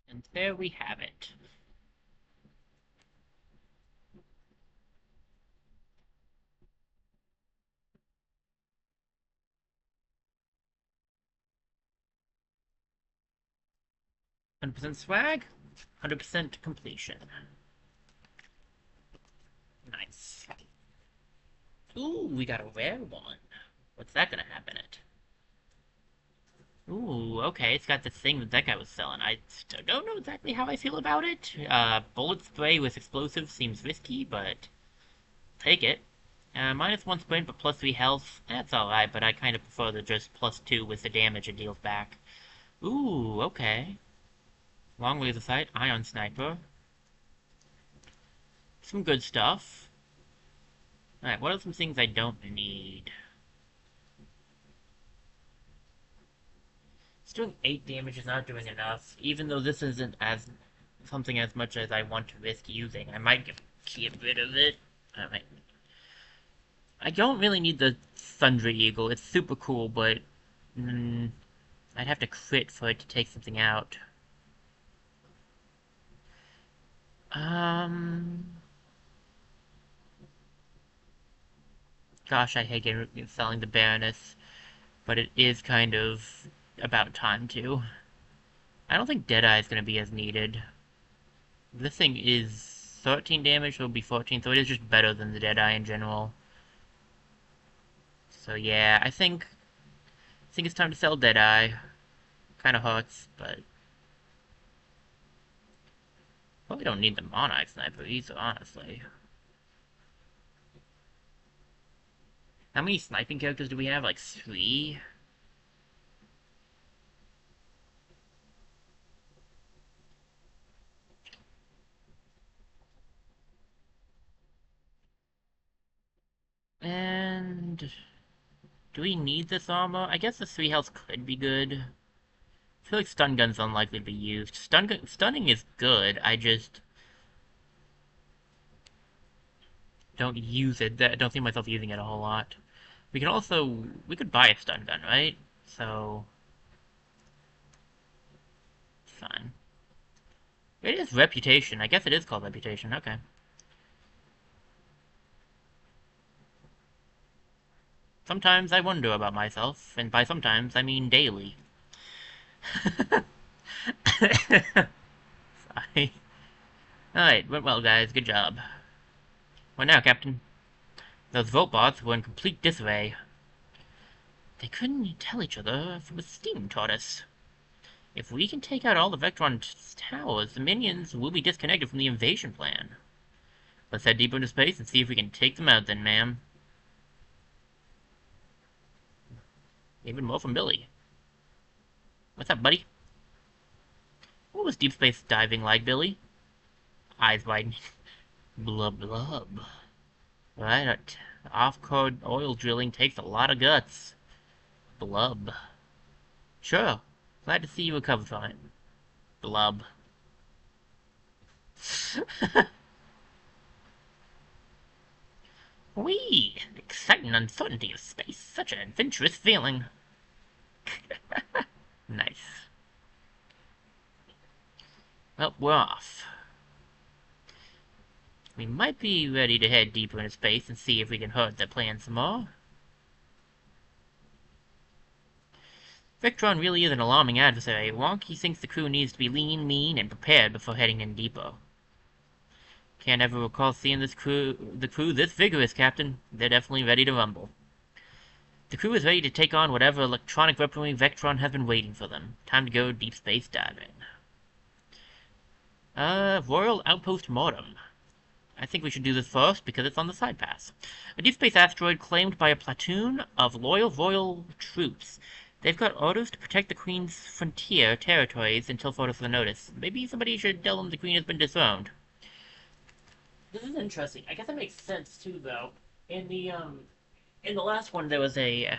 And there we have it. %, swag, 100% completion. Nice. Ooh, we got a rare one. What's that gonna happen it? Ooh, okay, it's got the thing that guy was selling. I still don't know exactly how I feel about it. Bullet spray with explosives seems risky, but take it. -1 sprint, but +3 health. That's alright, but I kind of prefer the just +2 with the damage it deals back. Ooh, okay. Long laser sight, ion sniper. Some good stuff. Alright, what are some things I don't need? It's doing 8 damage is not doing enough, even though this isn't as something as much as I want to risk using. I might get rid of it. I don't really need the Thunder Eagle. It's super cool, but mm, I'd have to crit for it to take something out. Um, Gosh, I hate selling the Baroness, but it is kind of about time to. I don't think Deadeye is going to be as needed. This thing is 13 damage, so it'll be 14, so it is just better than the Deadeye in general. So yeah, I think it's time to sell Deadeye. Kind of hurts, but probably don't need the Monarch Sniper either, honestly. How many sniping characters do we have? Like 3? And do we need this armor? I guess the 3 health could be good. I feel like stun gun's unlikely to be used. Stunning is good, I just don't use it. I don't see myself using it a whole lot. We could buy a stun gun, right? So, fine. It is reputation. I guess it is called reputation. Okay. Sometimes I wonder about myself, and by sometimes I mean daily. Sorry. Alright, went well, guys. Good job. What now, Captain? Those Voltbots were in complete disarray. They couldn't tell each other if it was steam tortoise. If we can take out all the Vectron towers, the minions will be disconnected from the invasion plan. Let's head deeper into space and see if we can take them out then, ma'am. Even more from Billy. What's up, buddy? What was deep space diving like, Billy? Eyes widening. Blub blub. Right, off-code oil drilling takes a lot of guts. Blub. Sure. Glad to see you recover from it. Blub. Whee! The exciting uncertainty of space. Such an adventurous feeling. Nice. Well, we're off. We might be ready to head deeper into space and see if we can hurt their plan some more. Vectron really is an alarming adversary. Wonky thinks the crew needs to be lean, mean, and prepared before heading in deeper. Can't ever recall seeing the crew this vigorous, Captain. They're definitely ready to rumble. The crew is ready to take on whatever electronic weaponry Vectron has been waiting for them. Time to go deep space diving. Royal Outpost Mortem. I think we should do this first because it's on the side pass. A deep space asteroid claimed by a platoon of loyal royal troops. They've got orders to protect the Queen's frontier territories until further notice. Maybe somebody should tell them the Queen has been dethroned. This is interesting. I guess that makes sense too, though. In the last one, there was a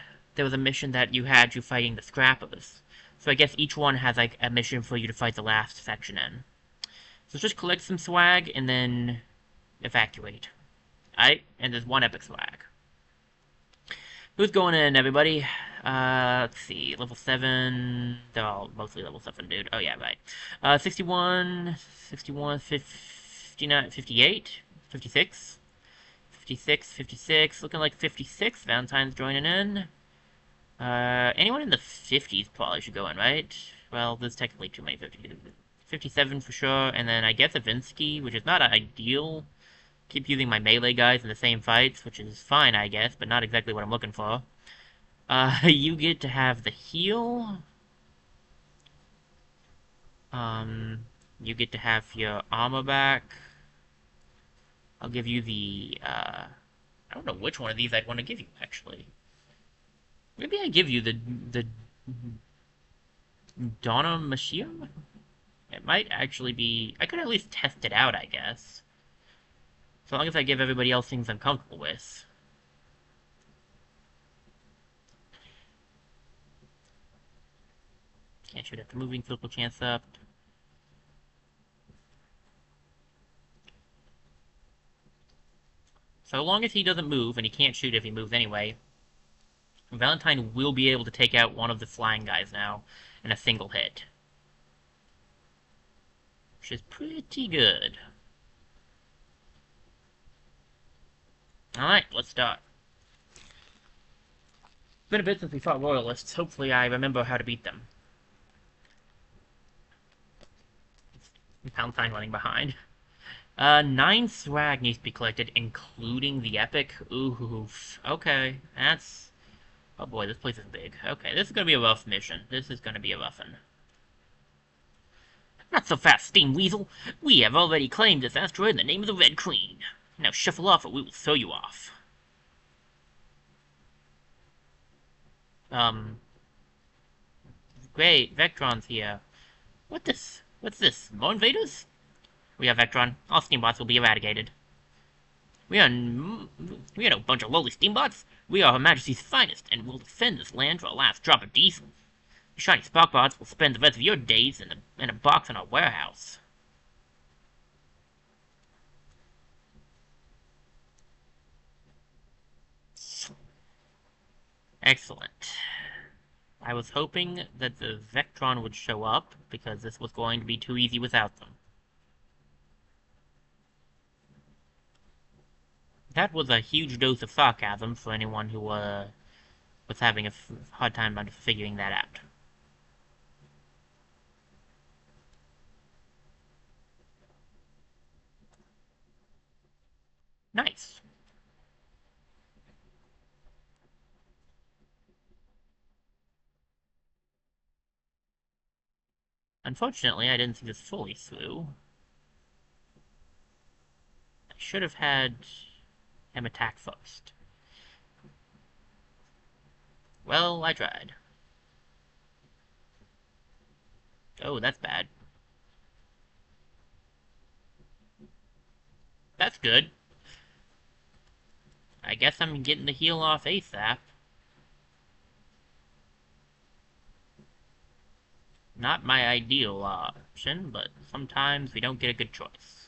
mission that you had you fighting the Scrappers. So I guess each one has like a mission for you to fight the last section in. So just collect some swag and then evacuate. Alright, and there's one epic swag. Who's going in, everybody? Let's see, level 7, they're all mostly level 7, dude. Oh yeah, right. 61, 59, 58, 56, 56, 56, looking like 56, Valentine's joining in. Anyone in the 50s probably should go in, right? Well, there's technically too many 50s. 57 for sure, and then I guess Avinsky, which is not ideal. Keep using my melee guys in the same fights, which is fine, I guess, but not exactly what I'm looking for. You get to have the heal. You get to have your armor back. I'll give you the, I don't know which one of these I'd want to give you, actually. Maybe I give you the Donna Mashiam? It might actually be... I could at least test it out, I guess. So long as I give everybody else things I'm comfortable with. Can't shoot at the moving, physical chance up. So long as he doesn't move, and he can't shoot if he moves anyway, Valentine will be able to take out one of the flying guys now in a single hit. Which is pretty good. Alright, let's start. It's been a bit since we fought Royalists. Hopefully I remember how to beat them. Valentine running behind. 9 swag needs to be collected, including the epic. Oof. Okay, that's... Oh boy, this place is big. Okay, this is gonna be a rough mission. This is gonna be a roughin'. Not so fast, Steam Weasel! We have already claimed this asteroid in the name of the Red Queen. Now shuffle off or we will throw you off. Great, Vectron's here. What's this? More invaders? We are Vectron. All Steambots will be eradicated. We are no bunch of lowly Steambots. We are Her Majesty's finest, and will defend this land to our last drop of diesel. You shiny Sparkbots will spend the rest of your days in a box in our warehouse. Excellent. I was hoping that the Vectron would show up, because this was going to be too easy without them. That was a huge dose of sarcasm for anyone who was having a hard time figuring that out. Nice. Unfortunately, I didn't see this fully through. I should have had him attack first. Well, I tried. Oh, that's bad. That's good. I guess I'm getting the heal off ASAP. Not my ideal option, but sometimes we don't get a good choice.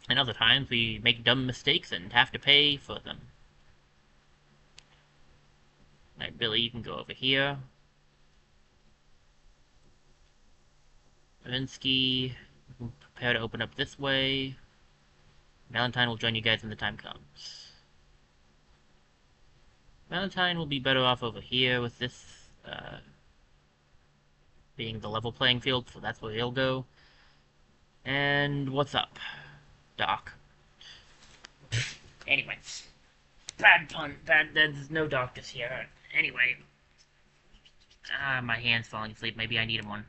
And other times we make dumb mistakes and have to pay for them. Alright, Billy, you can go over here. Levinsky, prepare to open up this way. Valentine will join you guys when the time comes. Valentine will be better off over here with this being the level playing field, so that's where he'll go. And what's up, Doc? Anyway, bad pun. There's no doctors here. Anyway, my hand's falling asleep. Maybe I need one.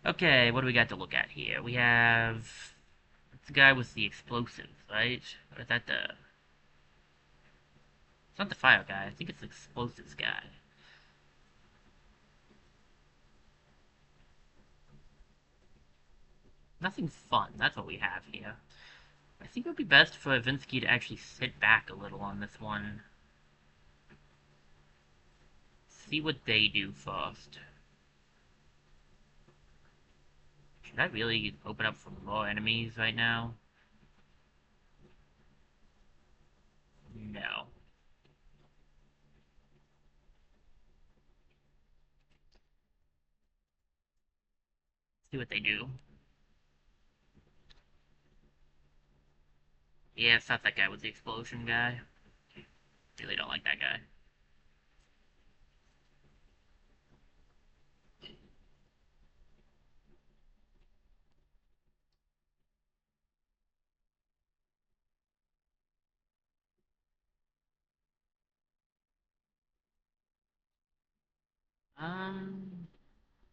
Okay, what do we got to look at here? We have the guy with the explosives, right? Or is that the... It's not the fire guy. I think it's the explosives guy. Nothing fun. That's what we have here. I think it would be best for Vinsky to actually sit back a little on this one. See what they do first. Should I really open up for more enemies right now? No. See what they do. Yeah, it's not that guy with the explosion guy. Really don't like that guy.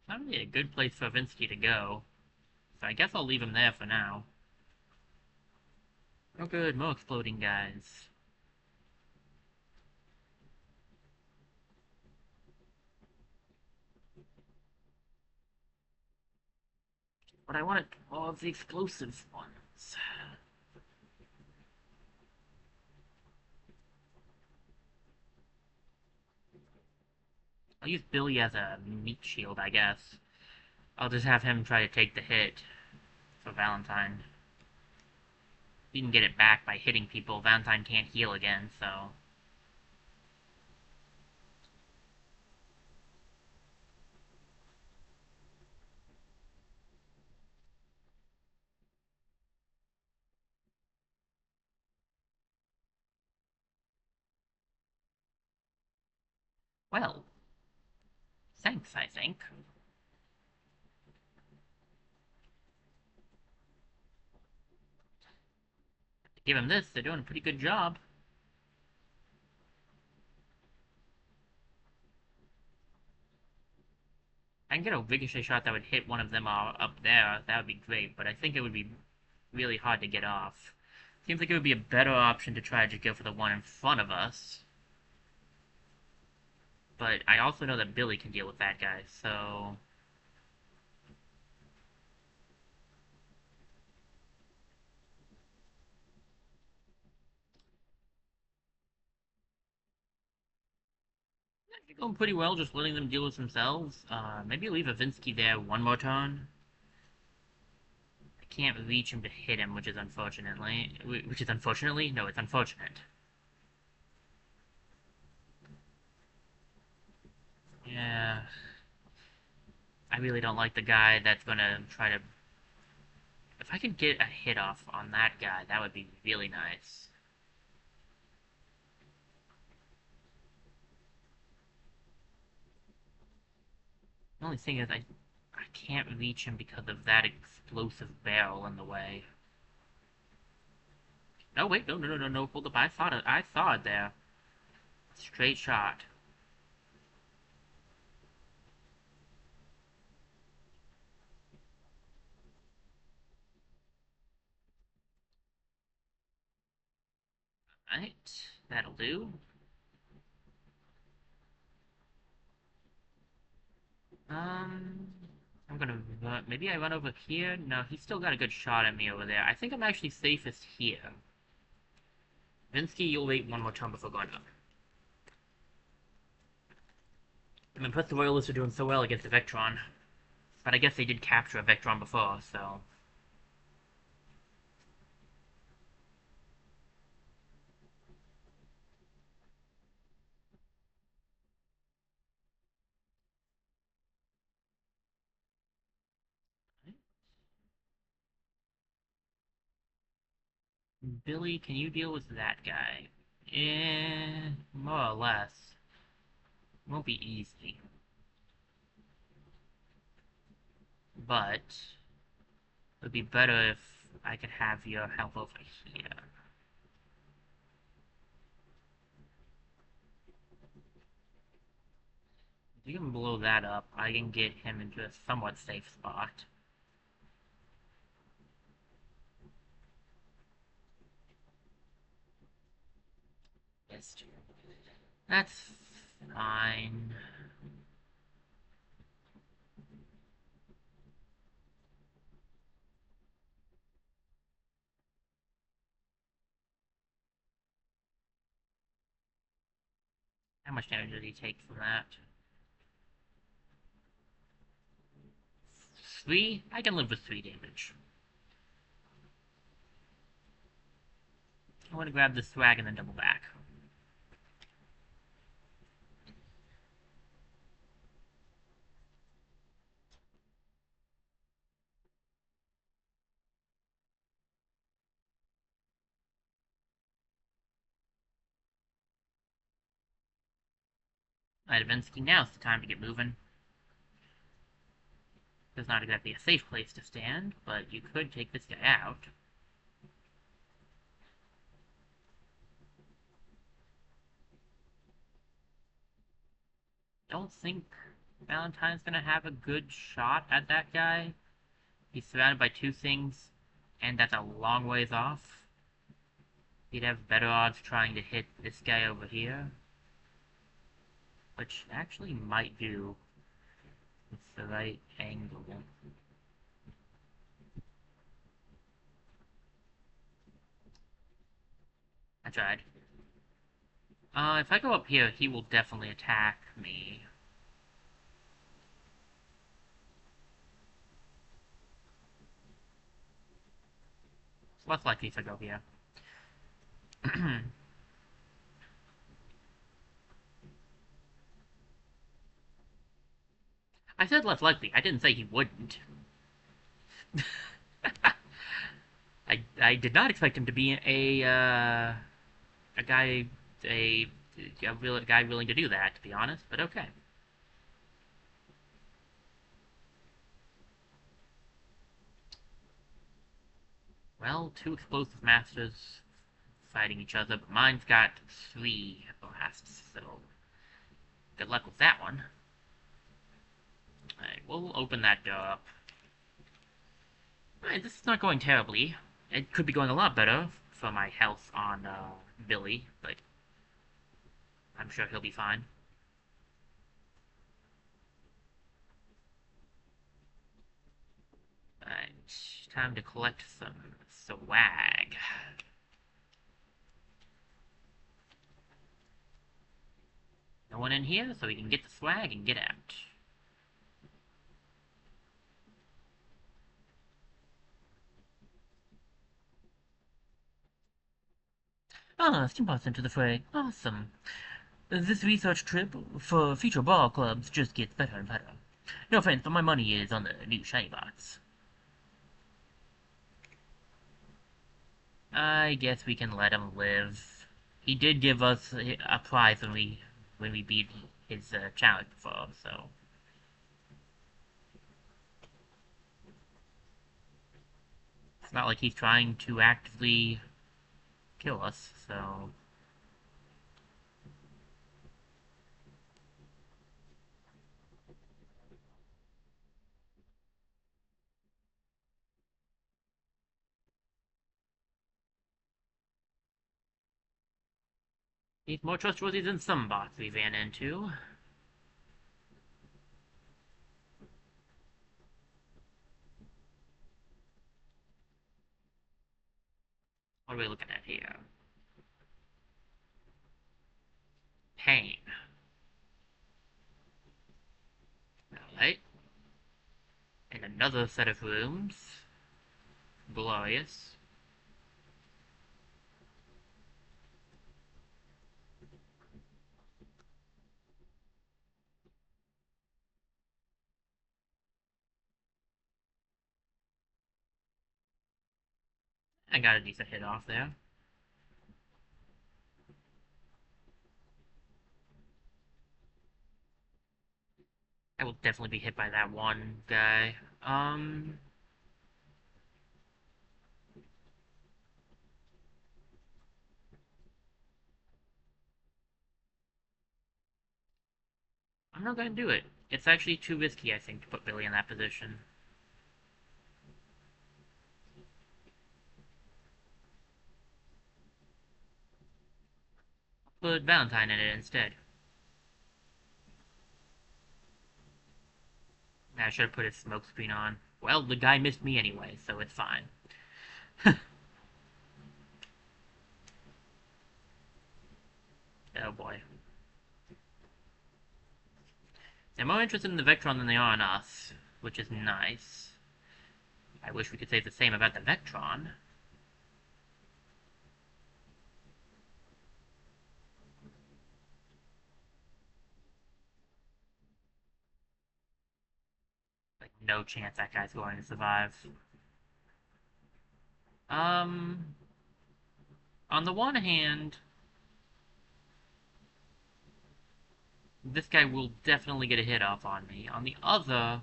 Not really a good place for Vinsky to go. So I guess I'll leave him there for now. Oh good, more exploding guys. But I wanted all of the explosive ones. I'll use Billy as a meat shield, I guess. I'll just have him try to take the hit for Valentine. You can get it back by hitting people. Valentine can't heal again, so... Well, thanks, I think. Give him this, they're doing a pretty good job. I can get a ricochet shot that would hit one of them up there, that would be great, but I think it would be really hard to get off. Seems like it would be a better option to try to go for the one in front of us. But I also know that Billy can deal with that guy, so... Going pretty well, just letting them deal with themselves. Maybe leave Avinsky there one more turn. I can't reach him to hit him, which is unfortunately... No, it's unfortunate. Yeah... I really don't like the guy that's gonna try to... If I could get a hit off on that guy, that would be really nice. The only thing is, I can't reach him because of that explosive barrel in the way. No, wait, no, hold up, I saw it there. Straight shot. Right, that'll do. Um, I'm gonna, maybe I run over here? No, he's still got a good shot at me over there. I think I'm actually safest here. Vinsky, you'll wait one more turn before going up. I'm impressed the Royalists are doing so well against the Vectron. But I guess they did capture a Vectron before, so... Billy, can you deal with that guy? More or less. Won't be easy. But... it would be better if I could have your help over here. If you can blow that up, I can get him into a somewhat safe spot. Yes, that's fine. How much damage did he take from that? 3? I can live with 3 damage. I want to grab the swag and then double back. Alright, Avinsky, now's the time to get moving. It's not exactly a safe place to stand, but you could take this guy out. Don't think Valentine's gonna have a good shot at that guy. He's surrounded by 2 things, and that's a long ways off. He'd have better odds trying to hit this guy over here. Which actually might do with the right angle. I tried. If I go up here, he will definitely attack me. Less likely if I go here. I said less likely. I didn't say he wouldn't. I did not expect him to be a guy a a guy willing to do that, to be honest. But okay. Well, two explosive masters fighting each other, but mine's got 3 blasts, so good luck with that one. Alright, we'll open that door up. Alright, this is not going terribly. It could be going a lot better for my health on Billy, but I'm sure he'll be fine. Alright, time to collect some swag. No one in here, so we can get the swag and get out. Ah, SteamWorld into the fray. Awesome. This research trip for future ball clubs just gets better and better. No offense, but my money is on the new shiny bots. I guess we can let him live. He did give us a prize when we beat his challenge before, so it's not like he's trying to actively kill us. So he's more trustworthy than some bots we ran into. What are we looking at here? Pain. Alright. And another set of rooms. Glorious. I got a decent hit off there. I will definitely be hit by that one guy. I'm not gonna do it. It's actually too risky, I think, to put Billy in that position. Put Valentine in it instead. I should have put his smoke screen on. Well, the guy missed me anyway, so it's fine. Oh boy. They're more interested in the Vectron than they are in us, which is nice. I wish we could say the same about the Vectron. Like, no chance that guy's going to survive. Um, on the one hand, this guy will definitely get a hit off on me. On the other,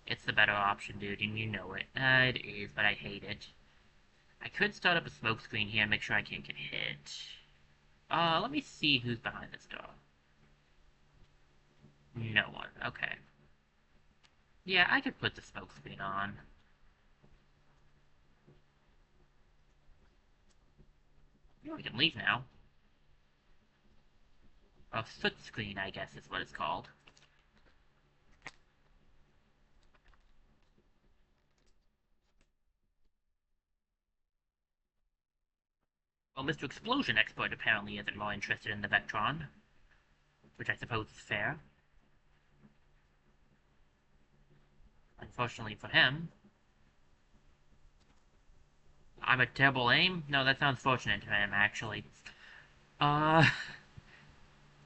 it's the better option, dude, and you know it. It is, but I hate it. I could start up a smoke screen here and make sure I can't get hit. Let me see who's behind this door. No one. Okay. Yeah, I could put the smoke screen on. Yeah, we can leave now. A soot screen, I guess is what it's called. Well, Mr. Explosion Expert apparently isn't more interested in the Vectron, which I suppose is fair. Unfortunately for him. I'm a terrible aim? No, that sounds fortunate to him, actually. How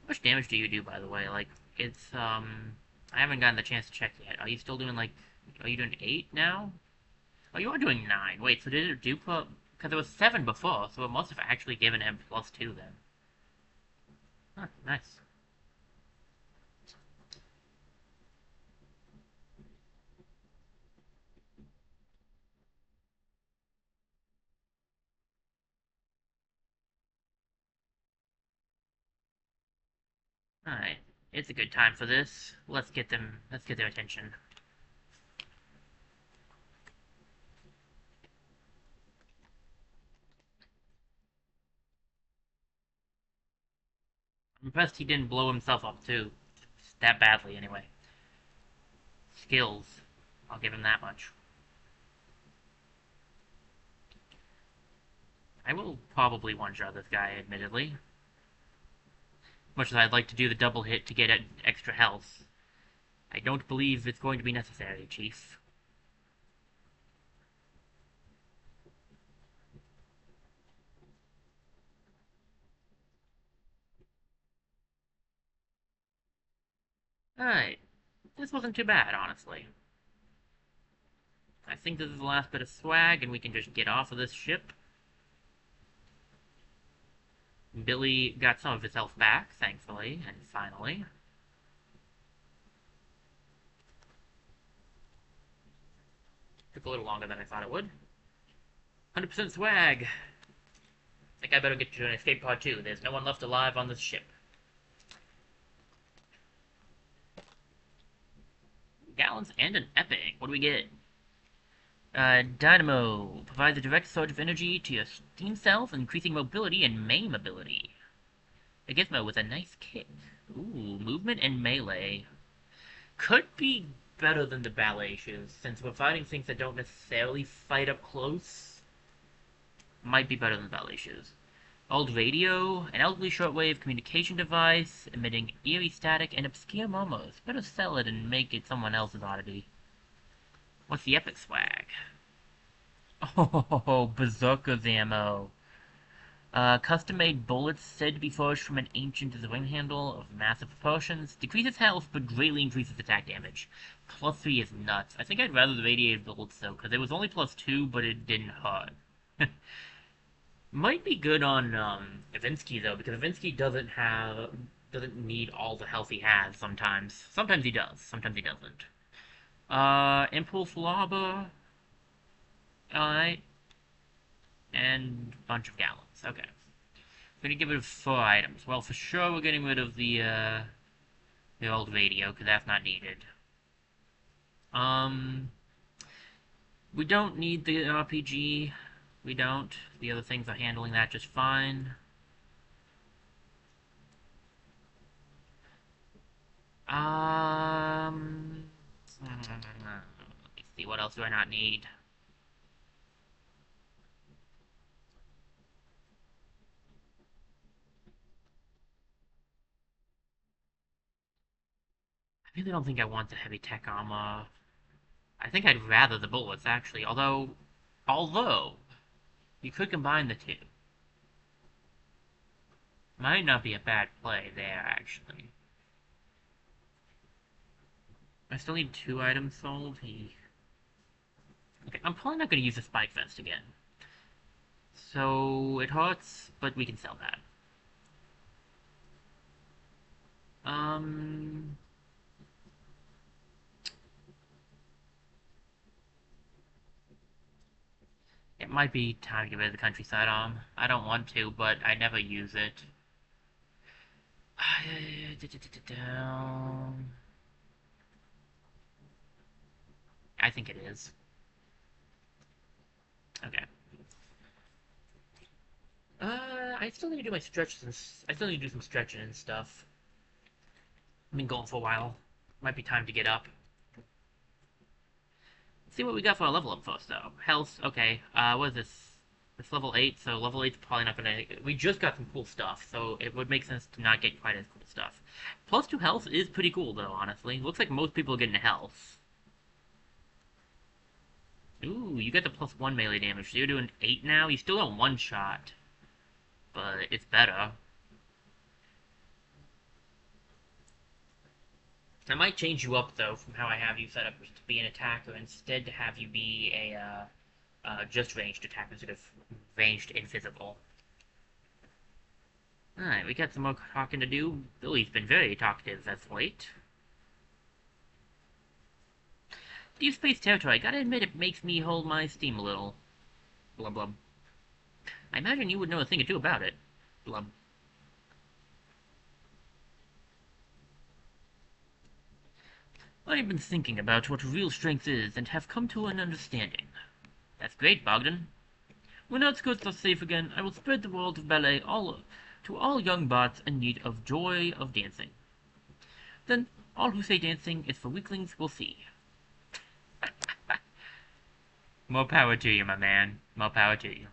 much damage do you do, by the way? Like, I haven't gotten the chance to check yet. Are you still doing, like, are you doing 8 now? Oh, you are doing 9. Wait, so did it do plus... Because it was 7 before, so it must have actually given him +2 then. Huh, nice. Alright. It's a good time for this. Let's get their attention. I'm impressed he didn't blow himself up too. That badly, anyway. Skills. I'll give him that much. I will probably one-shot this guy, admittedly. Much as I'd like to do the double hit to get extra health. I don't believe it's going to be necessary, Chief. Alright. This wasn't too bad, honestly. I think this is the last bit of swag, and we can just get off of this ship. Billy got some of his health back, thankfully, and finally. Took a little longer than I thought it would. 100% swag! I think I better get to an escape pod too. There's no one left alive on this ship. Gallons and an epic. What do we get? Dynamo. Provides a direct surge of energy to your steam cells, increasing mobility and main ability. A gizmo with a nice kick. Ooh, movement and melee. Could be better than the ballet shoes, since we're fighting things that don't necessarily fight up close. Might be better than the ballet shoes. Old radio, an elderly shortwave communication device, emitting eerie static and obscure murmurs. Better sell it and make it someone else's oddity. What's the epic swag? Oh, Berserker's ammo. Custom-made bullets said to be forged from an ancient ring handle of massive proportions. Decreases health, but greatly increases attack damage. +3 is nuts. I think I'd rather the radiated bullets, though, because it was only +2, but it didn't hurt. Might be good on, Ivinsky, though, because Ivinsky doesn't need all the health he has sometimes. Sometimes he does, sometimes he doesn't. Impulse Lava. Alright. And a bunch of gallons. Okay. We're gonna get rid of 4 items. Well, for sure we're getting rid of the old radio, because that's not needed. We don't need the RPG. We don't. The other things are handling that just fine. Let's see, what else do I not need? I really don't think I want the heavy tech armor. I think I'd rather the bullets, actually. Although, you could combine the two. Might not be a bad play there, actually. I still need 2 items sold. Okay, I'm probably not going to use the spike vest again. So, it hurts, but we can sell that. It might be time to get rid of the countryside arm. I don't want to, but I never use it. I think it is. Okay. I still need to do my stretches and I still need to do some stretching and stuff. I've been going for a while. Might be time to get up. Let's see what we got for our level up first, though. Health, okay. What is this? It's level 8, so level 8's probably not gonna... We just got some cool stuff, so it would make sense to not get quite as cool stuff. +2 health is pretty cool, though, honestly. Looks like most people are getting health. Ooh, you get the +1 melee damage, so you're doing 8 now. You still don't one shot, but it's better. I might change you up though from how I have you set up to be an attacker instead to have you be a just ranged attacker instead of ranged invisible. Alright, we got some more talking to do. Billy's been very talkative as of late. Deep Space Territory, I gotta admit it makes me hold my steam a little. Blub blub. I imagine you would know a thing or two about it. Blub. I've been thinking about what real strength is and have come to an understanding. That's great, Bogdan. When outskirts are safe again, I will spread the world of ballet to all young bots in need of joy of dancing. Then, all who say dancing is for weaklings will see. More power to you, my man. More power to you.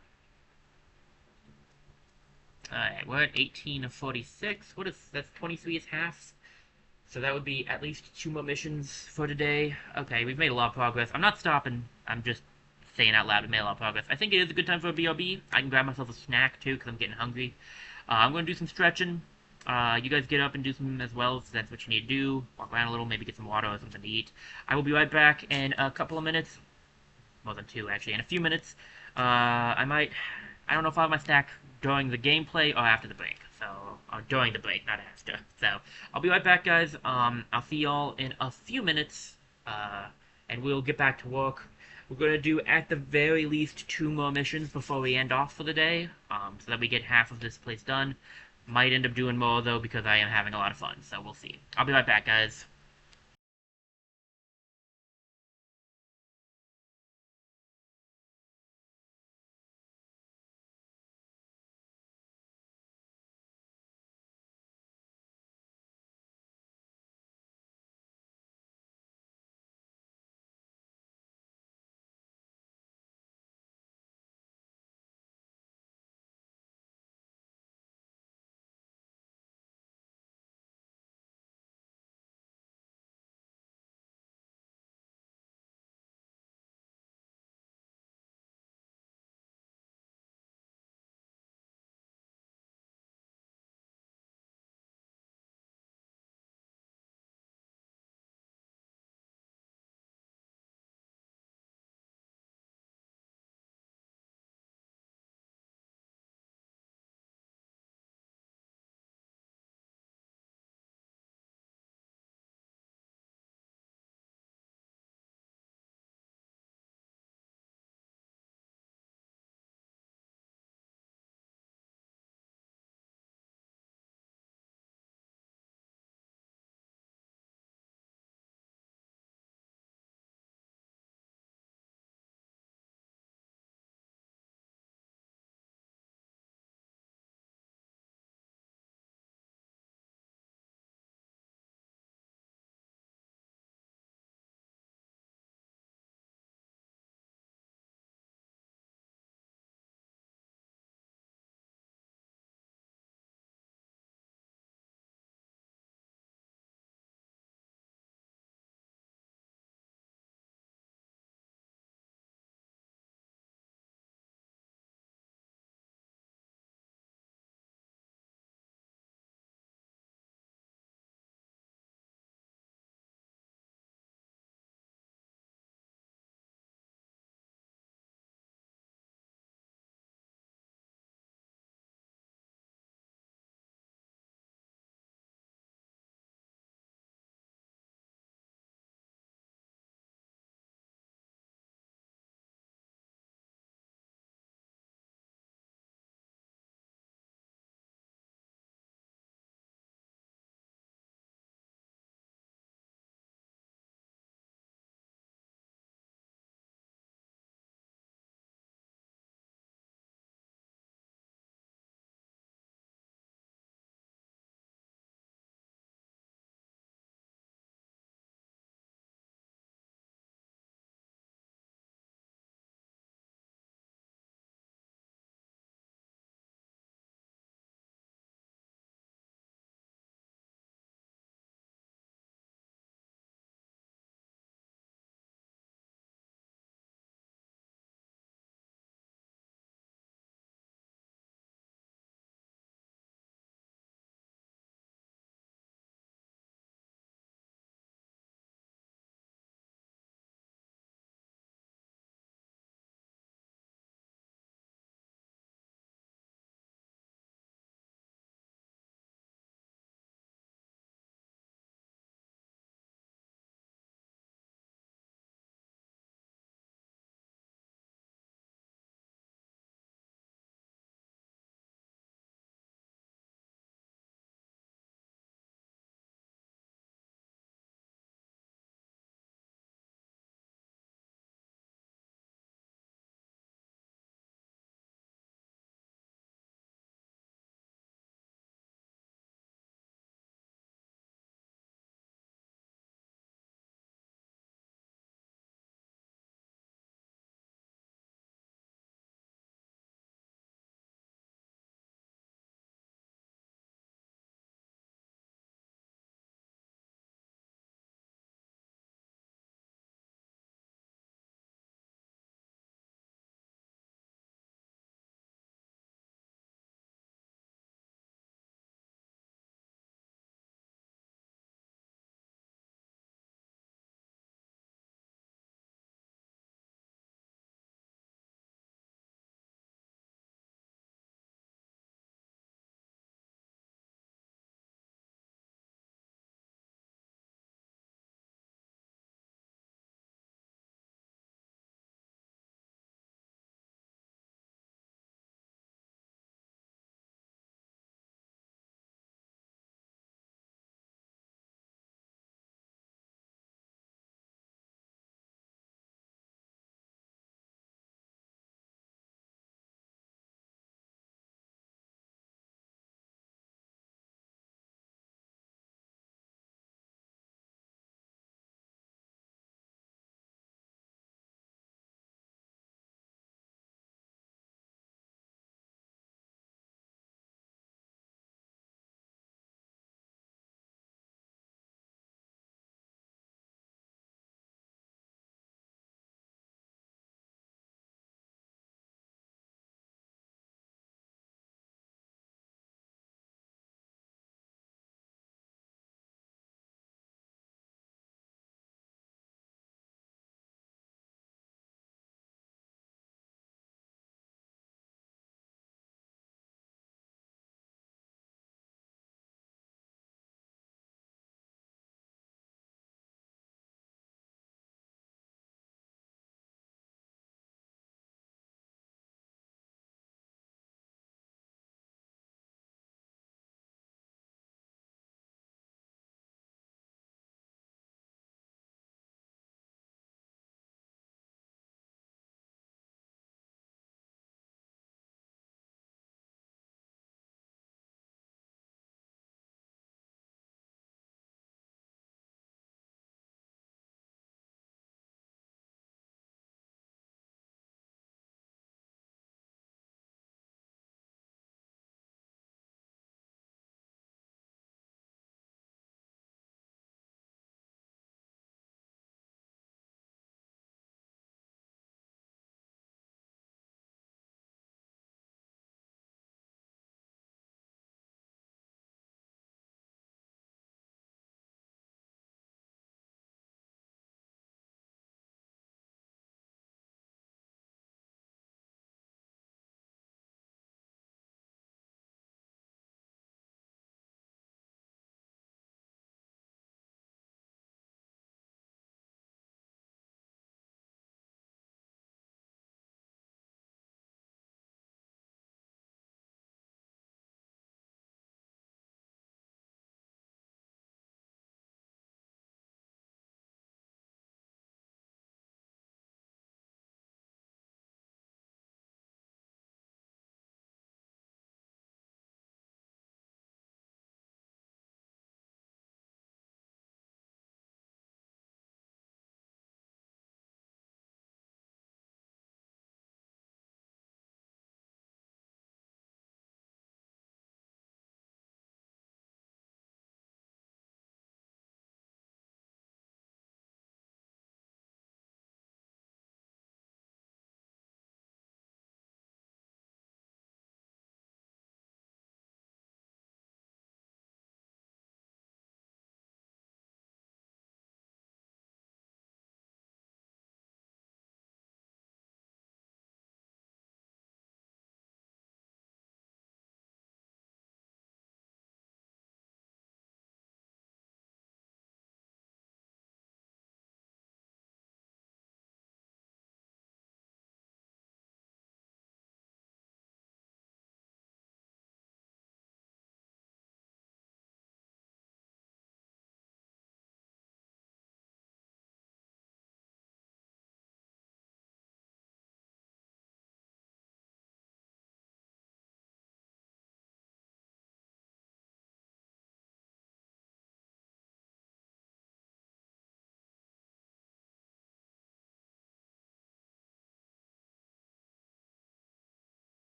Alright, we're at 18 of 46. What is that's 23 is half. So that would be at least 2 more missions for today. Okay, we've made a lot of progress. I'm not stopping. I'm just saying out loud we made a lot of progress. I think it is a good time for a BRB. I can grab myself a snack too because I'm getting hungry. I'm going to do some stretching. You guys get up and do some as well, if that's what you need to do. Walk around a little, maybe get some water or something to eat. I will be right back in a couple of minutes. More than 2, actually. In a few minutes. I don't know if I'll have my stack during the gameplay or after the break. So, or during the break, not after. So, I'll be right back, guys. I'll see y'all in a few minutes. And we'll get back to work. We're going to do, at the very least, 2 more missions before we end off for the day. So that we get half of this place done. Might end up doing more, though, because I am having a lot of fun. So, we'll see. I'll be right back, guys.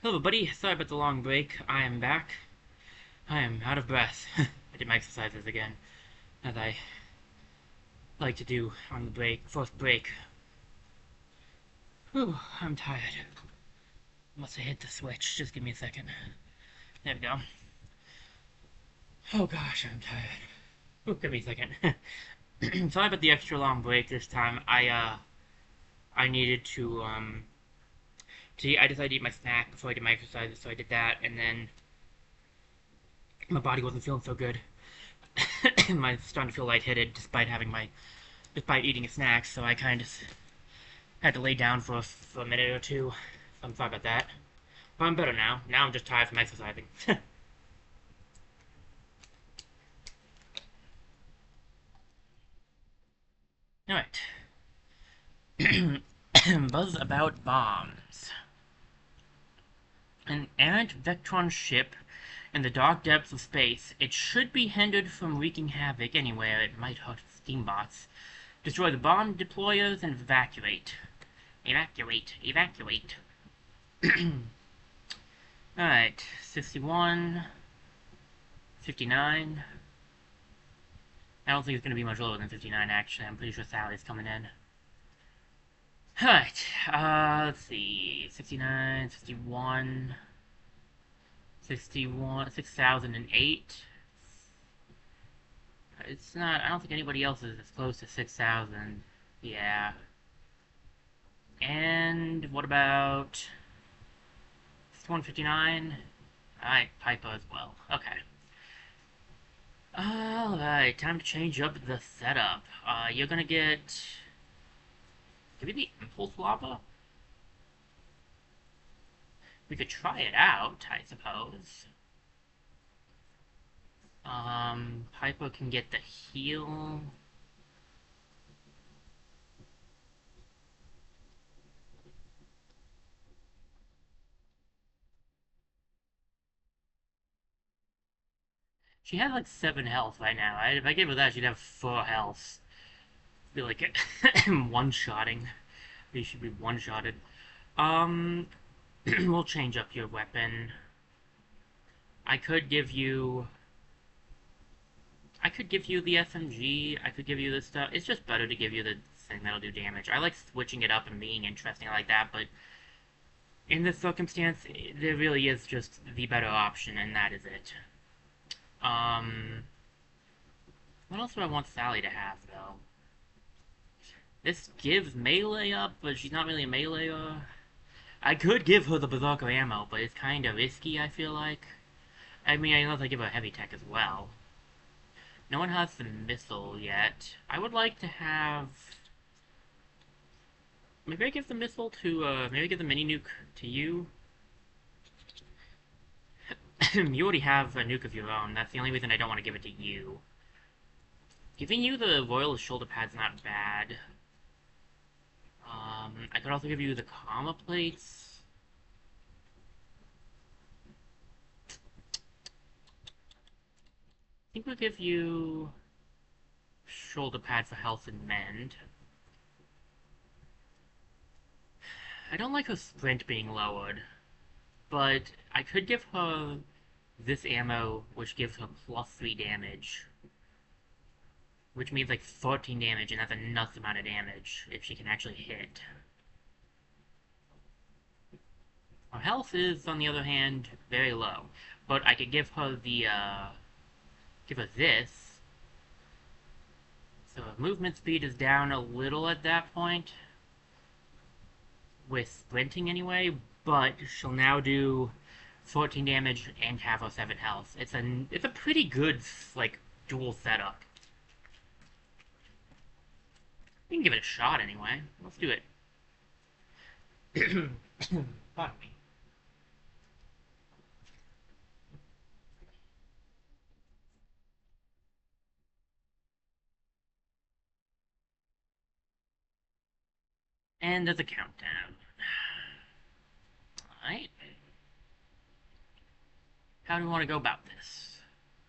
Hello, buddy. Sorry about the long break. I am back. I am out of breath. I did my exercises again, as I like to do on the first break. Whew, I'm tired. Must have hit the switch. Just give me a second. There we go. Oh gosh, I'm tired. Ooh, give me a second. Sorry about the extra long break this time. I needed I decided to eat my snack before I did my exercises, so I did that, and then my body wasn't feeling so good. I was starting to feel lightheaded despite eating a snack, so I kind of had to lay down for a minute or two. So I'm sorry about that. But I'm better now. Now I'm just tired from exercising. Alright. Buzz about bombs. An errant Vectron ship in the dark depths of space. It should be hindered from wreaking havoc anywhere it might hurt steambots. Destroy the bomb deployers and evacuate. Evacuate. Evacuate. Alright. 61. 59. I don't think it's going to be much lower than 59, actually. I'm pretty sure Sally's coming in. Alright. Let's see. 69, 61. 61, 6008. It's not, I don't think anybody else is as close to 6,000. Yeah. And what about 159? Alright, Piper as well. Okay. Alright, time to change up the setup. You're gonna get... Give me the Impulse Lava? We could try it out, I suppose. Piper can get the heal. She has like 7 health right now. If I gave her that, she'd have 4 health. Be like one-shotting. She should be one-shotted. We'll change up your weapon. I could give you the SMG. I could give you this stuff. It's just better to give you the thing that'll do damage. I like switching it up and being interesting like that, but in this circumstance, there really is just the better option, and that is it. What else do I want Sally to have, though? This gives melee up, but she's not really a meleeer. I could give her the Berserker ammo, but it's kind of risky, I feel like. I mean, unless I give her heavy tech as well. No one has the missile yet. I would like to have... Maybe I give the missile to, maybe give the mini-nuke to you? You already have a nuke of your own. That's the only reason I don't want to give it to you. Giving you the Royal shoulder pad's not bad. I could also give you the Karma plates. I think we'll give you shoulder pad for health and mend. I don't like her sprint being lowered, but I could give her this ammo, which gives her +3 damage. Which means like 14 damage, and that's enough amount of damage if she can actually hit. Her health is, on the other hand, very low. But I could give her give her this. So her movement speed is down a little at that point. With sprinting anyway, but she'll now do 14 damage and have her 7 health. It's a pretty good, like, dual setup. We can give it a shot anyway. Let's do it. Pardon me. And there's a countdown. Alright. How do we want to go about this?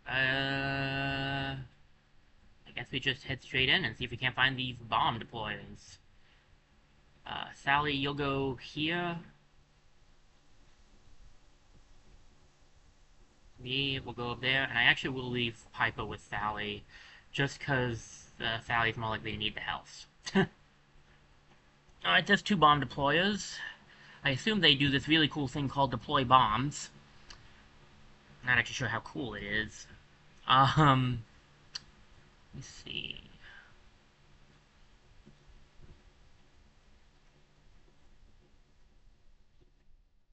I guess we just head straight in and see if we can't find these bomb deployers. Sally, you'll go here. We will go up there, and I actually will leave Piper with Sally, just because Sally's more likely to need the house. Alright, there's two bomb deployers. I assume they do this really cool thing called deploy bombs. Not actually sure how cool it is. Let's see.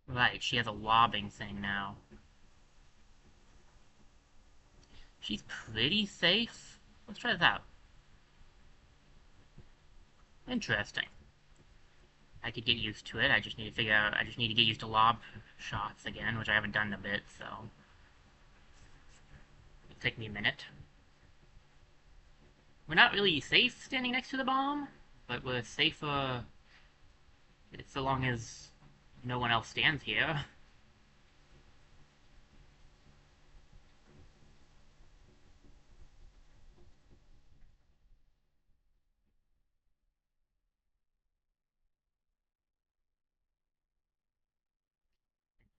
Right, she has a lobbing thing now. She's pretty safe. Let's try this out. Interesting. I could get used to it. I just need to figure out. I just need to get used to lob shots again, which I haven't done in a bit, so it'll take me a minute. We're not really safe standing next to the bomb, but we're safer so long as no one else stands here.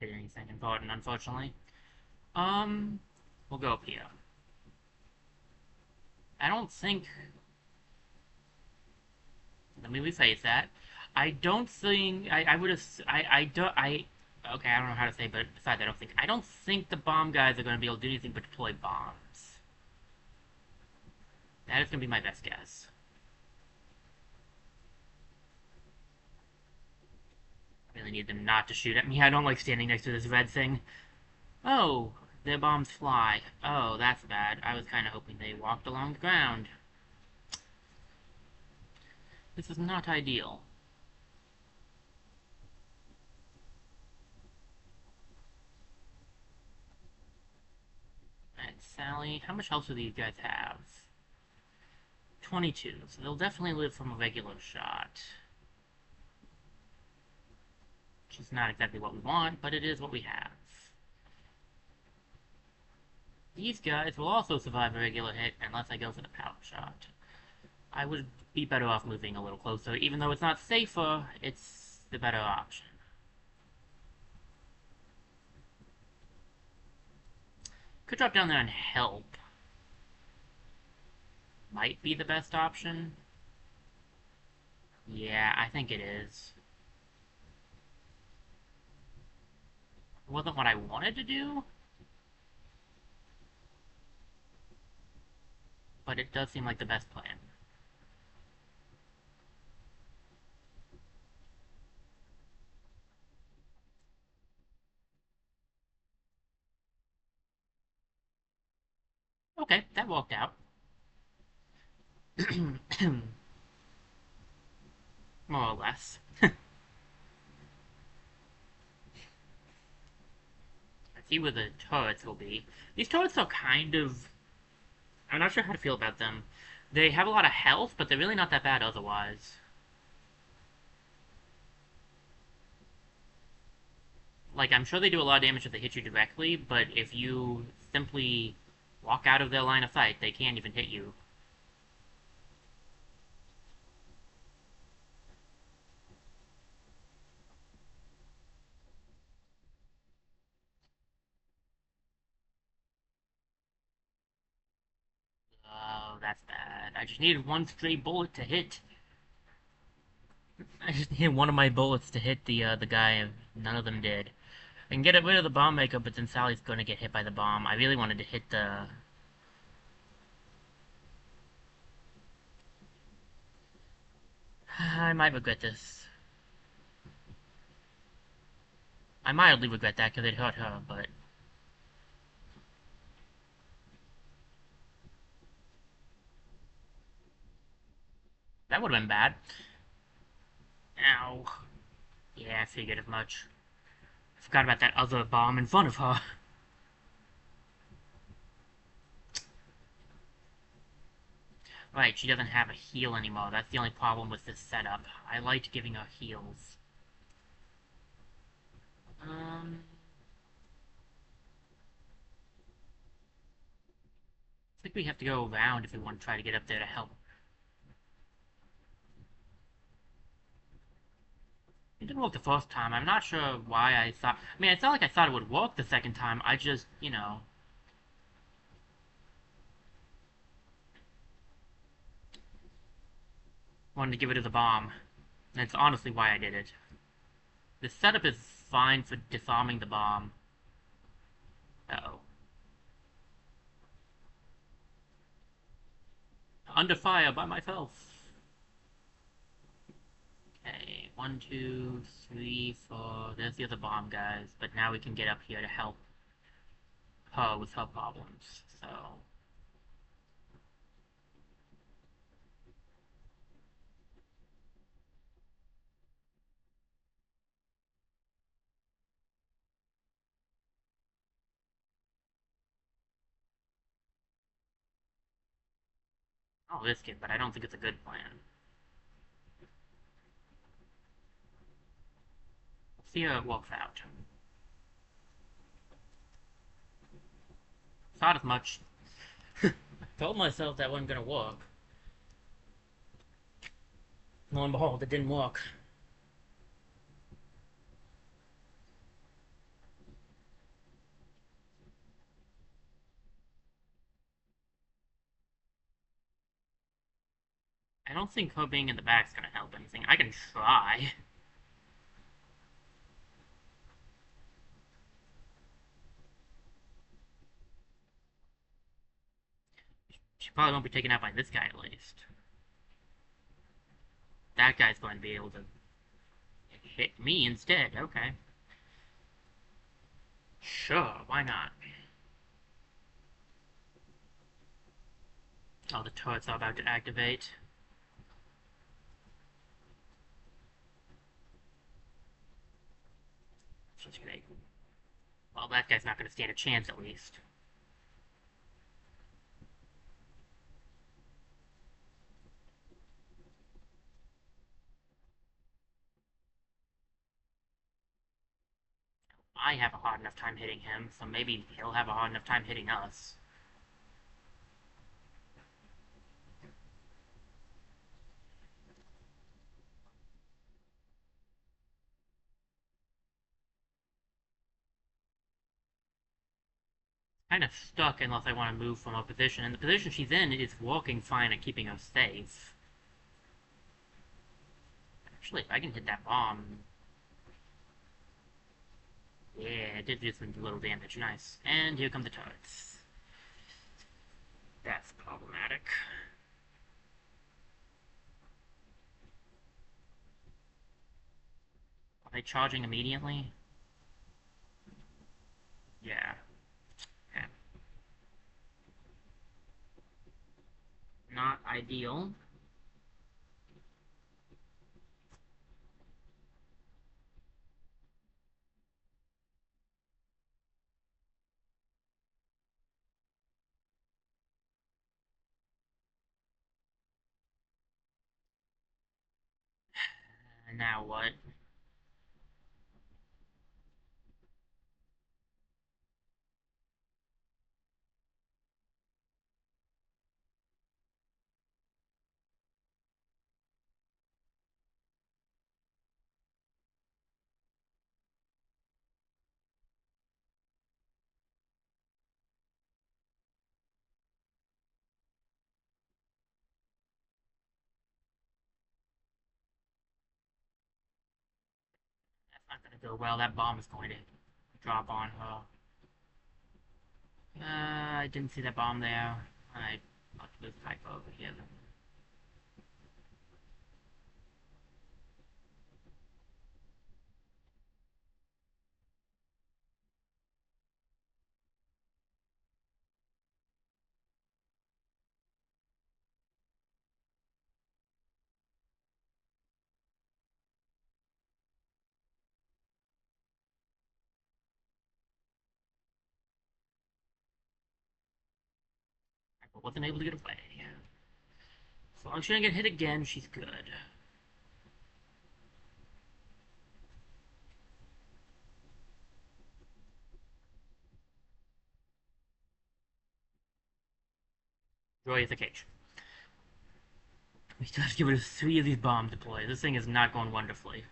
Did anything important, unfortunately. Um, we'll go up here. I don't think. Let me rephrase that. I don't think I would have. I don't. Okay, I don't know how to say, but besides, I don't think the bomb guys are going to be able to do anything but deploy bombs. That is going to be my best guess. I really need them not to shoot at me. I don't like standing next to this red thing. Oh, their bombs fly. Oh, that's bad. I was kind of hoping they walked along the ground. This is not ideal. Alright, Sally, how much health do these guys have? 22, so they'll definitely live from a regular shot. Which is not exactly what we want, but it is what we have. These guys will also survive a regular hit unless I go for the power shot. I would be better off moving a little closer. Even though it's not safer, it's the better option. Could drop down there and help. Might be the best option. Yeah, I think it is. It wasn't what I wanted to do, but it does seem like the best plan. Okay, that worked out. More or less. Let's see where the turrets will be. These turrets are kind of... I'm not sure how to feel about them. They have a lot of health, but they're really not that bad otherwise. Like, I'm sure they do a lot of damage if they hit you directly, but if you simply walk out of their line of sight, they can't even hit you. Oh, that's bad. I just needed one stray bullet to hit. I just needed one of my bullets to hit the guy, and none of them did. I can get rid of the bomb maker, but then Sally's gonna get hit by the bomb. I really wanted to hit the... I might regret this. I mildly regret that because it hurt her, but... That would have been bad. Ow. Yeah, I figured as much. I forgot about that other bomb in front of her. Right, she doesn't have a heal anymore. That's the only problem with this setup. I liked giving her heals. I think we have to go around if we want to try to get up there to help. It didn't work the first time. I'm not sure why I thought. I mean, it's not like I thought it would work the second time. I just, wanted to give it as a bomb. And it's honestly why I did it. The setup is fine for disarming the bomb. Uh-oh. Under fire by myself. Okay, 1, 2, 3, 4. There's the other bomb, guys. But now we can get up here to help her with her problems. So, I'll risk it, but I don't think it's a good plan. See how it works out. Thought as much. I told myself that wasn't gonna work. Lo and behold, it didn't work. I don't think her being in the back's gonna help anything. I can try. She probably won't be taken out by this guy at least. That guy's going to be able to hit me instead. Okay. Sure, why not? Oh, the turrets are about to activate. She's great. Well, that guy's not going to stand a chance at least. I have a hard enough time hitting him, so maybe he'll have a hard enough time hitting us. Kind of stuck unless I want to move from a position, and the position she's in is working fine at keeping us safe. Actually, if I can hit that bomb... Yeah, it did do some little damage. Nice. And here come the turrets. That's problematic. Are they charging immediately? Yeah. Okay. Not ideal. And now what? That's not gonna go well. That bomb is going to drop on her. I didn't see that bomb there. I must have typo over here. I wasn't able to get away. As long as she didn't get hit again, she's good. Joy is the cage. We still have to give her 3 of these bombs deployed. This thing is not going wonderfully.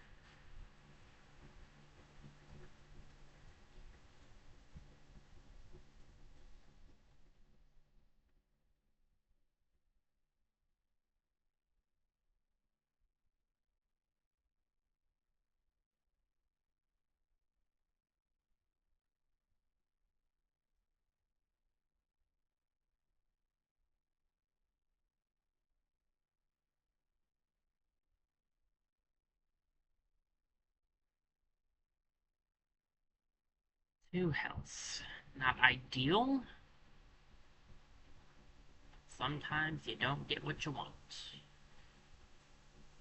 Two health. Not ideal. Sometimes you don't get what you want.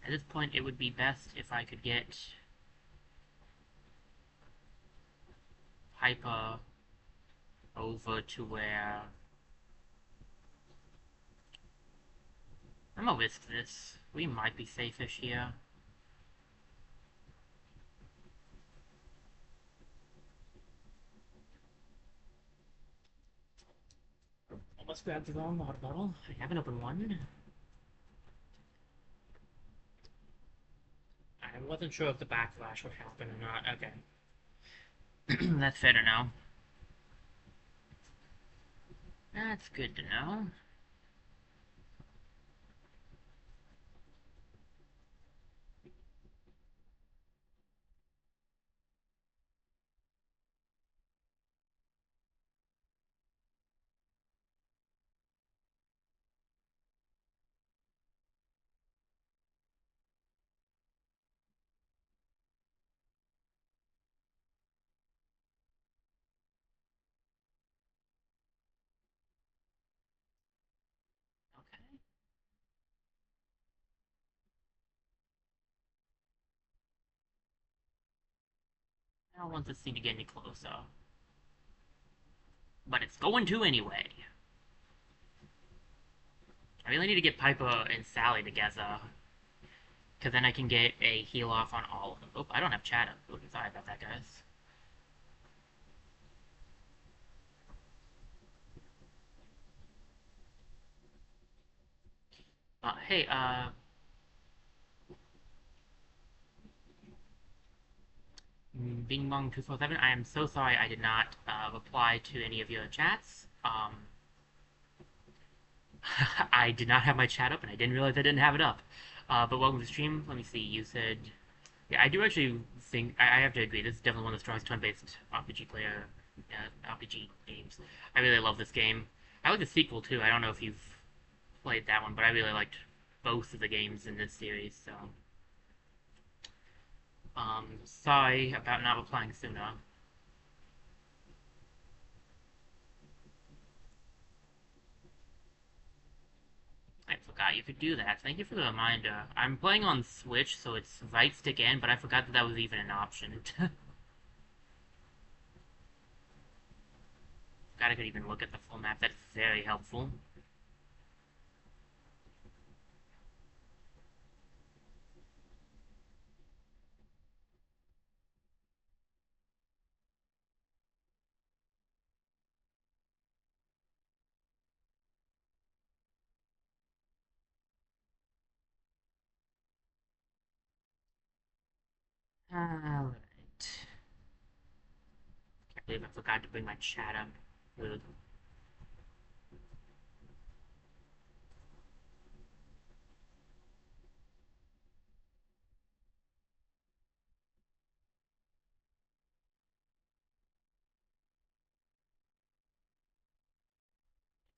At this point, it would be best if I could get Hyper over to where... I'm gonna risk this. We might be safe-ish here. Almost grabbed the wrong water bottle. I haven't opened one. I wasn't sure if the backlash would happen or not. Okay. That's fair to know. That's good to know. Okay. I don't want this thing to get any closer. But it's going to anyway. I really need to get Piper and Sally together. Because then I can get a heal off on all of them. Oh, I don't have chat up. Oh, sorry about that, guys. Hey, Bing Bong 247, I am so sorry I did not reply to any of your chats. I did not have my chat up, and I didn't realize I didn't have it up. But welcome to the stream. Let me see. You said, yeah, I do actually think I have to agree. This is definitely one of the strongest turn-based RPG games. I really love this game. I like the sequel too. I don't know if you've played that one, but I really liked both of the games in this series. So, sorry about not replying sooner. I forgot you could do that. Thank you for the reminder. I'm playing on Switch, so it's right stick in, but I forgot that that was even an option. Forgot I could even look at the full map. That's very helpful. Alright. Can't believe I forgot to bring my chat up. Ugh.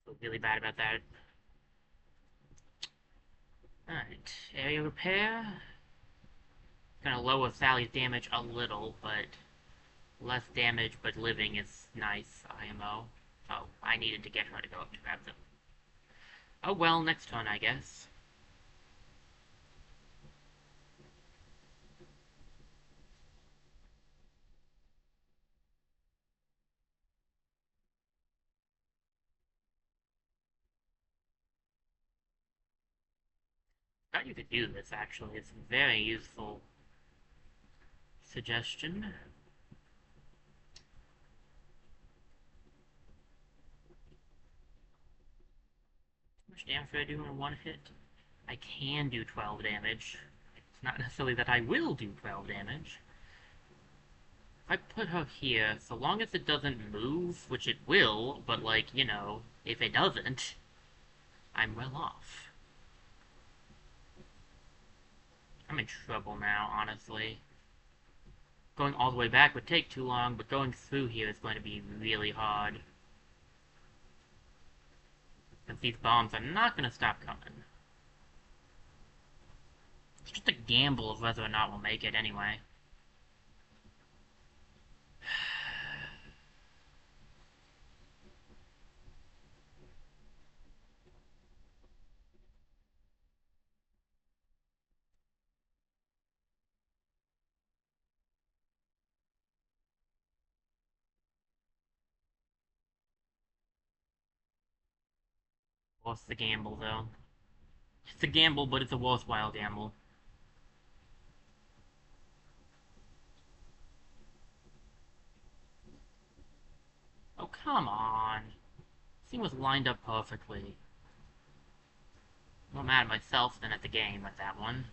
Feel really bad about that. Alright. Area repair. Gonna lower Sally's damage a little, but less damage but living is nice, IMO. Oh, I needed to get her to go up to grab them. Oh well, next turn, I guess. Thought you could do this, actually. It's a very useful suggestion. How much damage do I do in one hit? I can do 12 damage. It's not necessarily that I will do 12 damage. If I put her here, so long as it doesn't move, which it will, but like, you know, if it doesn't, I'm well off. I'm in trouble now, honestly. Going all the way back would take too long, but going through here is going to be really hard. Because these bombs are not going to stop coming. It's just a gamble of whether or not we'll make it anyway. What's the gamble, though? It's a gamble, but it's a worthwhile gamble. Oh, come on. This thing was lined up perfectly. I'm more mad at myself than at the game at that one.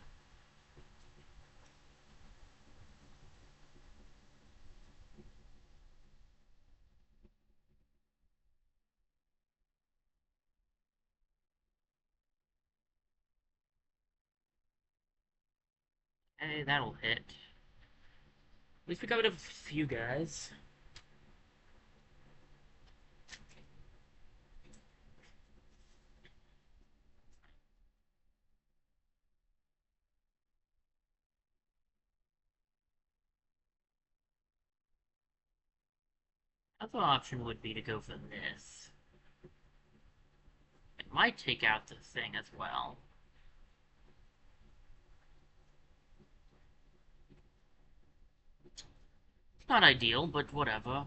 Hey, that'll hit. At least we got rid of a few guys. Other option would be to go for this. It might take out the thing as well. It's not ideal, but whatever.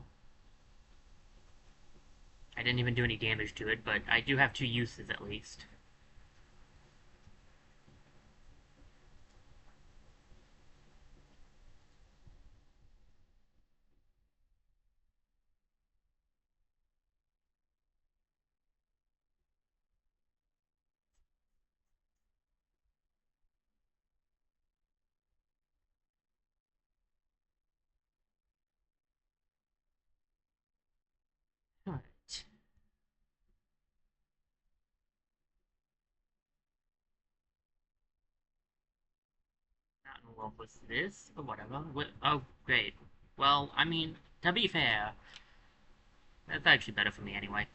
I didn't even do any damage to it, but I do have 2 uses at least. Alright. Not in love with this, but whatever. Oh, great. Well, I mean, to be fair, that's actually better for me anyway.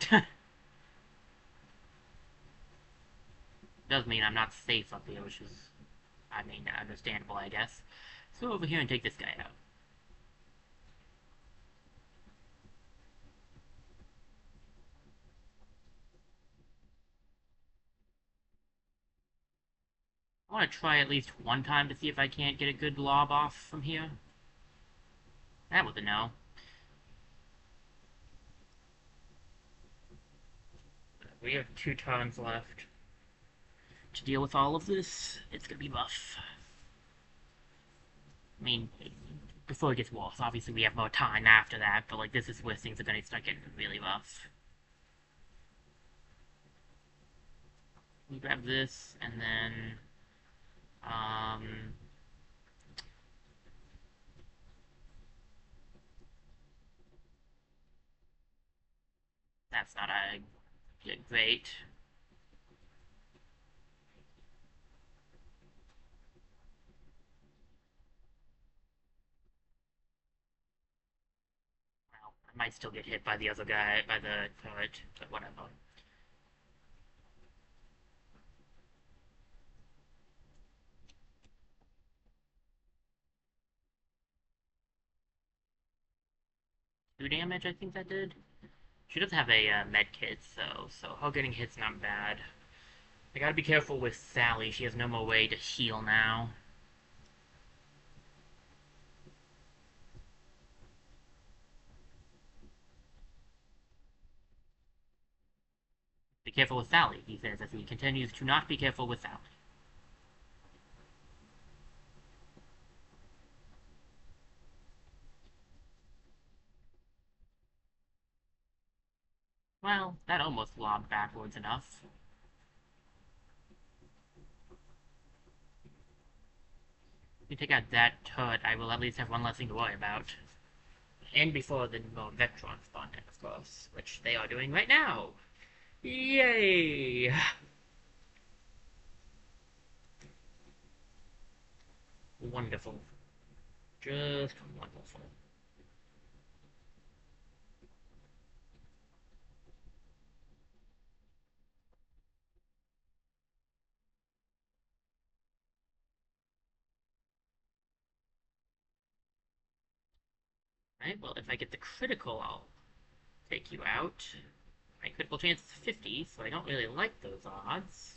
Does mean I'm not safe up here, which is, I mean, understandable, I guess. Let's go over here and take this guy out. I want to try at least one time to see if I can't get a good lob off from here. That was a no. We have 2 turns left to deal with all of this. It's gonna be rough. I mean, before it gets worse, obviously we have more time after that, but like this is where things are gonna start getting really rough. We grab this, and then, um, that's not a great. Well, I might still get hit by the other guy, by the turret, but whatever. Two damage, I think that did. She does have a med kit, so her getting hit's not bad. I gotta be careful with Sally. She has no more way to heal now. Be careful with Sally, he says as he continues to not be careful with Sally. Well, that almost lobbed backwards enough. If we take out that turret, I will at least have one less thing to worry about. And before the more Vectron spawn in, of course, which they are doing right now. Yay! Wonderful. Just wonderful. Right, well, if I get the critical, I'll take you out. My critical chance is 50, so I don't really like those odds.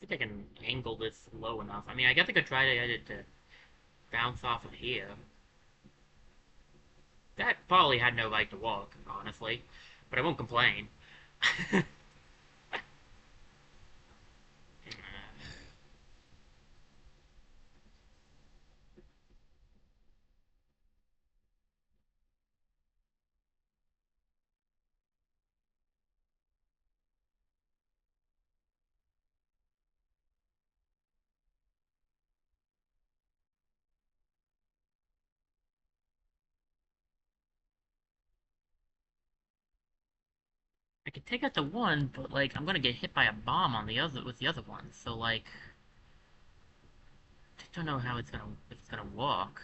think I can angle this low enough. I mean, I guess I could try to get it to bounce off of here. That probably had no right to walk, honestly. But I won't complain. I could take out the one, but like I'm gonna get hit by a bomb on the other with the other one. So like I don't know how if it's gonna work.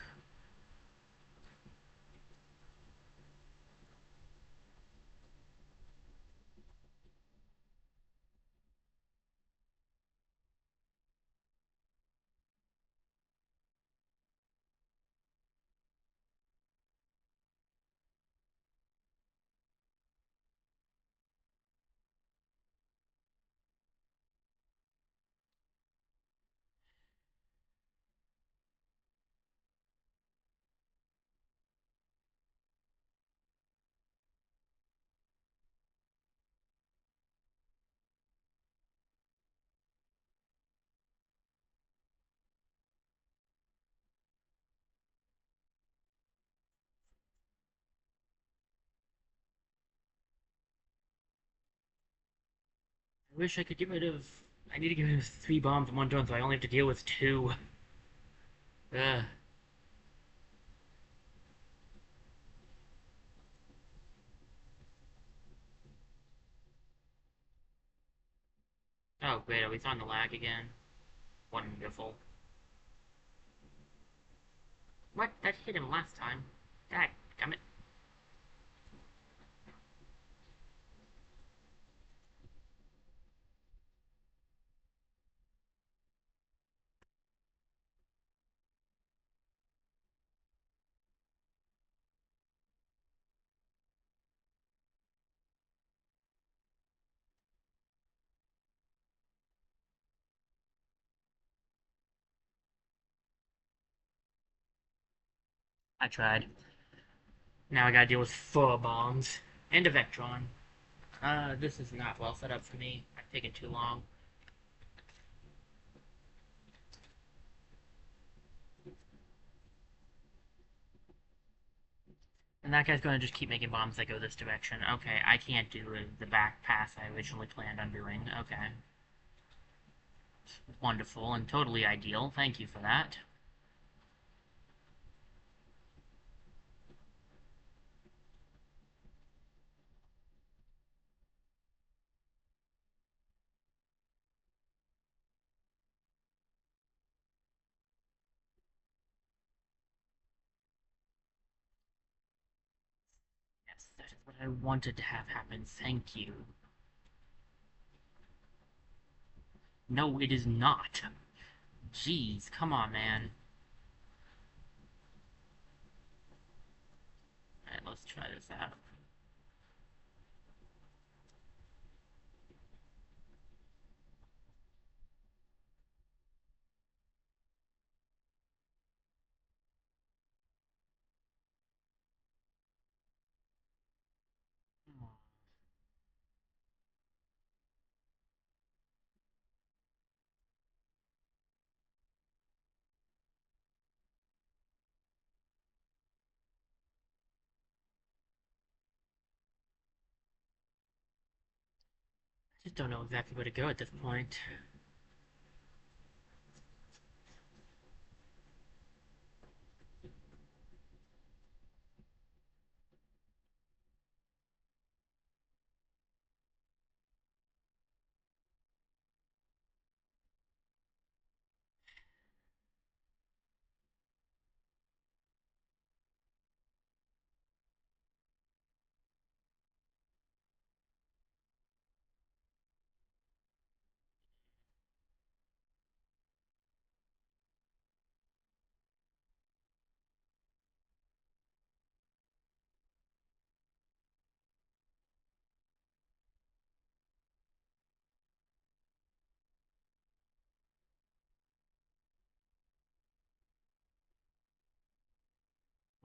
I wish I could get rid of. I need to get rid of 3 bombs in one turn, so I only have to deal with 2. Ugh. Oh great, are we on the lag again? Wonderful. What? That hit him last time. That damn it. I tried. Now I gotta deal with 4 bombs. And a Vectron. This is not well set up for me. I've taken too long. And that guy's gonna just keep making bombs that go this direction. Okay, I can't do the back pass I originally planned on doing. Okay. Wonderful and totally ideal. Thank you for that. Yes, that is what I wanted to have happen. Thank you. No, it is not. Jeez, come on, man. Alright, let's try this out. I just don't know exactly where to go at this point.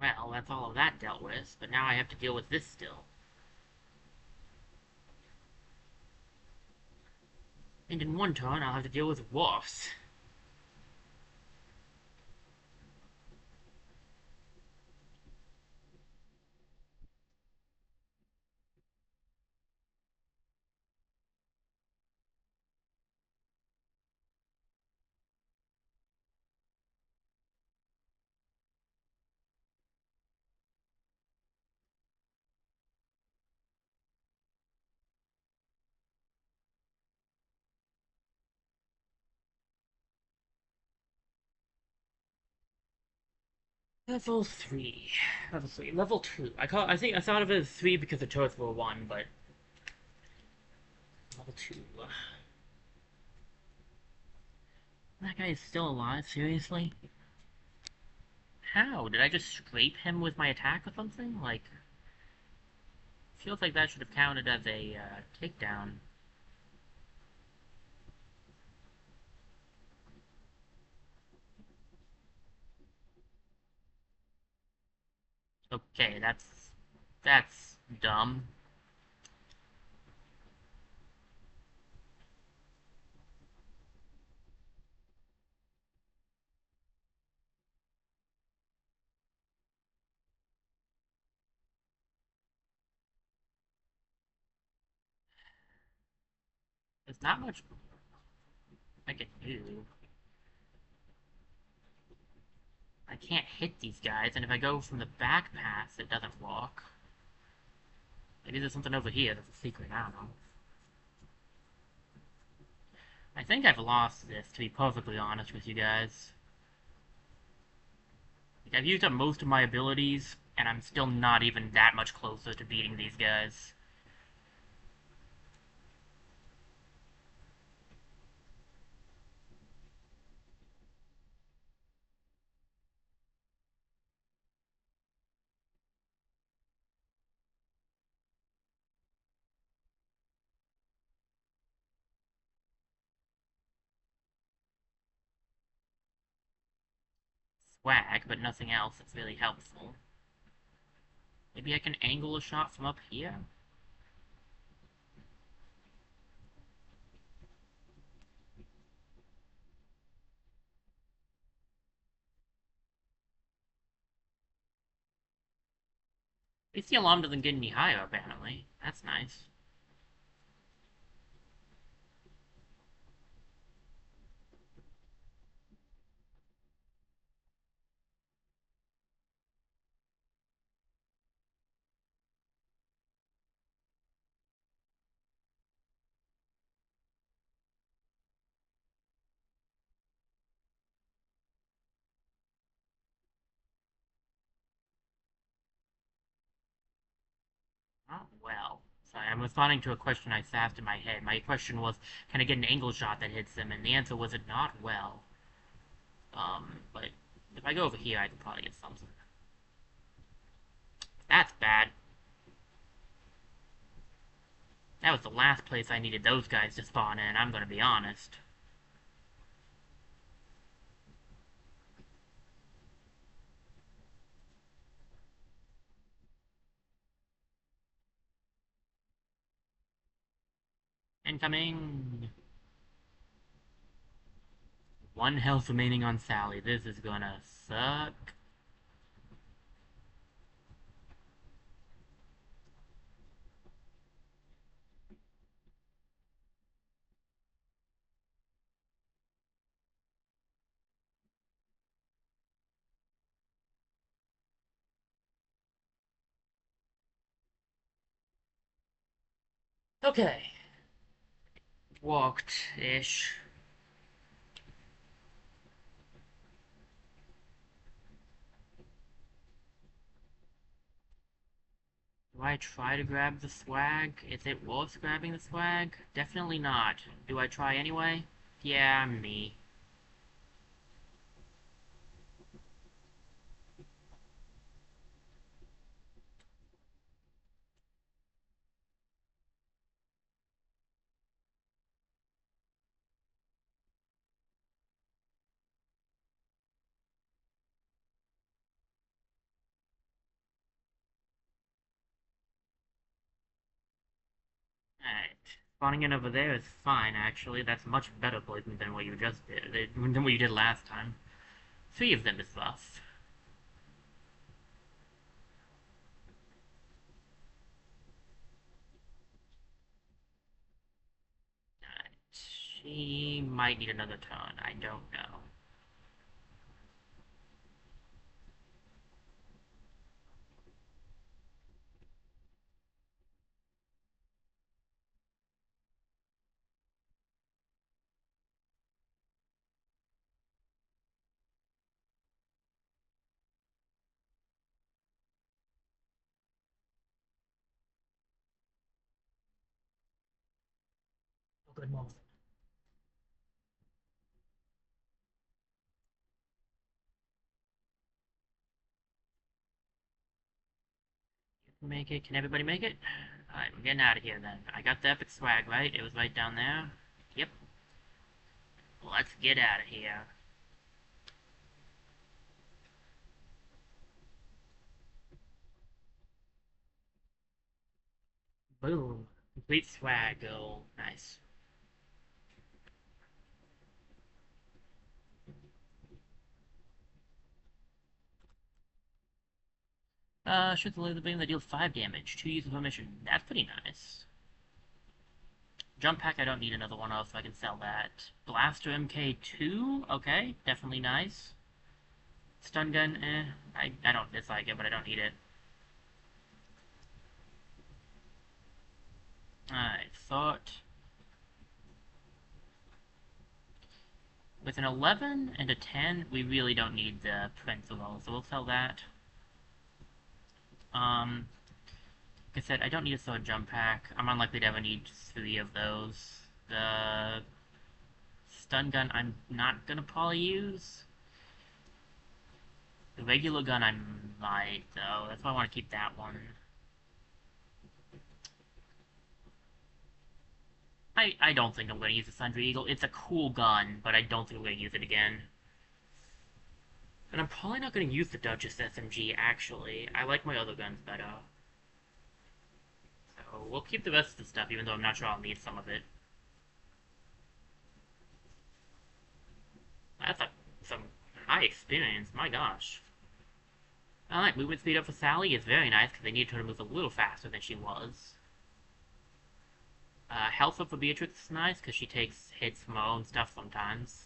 Well, that's all of that dealt with, but now I have to deal with this still. And in one turn, I'll have to deal with wolves. Level 3. Level 3. Level 2. I thought of it as 3 because the turrets were 1, but level 2. That guy is still alive, seriously? How? Did I just scrape him with my attack or something? Like, feels like that should have counted as a takedown. Okay, that's dumb. There's not much I can do. I can't hit these guys, and if I go from the back pass, it doesn't work. Maybe there's something over here that's a secret, I don't know. I think I've lost this, to be perfectly honest with you guys. Like, I've used up most of my abilities, and I'm still not even that much closer to beating these guys. Swag, but nothing else that's really helpful. Maybe I can angle a shot from up here? At least the alarm doesn't get any higher, apparently. That's nice. Oh, well. Sorry, I'm responding to a question I asked in my head. My question was, can I get an angle shot that hits them? And the answer was not well. But if I go over here, I could probably get something. That's bad. That was the last place I needed those guys to spawn in, I'm gonna be honest. Incoming! 1 health remaining on Sally. This is gonna suck. Okay. Walked-ish. Do I try to grab the swag? Is it worth grabbing the swag? Definitely not. Do I try anyway? Yeah, me. Alright. Spawning in over there is fine, actually. That's much better placement than what you just did, than what you did last time. 3 of them is buff. Alright. She might need another turn. I don't know. Good morning. Make it? Can everybody make it? Alright, we're getting out of here then. I got the epic swag, right? It was right down there. Yep. Let's get out of here. Boom. Complete swag goal. Nice. Shoot the laser beam that deals 5 damage. 2 uses per mission. That's pretty nice. Jump pack, I don't need another one of, so I can sell that. Blaster MK2? Okay, definitely nice. Stun gun, I don't dislike it, but I don't need it. I thought... With an 11 and a 10, we really don't need the principal, so we'll sell that. Like I said, I don't need a sword jump pack. I'm unlikely to ever need 3 of those. The stun gun I'm not gonna probably use. The regular gun I might, though. That's why I want to keep that one. I don't think I'm going to use the Sundry Eagle. It's a cool gun, but I don't think I'm going to use it again. And I'm probably not going to use the Duchess SMG, actually. I like my other guns better. So we'll keep the rest of the stuff, even though I'm not sure I'll need some of it. That's some high experience, my gosh. Alright, movement speed up for Sally is very nice, because they need her to move a little faster than she was. Health up for Beatrix is nice, because she takes hits from her own stuff sometimes.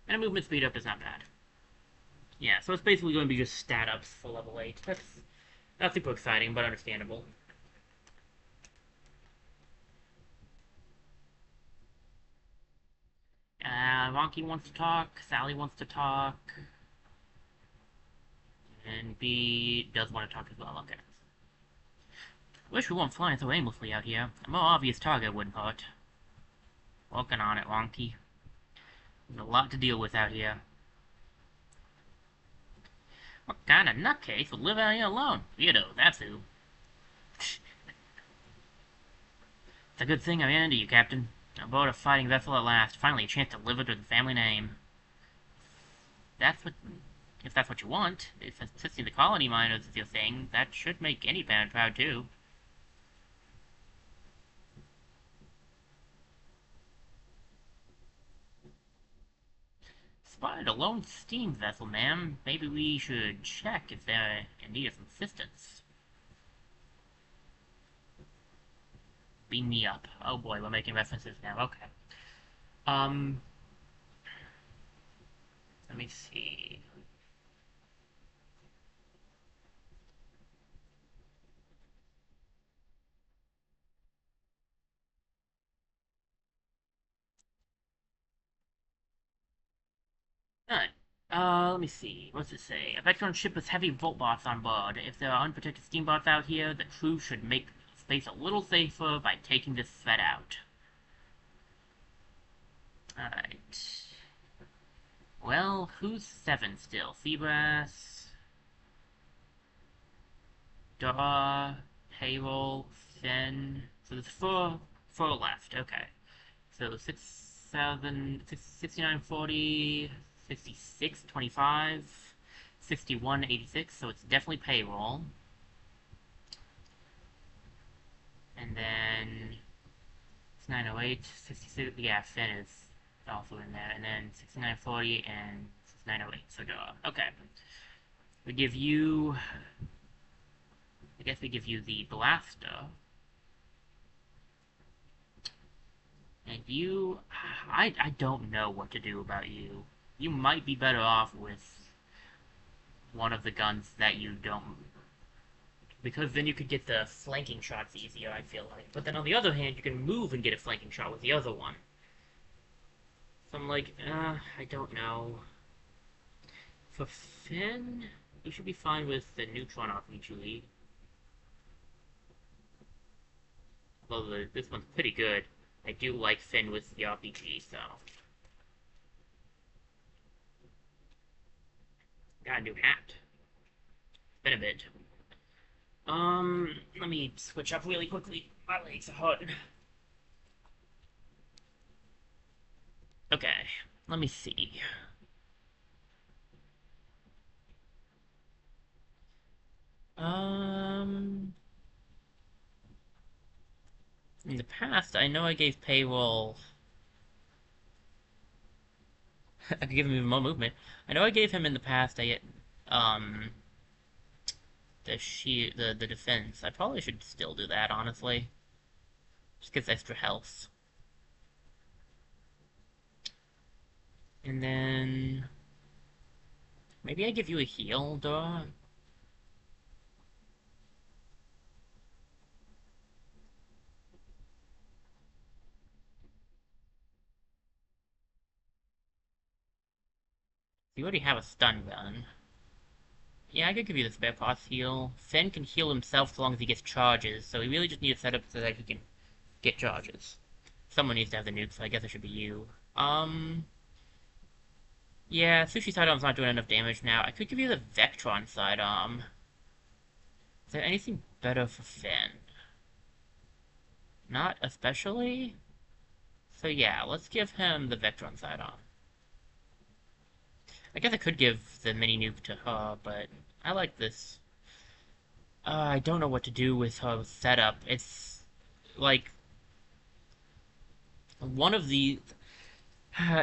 And a movement speed up is not bad. Yeah, so it's basically going to be just stat ups for level 8. That's not super exciting, but understandable. Ronky wants to talk, Sally wants to talk, and B does want to talk as well, okay. Wish we weren't flying so aimlessly out here. A more obvious target wouldn't hurt. Working on it, Ronky. There's a lot to deal with out here. What kind of nutcase would live out here alone? Weirdo, that's who. It's a good thing I ran into you, Captain. Aboard a fighting vessel at last. Finally a chance to live under the family name. If that's what you want, if assisting the colony miners is your thing, that should make any parent proud too. Spotted a lone steam vessel, ma'am. Maybe we should check if they're in need of some assistance. Beam me up. Oh boy, we're making references now. Okay. Let me see. Alright. Let me see. What's it say? A Vectron ship with heavy volt bots on board. If there are unprotected steam bots out here, the crew should make space a little safer by taking this threat out. Alright. Well, who's 7 still? Seabrass, Daw, Payroll, Finn. So there's four left. Okay. So 6,000, 6940, 6625, 6186. So it's definitely payroll. And then 6908, 66, yeah, Finn is also in there. And then 6940 and 6908, so duh. Okay. We give you, I guess we give you the Blaster. And you, I don't know what to do about you. You might be better off with one of the guns that you don't, because then you could get the flanking shots easier, I feel like. But then on the other hand, you can move and get a flanking shot with the other one. So I'm like, I don't know. For Finn, you should be fine with the Neutron RPG. Although this one's pretty good. I do like Finn with the RPG, so. Got a new hat. Been a bit. Let me switch up really quickly. My legs are hurting. Okay, let me see. Um, in the past, I know I gave payroll. I could give him even more movement. I know I gave him in the past. I get um the defense. I probably should still do that, honestly. Just gets extra health. And then maybe I give you a heal, duh. You already have a stun gun. Yeah, I could give you the spare parts heal. Finn can heal himself as long as he gets charges, so we really just need to set up so that he can get charges. Someone needs to have the nuke, so I guess it should be you. Yeah, Sushi Sidearm's not doing enough damage now. I could give you the Vectron Sidearm. Is there anything better for Finn? Not especially? So yeah, let's give him the Vectron Sidearm. I guess I could give the mini nuke to her, but I like this. I don't know what to do with her setup. It's like one of the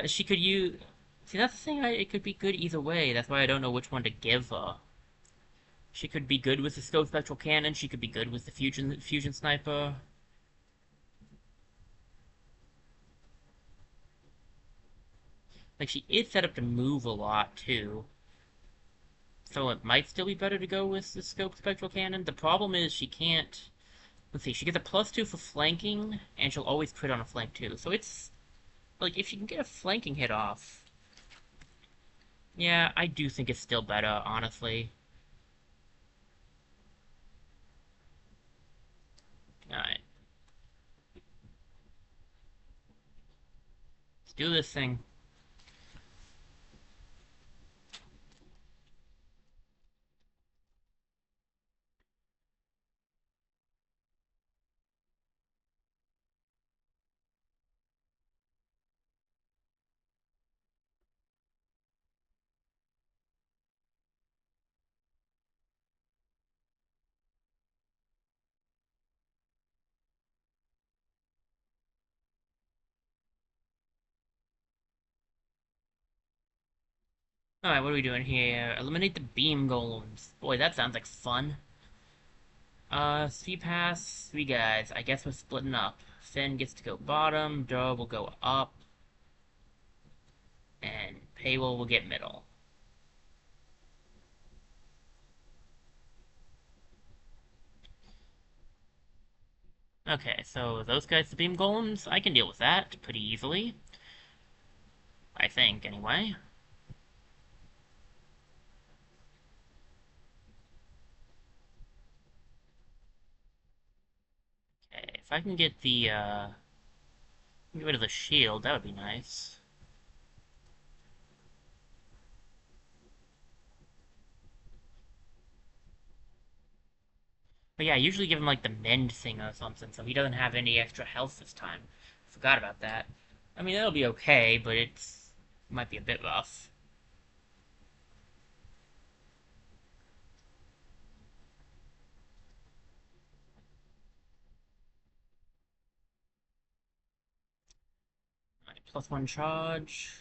she could use. See, that's the thing. It could be good either way. That's why I don't know which one to give her. She could be good with the scope spectral cannon. She could be good with the fusion sniper. Like she is set up to move a lot too, so it might still be better to go with the scope spectral cannon. The problem is she can't. Let's see. She gets a +2 for flanking, and she'll always crit on a flank too. So it's like if she can get a flanking hit off. Yeah, I do think it's still better, honestly. Alright, let's do this thing. Alright, what are we doing here? Eliminate the beam golems. Boy, that sounds like fun. Speed pass, 3 guys. I guess we're splitting up. Finn gets to go bottom, Joe will go up, and Paywall will get middle. Okay, so those guys, the beam golems, I can deal with that pretty easily. I think, anyway. Okay, if I can get the, get rid of the shield, that would be nice. But yeah, I usually give him, like, the mend thing or something, so he doesn't have any extra health this time. Forgot about that. I mean, that'll be okay, but it might be a bit rough. +1 charge.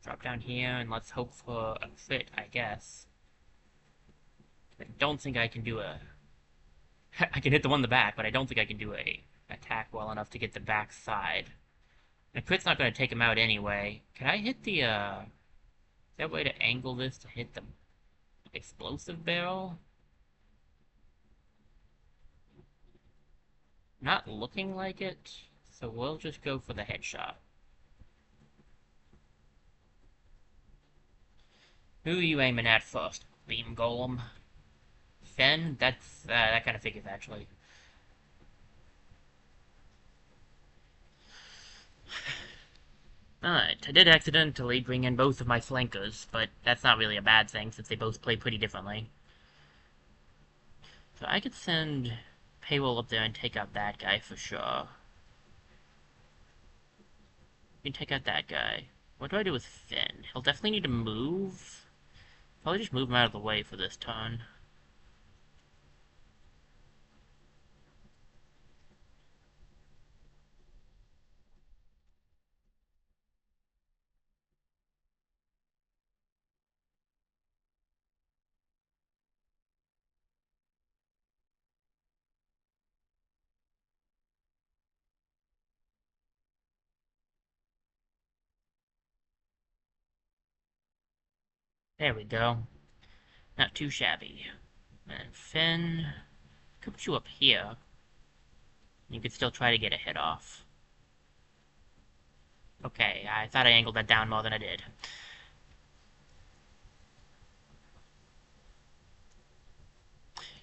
Drop down here and let's hope for a crit, I guess. I don't think I can do a... I can hit the one in the back, but I don't think I can do a attack well enough to get the back side. And a crit's not going to take him out anyway. Can I hit the, Is there a way to angle this to hit the explosive barrel? Not looking like it, so we'll just go for the headshot. Who are you aiming at first? Beam Golem? Fen? That kind of figures, actually. Alright, I did accidentally bring in both of my flankers, but that's not really a bad thing, since they both play pretty differently. So I could send Payroll up there and take out that guy for sure. You can take out that guy. What do I do with Finn? He'll definitely need to move. Probably just move him out of the way for this turn. There we go. Not too shabby. And Finn, could put you up here. You could still try to get a hit off. Okay, I thought I angled that down more than I did.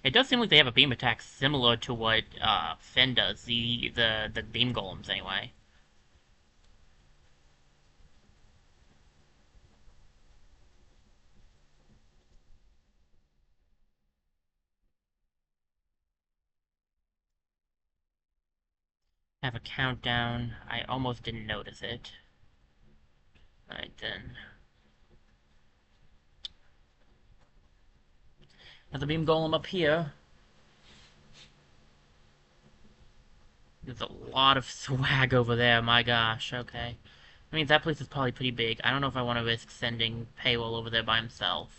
It does seem like they have a beam attack similar to what Finn does, the beam golems anyway. Have a countdown. I almost didn't notice it. Alright then. Another beam golem up here. There's a lot of swag over there, my gosh, okay. I mean, that place is probably pretty big. I don't know if I want to risk sending Paywall over there by himself.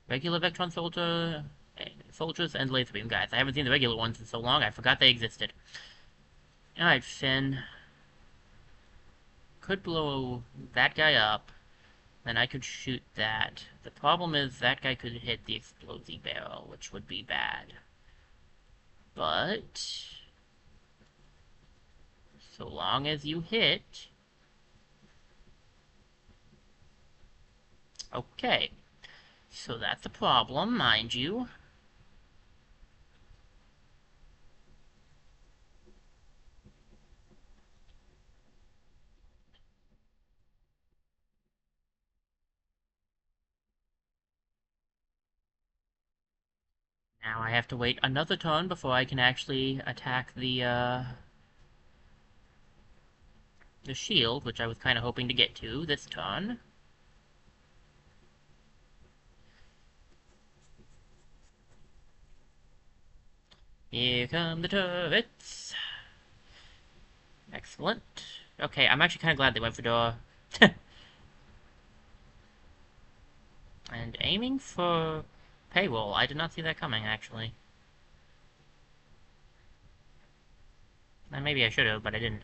Regular Vectron soldiers and laser beam guys. I haven't seen the regular ones in so long, I forgot they existed. Alright, Finn. Could blow that guy up. Then I could shoot that. The problem is that guy could hit the explosive barrel, which would be bad. But so long as you hit... Okay. So that's a problem, mind you. Now I have to wait another turn before I can actually attack the shield, which I was kind of hoping to get to this turn. Here come the turrets. Excellent. Okay, I'm actually kind of glad they went for door. And aiming for payroll. I did not see that coming, actually. And maybe I should have, but I didn't.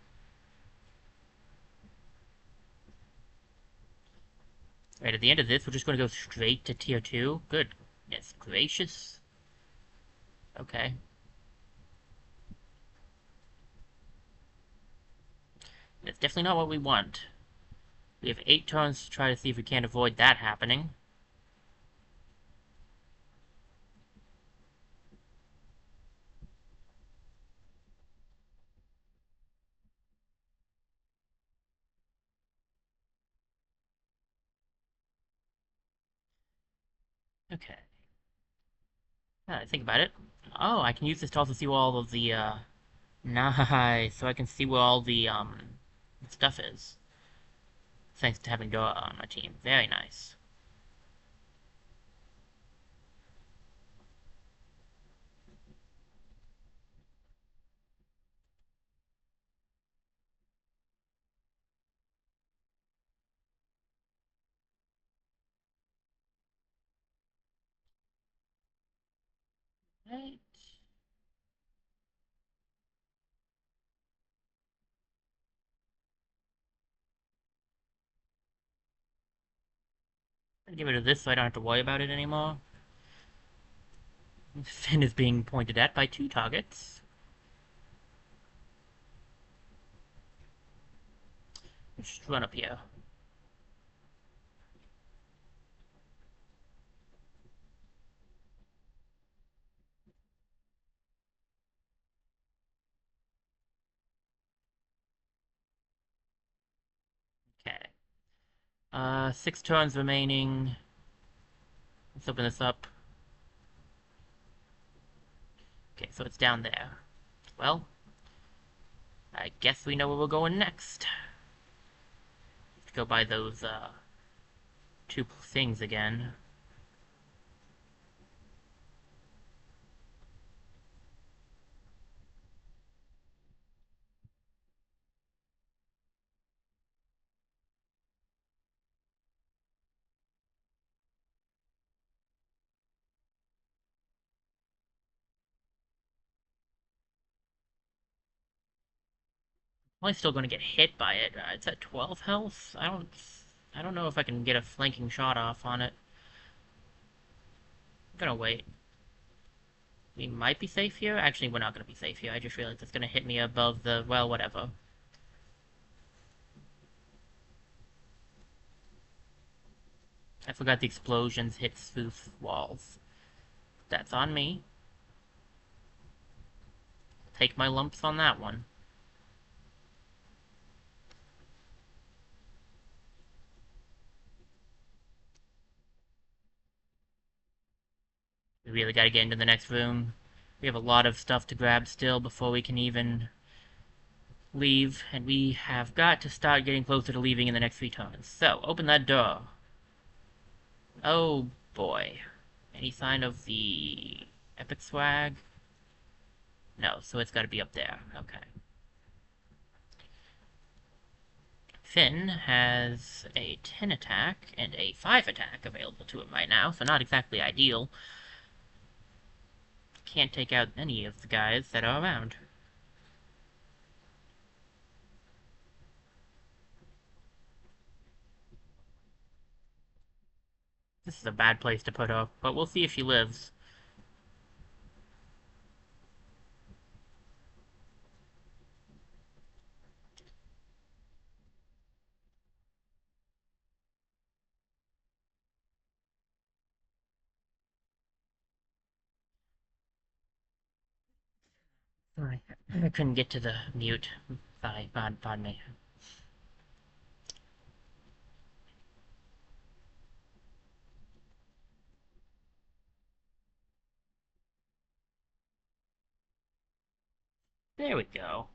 Right, at the end of this, we're just going to go straight to Tier 2. Good. Yes, gracious. Okay. That's definitely not what we want. We have 8 turns to try to see if we can't avoid that happening. Okay. Think about it. Oh, I can use this to also see where all of the, nice. So I can see where all the, stuff is. Thanks to having Dora on my team. Very nice. Right. Get rid of this so I don't have to worry about it anymore. Finn is being pointed at by two targets. Just run up here. Okay. 6 turns remaining. Let's open this up. Okay, so it's down there. Well, I guess we know where we're going next. Let's go buy those, two things again. Am I still going to get hit by it? It's at 12 health? I don't know if I can get a flanking shot off on it. I'm gonna wait. We might be safe here. Actually, we're not gonna be safe here. I just realized it's gonna hit me above the... well, whatever. I forgot the explosions hit spoof walls. That's on me. Take my lumps on that one. We really gotta get into the next room. We have a lot of stuff to grab still before we can even leave, and we have got to start getting closer to leaving in the next 3 turns. So, open that door. Oh boy. Any sign of the epic swag? No, so it's gotta be up there. Okay. Finn has a 10 attack and a 5 attack available to him right now, so not exactly ideal. Can't take out any of the guys that are around. This is a bad place to put her, but we'll see if she lives. Sorry, I couldn't get to the mute. Sorry, pardon me. There we go.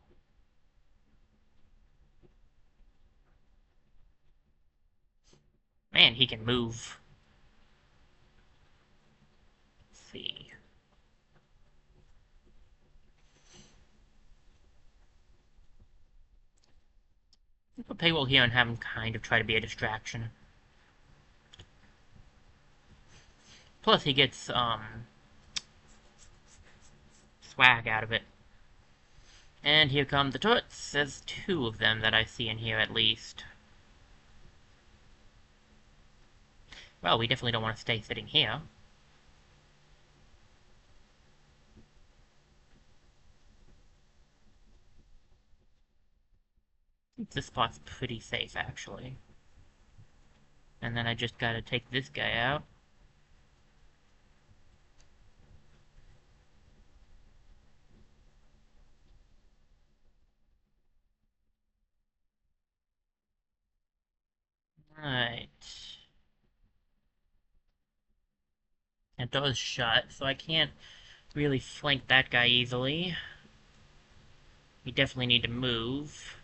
Man, he can move. Let's see. I'll put Paywall here and have him kind of try to be a distraction. Plus, he gets, swag out of it. And here come the turrets. There's 2 of them that I see in here at least. Well, we definitely don't want to stay sitting here. This spot's pretty safe, actually. And then I just gotta take this guy out. Alright. That door's shut, so I can't really flank that guy easily. We definitely need to move.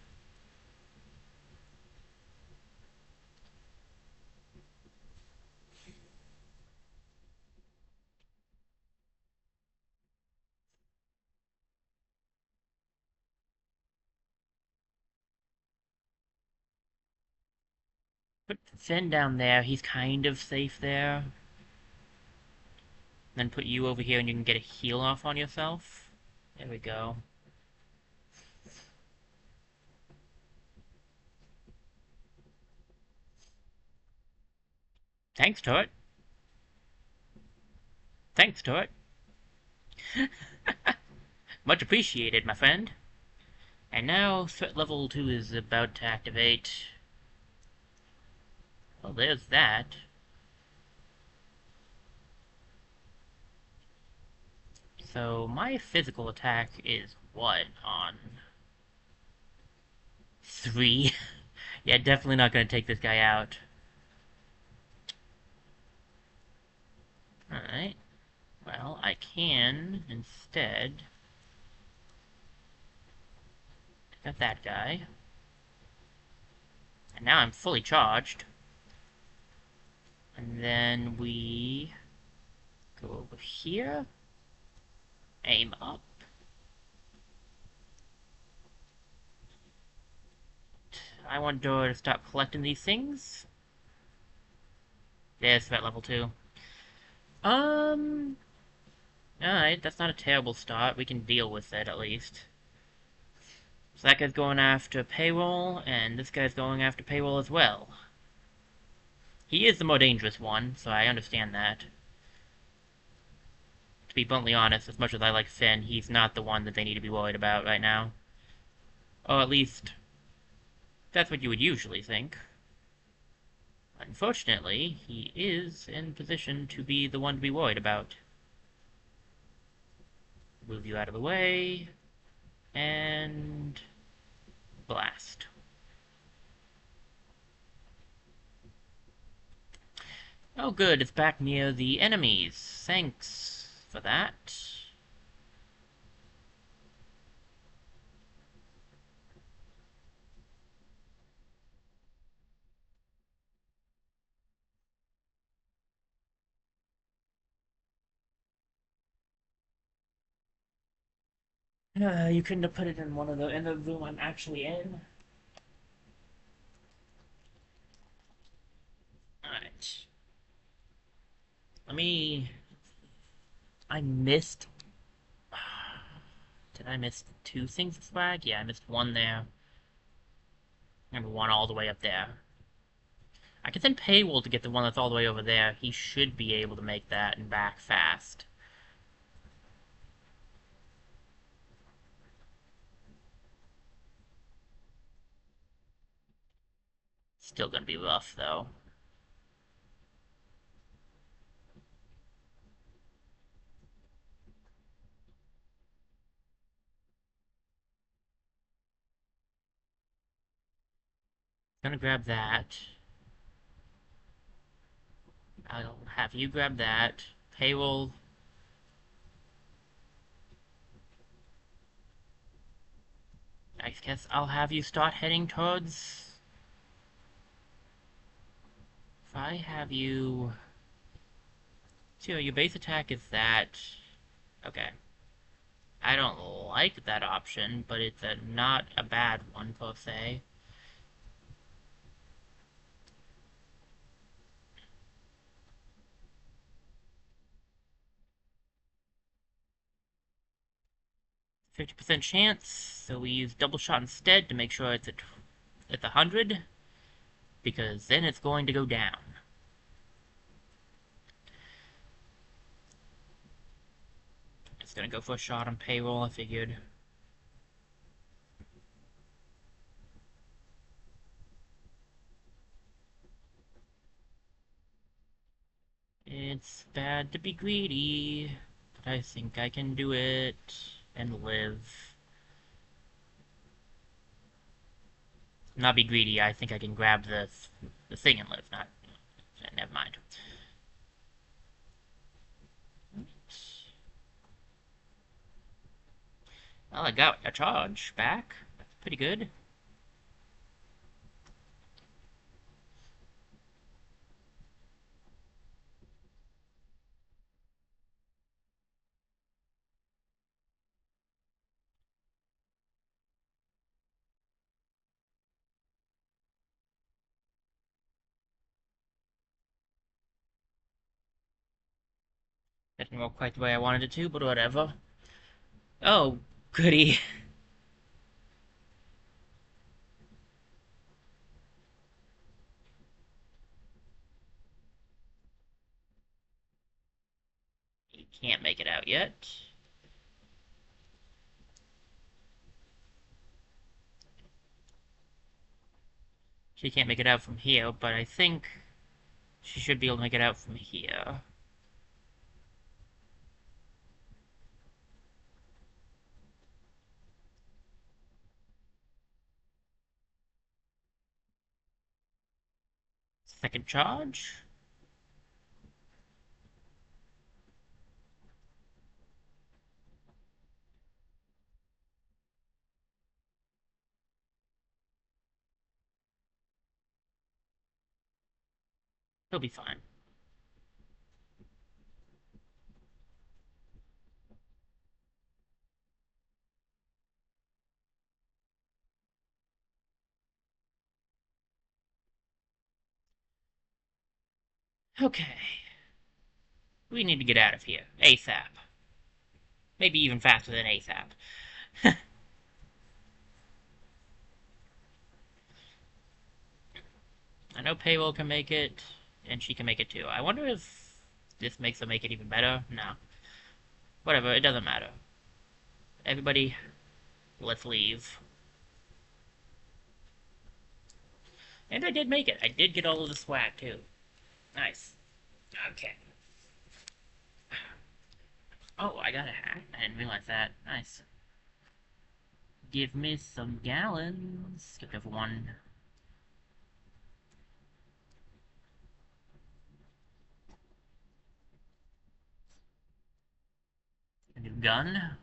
Put Finn down there, he's kind of safe there. Then put you over here and you can get a heal off on yourself. There we go. Thanks, Turret. Thanks, Turret. Much appreciated, my friend. And now threat level 2 is about to activate. Well, there's that. So my physical attack is what on 3? Yeah, definitely not gonna take this guy out. Alright. Well, I can instead take out that guy. And now I'm fully charged. And then we go over here. Aim up. I want Dora to start collecting these things. There's threat level 2. Um, alright, that's not a terrible start. We can deal with it, at least. So that guy's going after payroll, and this guy's going after payroll as well. He is the more dangerous one, so I understand that. To be bluntly honest, as much as I like Finn, he's not the one that they need to be worried about right now. Or at least, that's what you would usually think. Unfortunately, he is in position to be the one to be worried about. Move you out of the way, and blast. Oh good, it's back near the enemies. Thanks for that. You couldn't have put it in one of the in the room I'm actually in. Alright. Let me... I missed... Did I miss 2 things of swag? Yeah, I missed 1 there. And 1 all the way up there. I can send Paywall to get the one that's all the way over there. He should be able to make that and back fast. Still gonna be rough, though. Gonna grab that. I'll have you grab that. Payroll. I guess I'll have you start heading towards... If I have you... So your base attack is that... Okay. I don't like that option, but it's not a bad one, per se. %50 chance, so we use double shot instead to make sure it's at 100, because then it's going to go down. It's gonna go for a shot on payroll, I figured. It's bad to be greedy, but I think I can do it and live. Not be greedy, I think I can grab the thing and live, not... Never mind. Well, I got a charge back. That's pretty good. Didn't go quite the way I wanted it to, but whatever. Oh, goody. You can't make it out yet. She can't make it out from here, but I think she should be able to make it out from here. Second charge? He'll be fine. Okay. We need to get out of here. ASAP. Maybe even faster than ASAP. I know Payroll can make it, and she can make it too. I wonder if this makes her make it even better? No. Whatever, it doesn't matter. Everybody, let's leave. And I did make it. I did get all of the swag too. Nice. Okay. Oh, I got a hat. I didn't realize that. Nice. Give me some gallons. Skipped over one. A new gun.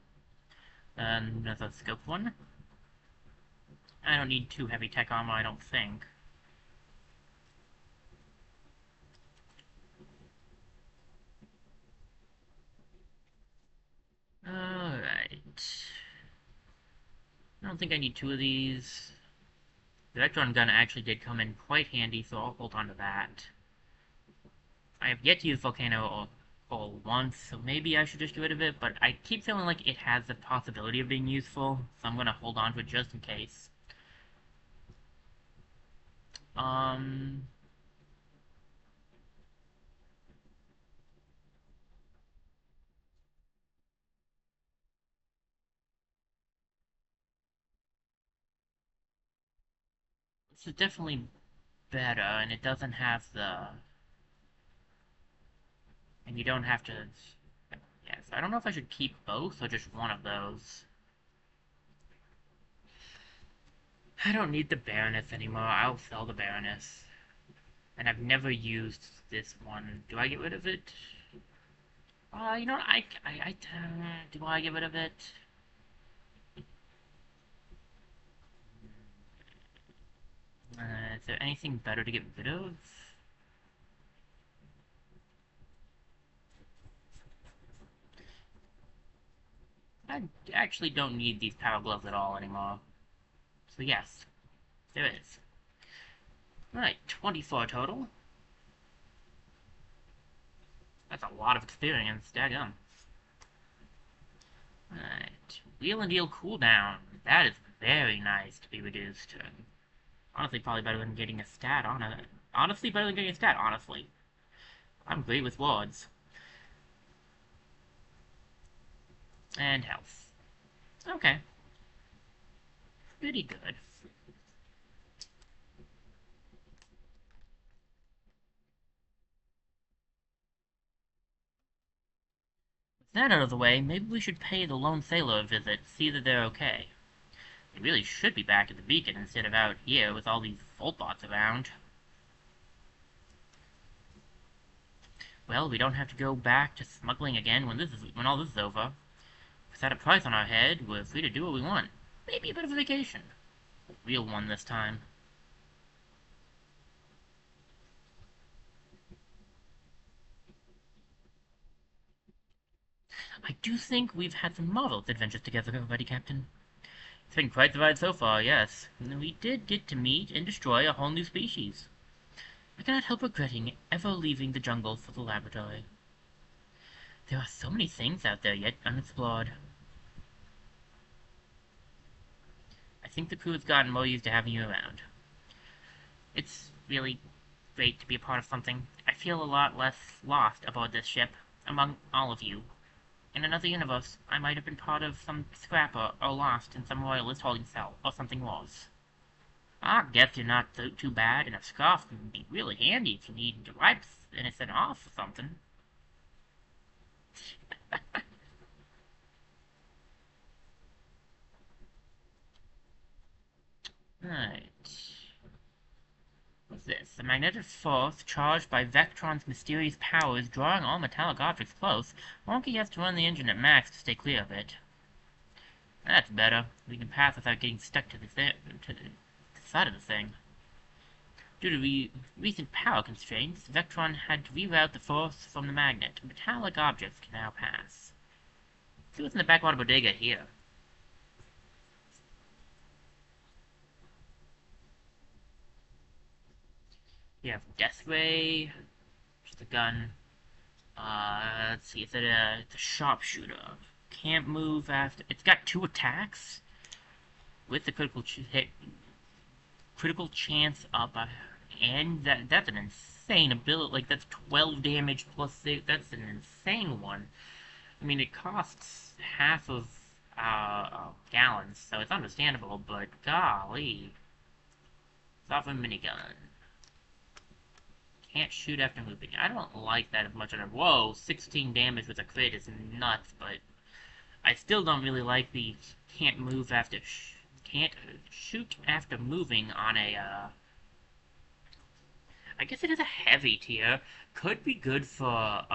And another scope one. I don't need too heavy tech armor, I don't think. Alright. I don't think I need two of these. The electron gun actually did come in quite handy, so I'll hold on to that. I have yet to use Volcano all once, so maybe I should just get rid of it, but I keep feeling like it has the possibility of being useful, so I'm gonna hold on to it just in case. Um... This is definitely better, and it doesn't have the... And you don't have to... Yes, I don't know if I should keep both, or just one of those. I don't need the Baroness anymore, I'll sell the Baroness. And I've never used this one. Do I get rid of it? You know what, do I get rid of it? Is there anything better to get rid of? I actually don't need these power gloves at all anymore. So yes, there is. Alright, 24 total. That's a lot of experience, daggum. Alright, wheel and deal cooldown. That is very nice to be reduced. Honestly, probably better than getting a stat on it. Honestly, better than getting a stat, honestly. I'm great with wards. And health. Okay. Pretty good. With that out of the way, maybe we should pay the lone sailor a visit, see that they're okay. They really should be back at the beacon instead of out here with all these Voltbots around. Well, we don't have to go back to smuggling again when all this is over. We set a price on our head, we're free to do what we want. Maybe a bit of a vacation. A real one this time. I do think we've had some marvelous adventures together already, Captain. It's been quite the ride so far, yes. We did get to meet and destroy a whole new species. I cannot help regretting ever leaving the jungle for the laboratory. There are so many things out there yet unexplored. I think the crew has gotten more used to having you around. It's really great to be a part of something. I feel a lot less lost aboard this ship, among all of you. In another universe, I might have been part of some scrapper or lost in some royalist holding cell, or something worse. I guess you're not too bad, and a scarf can be really handy if you need to wipe innocent off or something. Right. What's this? A magnetic force charged by Vectron's mysterious powers drawing all metallic objects close. Wonky has to run the engine at max to stay clear of it. That's better. We can pass without getting stuck to the side of the thing. Due to recent power constraints, Vectron had to reroute the force from the magnet. Metallic objects can now pass. See what's in the backwater bodega here. You have Death Ray, just a gun. Let's see, it's a sharpshooter. Can't move after. It's got 2 attacks with the critical chance up, and that's an insane ability. Like that's 12 damage plus 6. That's an insane one. I mean, it costs half of gallons, so it's understandable. But golly, it's off a minigun. Can't shoot after moving. I don't like that as much. Whoa, 16 damage with a crit is nuts, but I still don't really like the can't move after can't shoot after moving on a I guess it is a heavy tier. Could be good for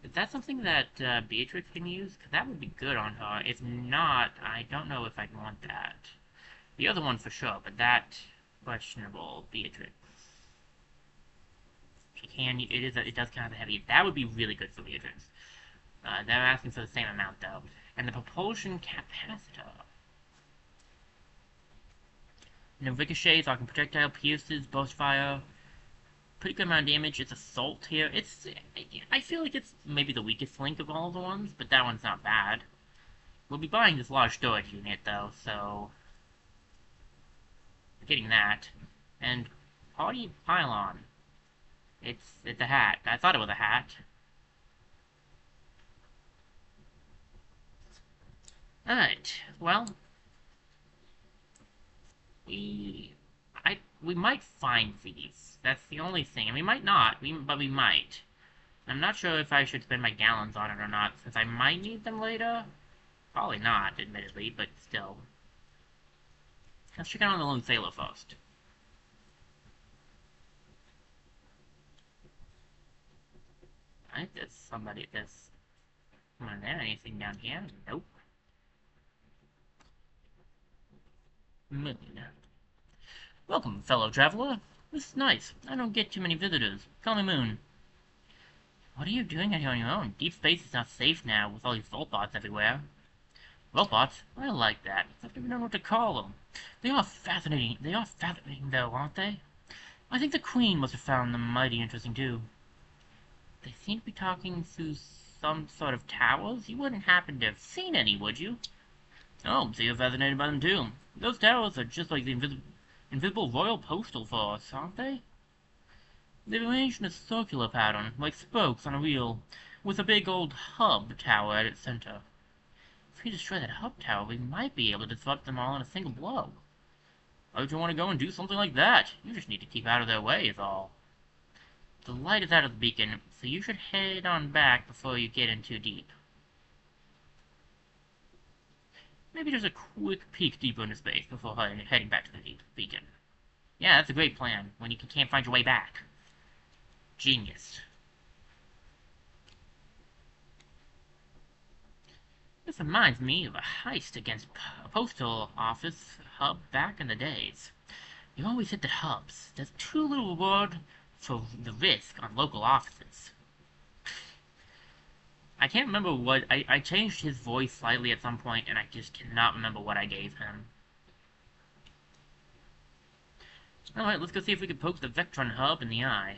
is that something that Beatrix can use? Cause that would be good on her. If not, I don't know if I'd want that. The other one for sure, but that questionable. Beatrix. She can. It does kind of heavy. That would be really good for Beatrix. They're asking for the same amount though. And the propulsion capacitor. No ricochets, arcing projectile, pierces, burst fire. Pretty good amount of damage. It's assault here. I feel like it's maybe the weakest link of all the ones, but that one's not bad. We'll be buying this large storage unit though, so getting that. And Party Pylon. It's a hat. I thought it was a hat. Alright, well, we might find these. That's the only thing. And we might not, but we might. I'm not sure if I should spend my gallons on it or not, since I might need them later. Probably not, admittedly, but still. Let's check out on the Lone Sailor first. Alright, there's somebody, anything down here? Nope. Moon. Welcome, fellow traveler. This is nice. I don't get too many visitors. Call me Moon. What are you doing out here on your own? Deep space is not safe now with all these Voltbots everywhere. Voltbots? I like that. I've never known what to call them. They are fascinating. They are fascinating, though, aren't they? I think the Queen must have found them mighty interesting, too. They seem to be talking through some sort of towers. You wouldn't happen to have seen any, would you? Oh, so you're fascinated by them, too. Those towers are just like the invisible Royal Postal Force, aren't they? They're arranged in a circular pattern, like spokes on a wheel, with a big old hub tower at its center. If we destroy that hub tower, we might be able to disrupt them all in a single blow. Why would you want to go and do something like that? You just need to keep out of their way, is all. The light is out of the beacon, so you should head on back before you get in too deep. Maybe just a quick peek deeper into space before heading back to the beacon. Yeah, that's a great plan, when you can't find your way back. Genius. This reminds me of a heist against a postal office hub back in the days. You always hit the hubs. There's too little reward for the risk on local offices. I can't remember what... I changed his voice slightly at some point, and I just cannot remember what I gave him. Alright, let's go see if we can poke the Vectron hub in the eye.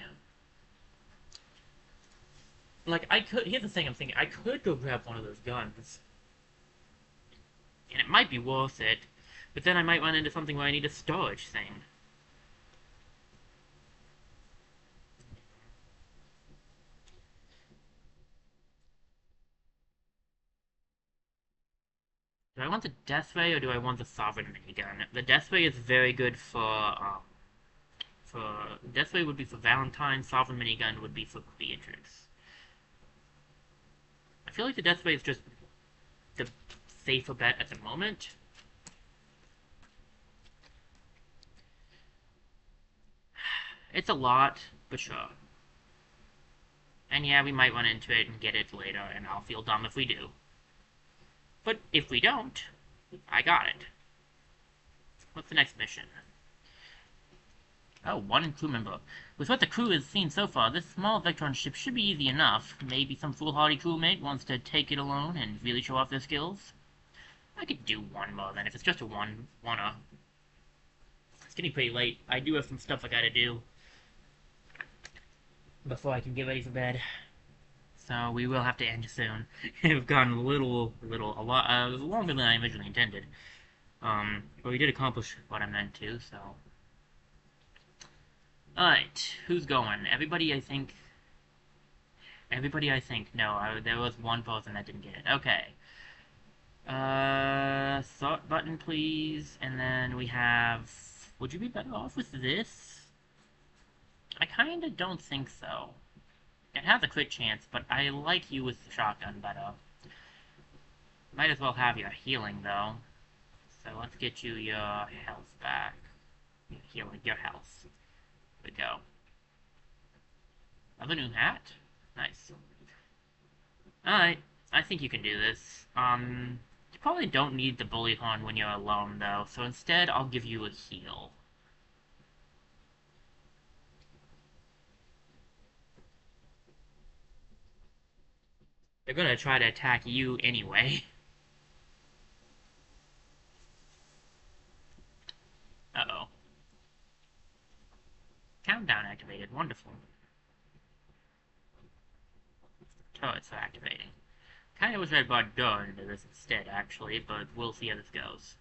Like, I could. Here's the thing I'm thinking. I could go grab one of those guns, and it might be worth it, but then I might run into something where I need a storage thing. Do I want the Death Ray or do I want the Sovereign minigun? The Death Ray is very good for Death Ray would be for Valentine. Sovereign minigun would be for Beatrix. I feel like the Death Ray is just the safer bet at the moment. It's a lot, but sure. And yeah, we might run into it and get it later, and I'll feel dumb if we do. But if we don't, I got it. What's the next mission? Oh, one crew member. With what the crew has seen so far, this small Vectron ship should be easy enough. Maybe some foolhardy crewmate wants to take it alone and really show off their skills. I could do one more then, if it's just a one-wanna. It's getting pretty late. I do have some stuff I gotta do before I can get ready for bed. So we will have to end soon. We've gone a lot, longer than I originally intended. But we did accomplish what I meant to, so. Alright, who's going? Everybody, I think. Everybody, I think. No, there was one person that didn't get it. Okay. Sort button, please. And then we have. Would you be better off with this? I kinda don't think so. It has a crit chance, but I like you with the shotgun better. Might as well have your healing, though. So let's get you your health back. Your healing, your health. There we go. Another new hat? Nice. Alright, I think you can do this. You probably don't need the bully horn when you're alone, though, so instead I'll give you a heal. They're gonna try to attack you anyway. Uh-oh. Countdown activated. Wonderful. Turrets are activating. Kinda wish I'd brought Door into this instead, actually, but we'll see how this goes.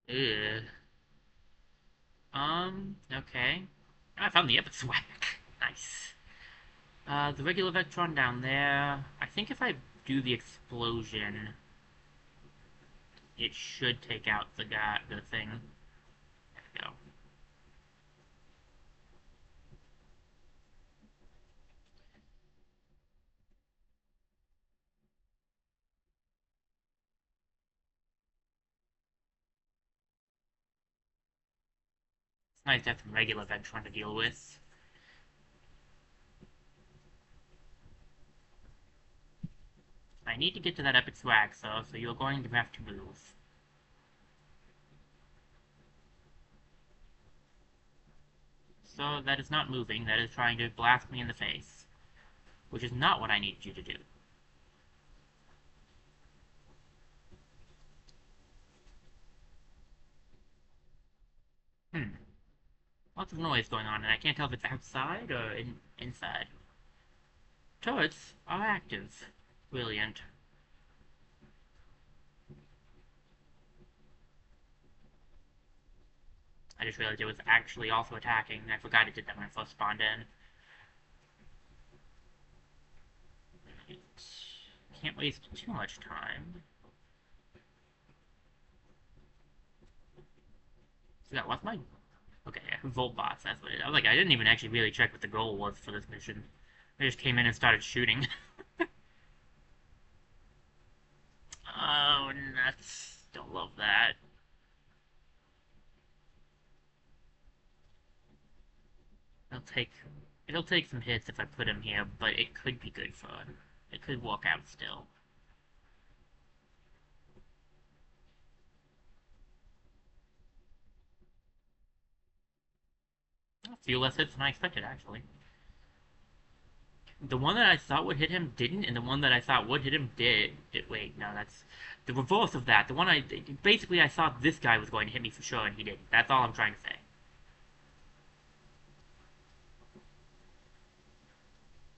Ugh. Okay. I found the epic swag. Nice. The regular Vectron down there. I think if I do the explosion, it should take out the thing. There we go. It's nice to have some regular Vectron to deal with. I need to get to that epic swag, so you're going to have to move. So that is not moving, that is trying to blast me in the face. Which is not what I needed you to do. Hmm. Lots of noise going on, and I can't tell if it's outside or inside. Turrets are active. Brilliant. I just realized it was actually also attacking. I forgot it did that when I first spawned in. Can't waste too much time. So that was my... Okay, yeah, Volt bots, that's what it is. I was like, I didn't even actually really check what the goal was for this mission. I just came in and started shooting. Oh, nuts. Don't love that. It'll take... It'll take some hits if I put him here, but it could be good for him. It could work out still. A few less hits than I expected, actually. The one that I thought would hit him didn't, and the one that I thought would hit him did. Wait, no, that's the reverse of that. The one basically I thought this guy was going to hit me for sure, and he didn't. That's all I'm trying to say.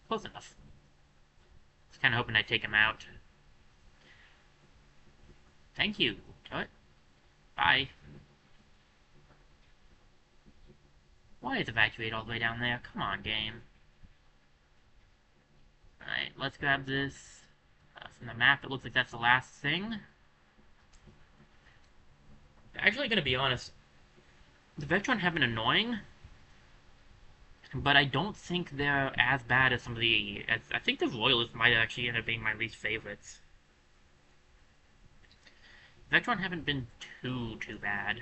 Close enough. I was kind of hoping I'd take him out. Thank you. Turret. Bye. Why is evacuate all the way down there? Come on, game. Alright, let's grab this from the map. It looks like that's the last thing. Actually, gonna be honest, the Vectron have been annoying, but I don't think they're as bad as some of the... I think the Royalists might actually end up being my least favorites. Vectron haven't been too bad.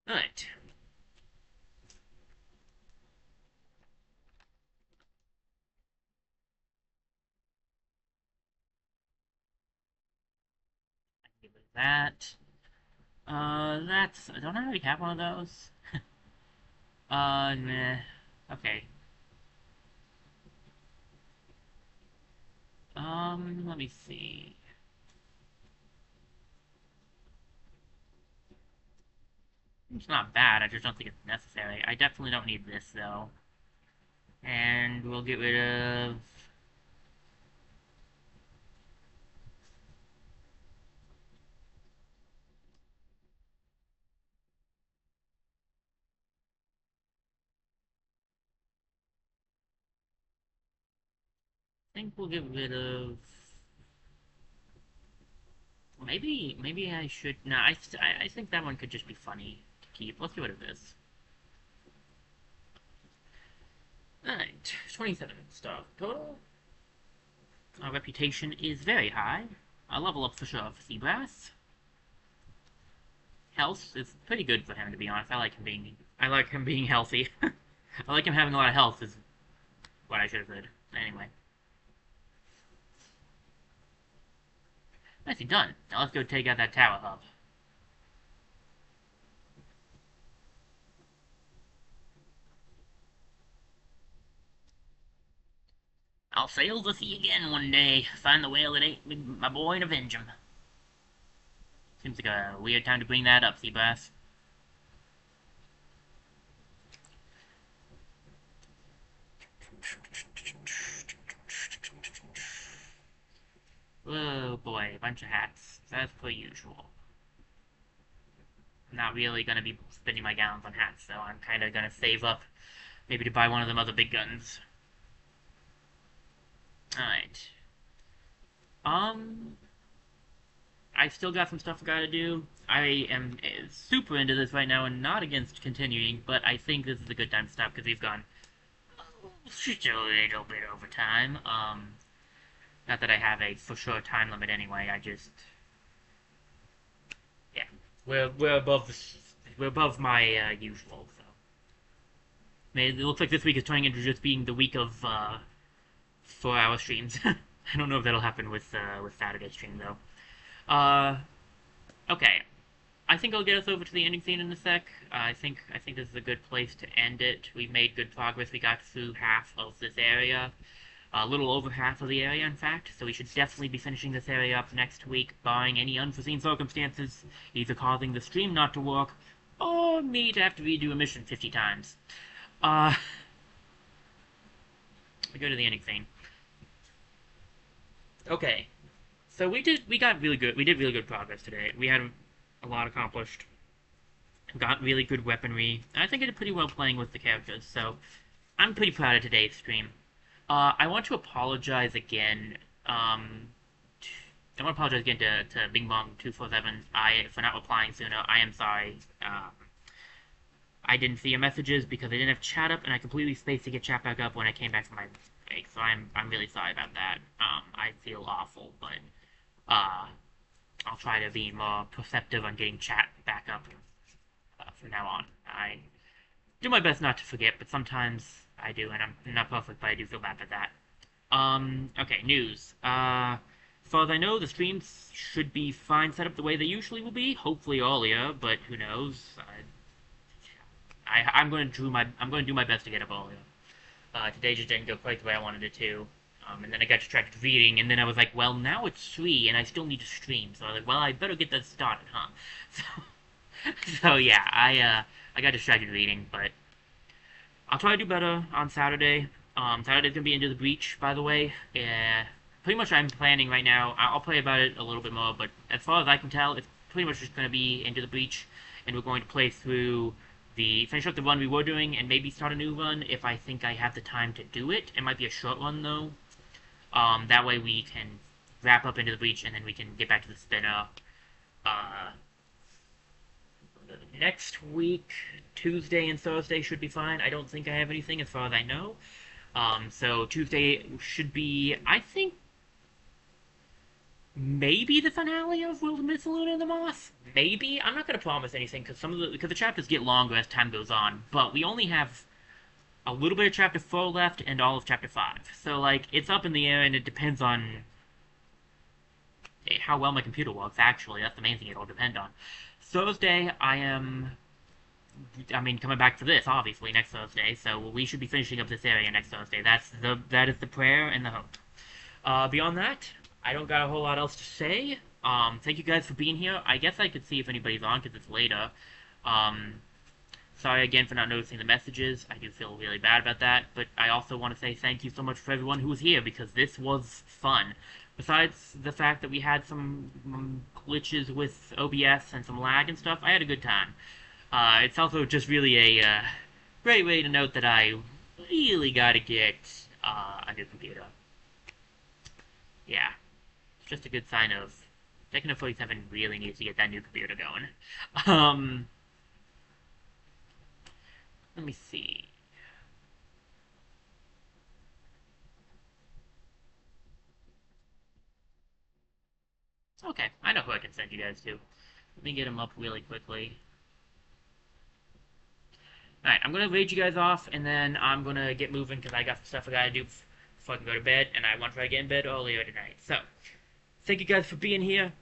Alright. Give it that. That's... I don't already have one of those. Meh. Okay. Let me see. It's not bad, I just don't think it's necessary. I definitely don't need this, though. And we'll get rid of... I think we'll get rid of... Maybe I should... No, I think that one could just be funny to keep. Let's get rid of this. Alright, 27 stuff total. Our reputation is very high. A level up for sure for Seabrass. Health is pretty good for him, to be honest. I like him being healthy. I like him having a lot of health is what I should have said. Anyway. Nicely done. Now let's go take out that tower hub. I'll sail the sea again one day. Find the whale that ate my boy and avenge him. Seems like a weird time to bring that up, Seabass. Oh boy, a bunch of hats. As per usual. I'm not really gonna be spending my gallons on hats, so I'm kinda gonna save up maybe to buy one of them other big guns. Alright. I still got some stuff I gotta do. I am super into this right now and not against continuing, but I think this is a good time to stop because we've gone just a little bit over time. Not that I have a for sure time limit anyway. I just, yeah, we're above my usual. So, I mean, it looks like this week is turning into just being the week of 4-hour streams. I don't know if that'll happen with Saturday stream though. Okay. I think I'll get us over to the ending scene in a sec. I think this is a good place to end it. We've made good progress. We got through half of this area. A little over half of the area, in fact, so we should definitely be finishing this area up next week, barring any unforeseen circumstances, either causing the stream not to work, or me to have to redo a mission 50 times. We go to the ending scene. Okay. So we did really good progress today. We had a lot accomplished. Got really good weaponry. I think I did pretty well playing with the characters, so I'm pretty proud of today's stream. I want to apologize again. I want to apologize again to Bing Bong 247 for not replying sooner. I am sorry. I didn't see your messages because I didn't have chat up, and I completely spaced to get chat back up when I came back from my break. So I'm really sorry about that. I feel awful, but I'll try to be more perceptive on getting chat back up from now on. I do my best not to forget, but sometimes I do, and I'm not perfect, but I do feel bad for that. Okay, news. as far as I know, the streams should be fine set up the way they usually will be. Hopefully earlier, but who knows? I'm going to do my best to get up earlier. Today just didn't go quite the way I wanted it to. And then I got distracted reading, and then I was like, well, now it's 3, and I still need to stream. So I was like, well, I better get that started, huh? So yeah, I got distracted reading, but I'll try to do better on Saturday. Saturday's gonna be Into the Breach, by the way. Yeah, pretty much I'm planning right now. I'll play about it a little bit more, but as far as I can tell, it's pretty much just gonna be Into the Breach, and we're going to play through finish up the run we were doing, and maybe start a new run if I think I have the time to do it. It might be a short one though. That way we can wrap up Into the Breach, and then we can get back to the spinner. Uh, Next week, Tuesday and Thursday should be fine. I don't think I have anything as far as I know. So Tuesday should be, I think, maybe the finale of Will the Mythalune and the Moth. Maybe. I'm not going to promise anything because the chapters get longer as time goes on. But we only have a little bit of chapter 4 left and all of chapter 5. So like it's up in the air and it depends on how well my computer works. Actually, that's the main thing it'll depend on. Thursday, coming back for this, obviously, next Thursday, so we should be finishing up this area next Thursday. That is the prayer and the hope. Beyond that, I don't got a whole lot else to say. Thank you guys for being here. I guess I could see if anybody's on, because it's later. Sorry again for not noticing the messages. I do feel really bad about that, but I also want to say thank you so much for everyone who was here, because this was fun. Besides the fact that we had some glitches with OBS and some lag and stuff, I had a good time. It's also just really a great way to note that I really gotta get a new computer. Yeah, it's just a good sign of Techno 47 really needs to get that new computer going. Let me see. Okay, I know who I can send you guys to. Let me get him up really quickly. Alright, I'm gonna raid you guys off, and then I'm gonna get moving, because I got some stuff I gotta do before I can go to bed, and I want to try to get in bed earlier tonight. So, thank you guys for being here.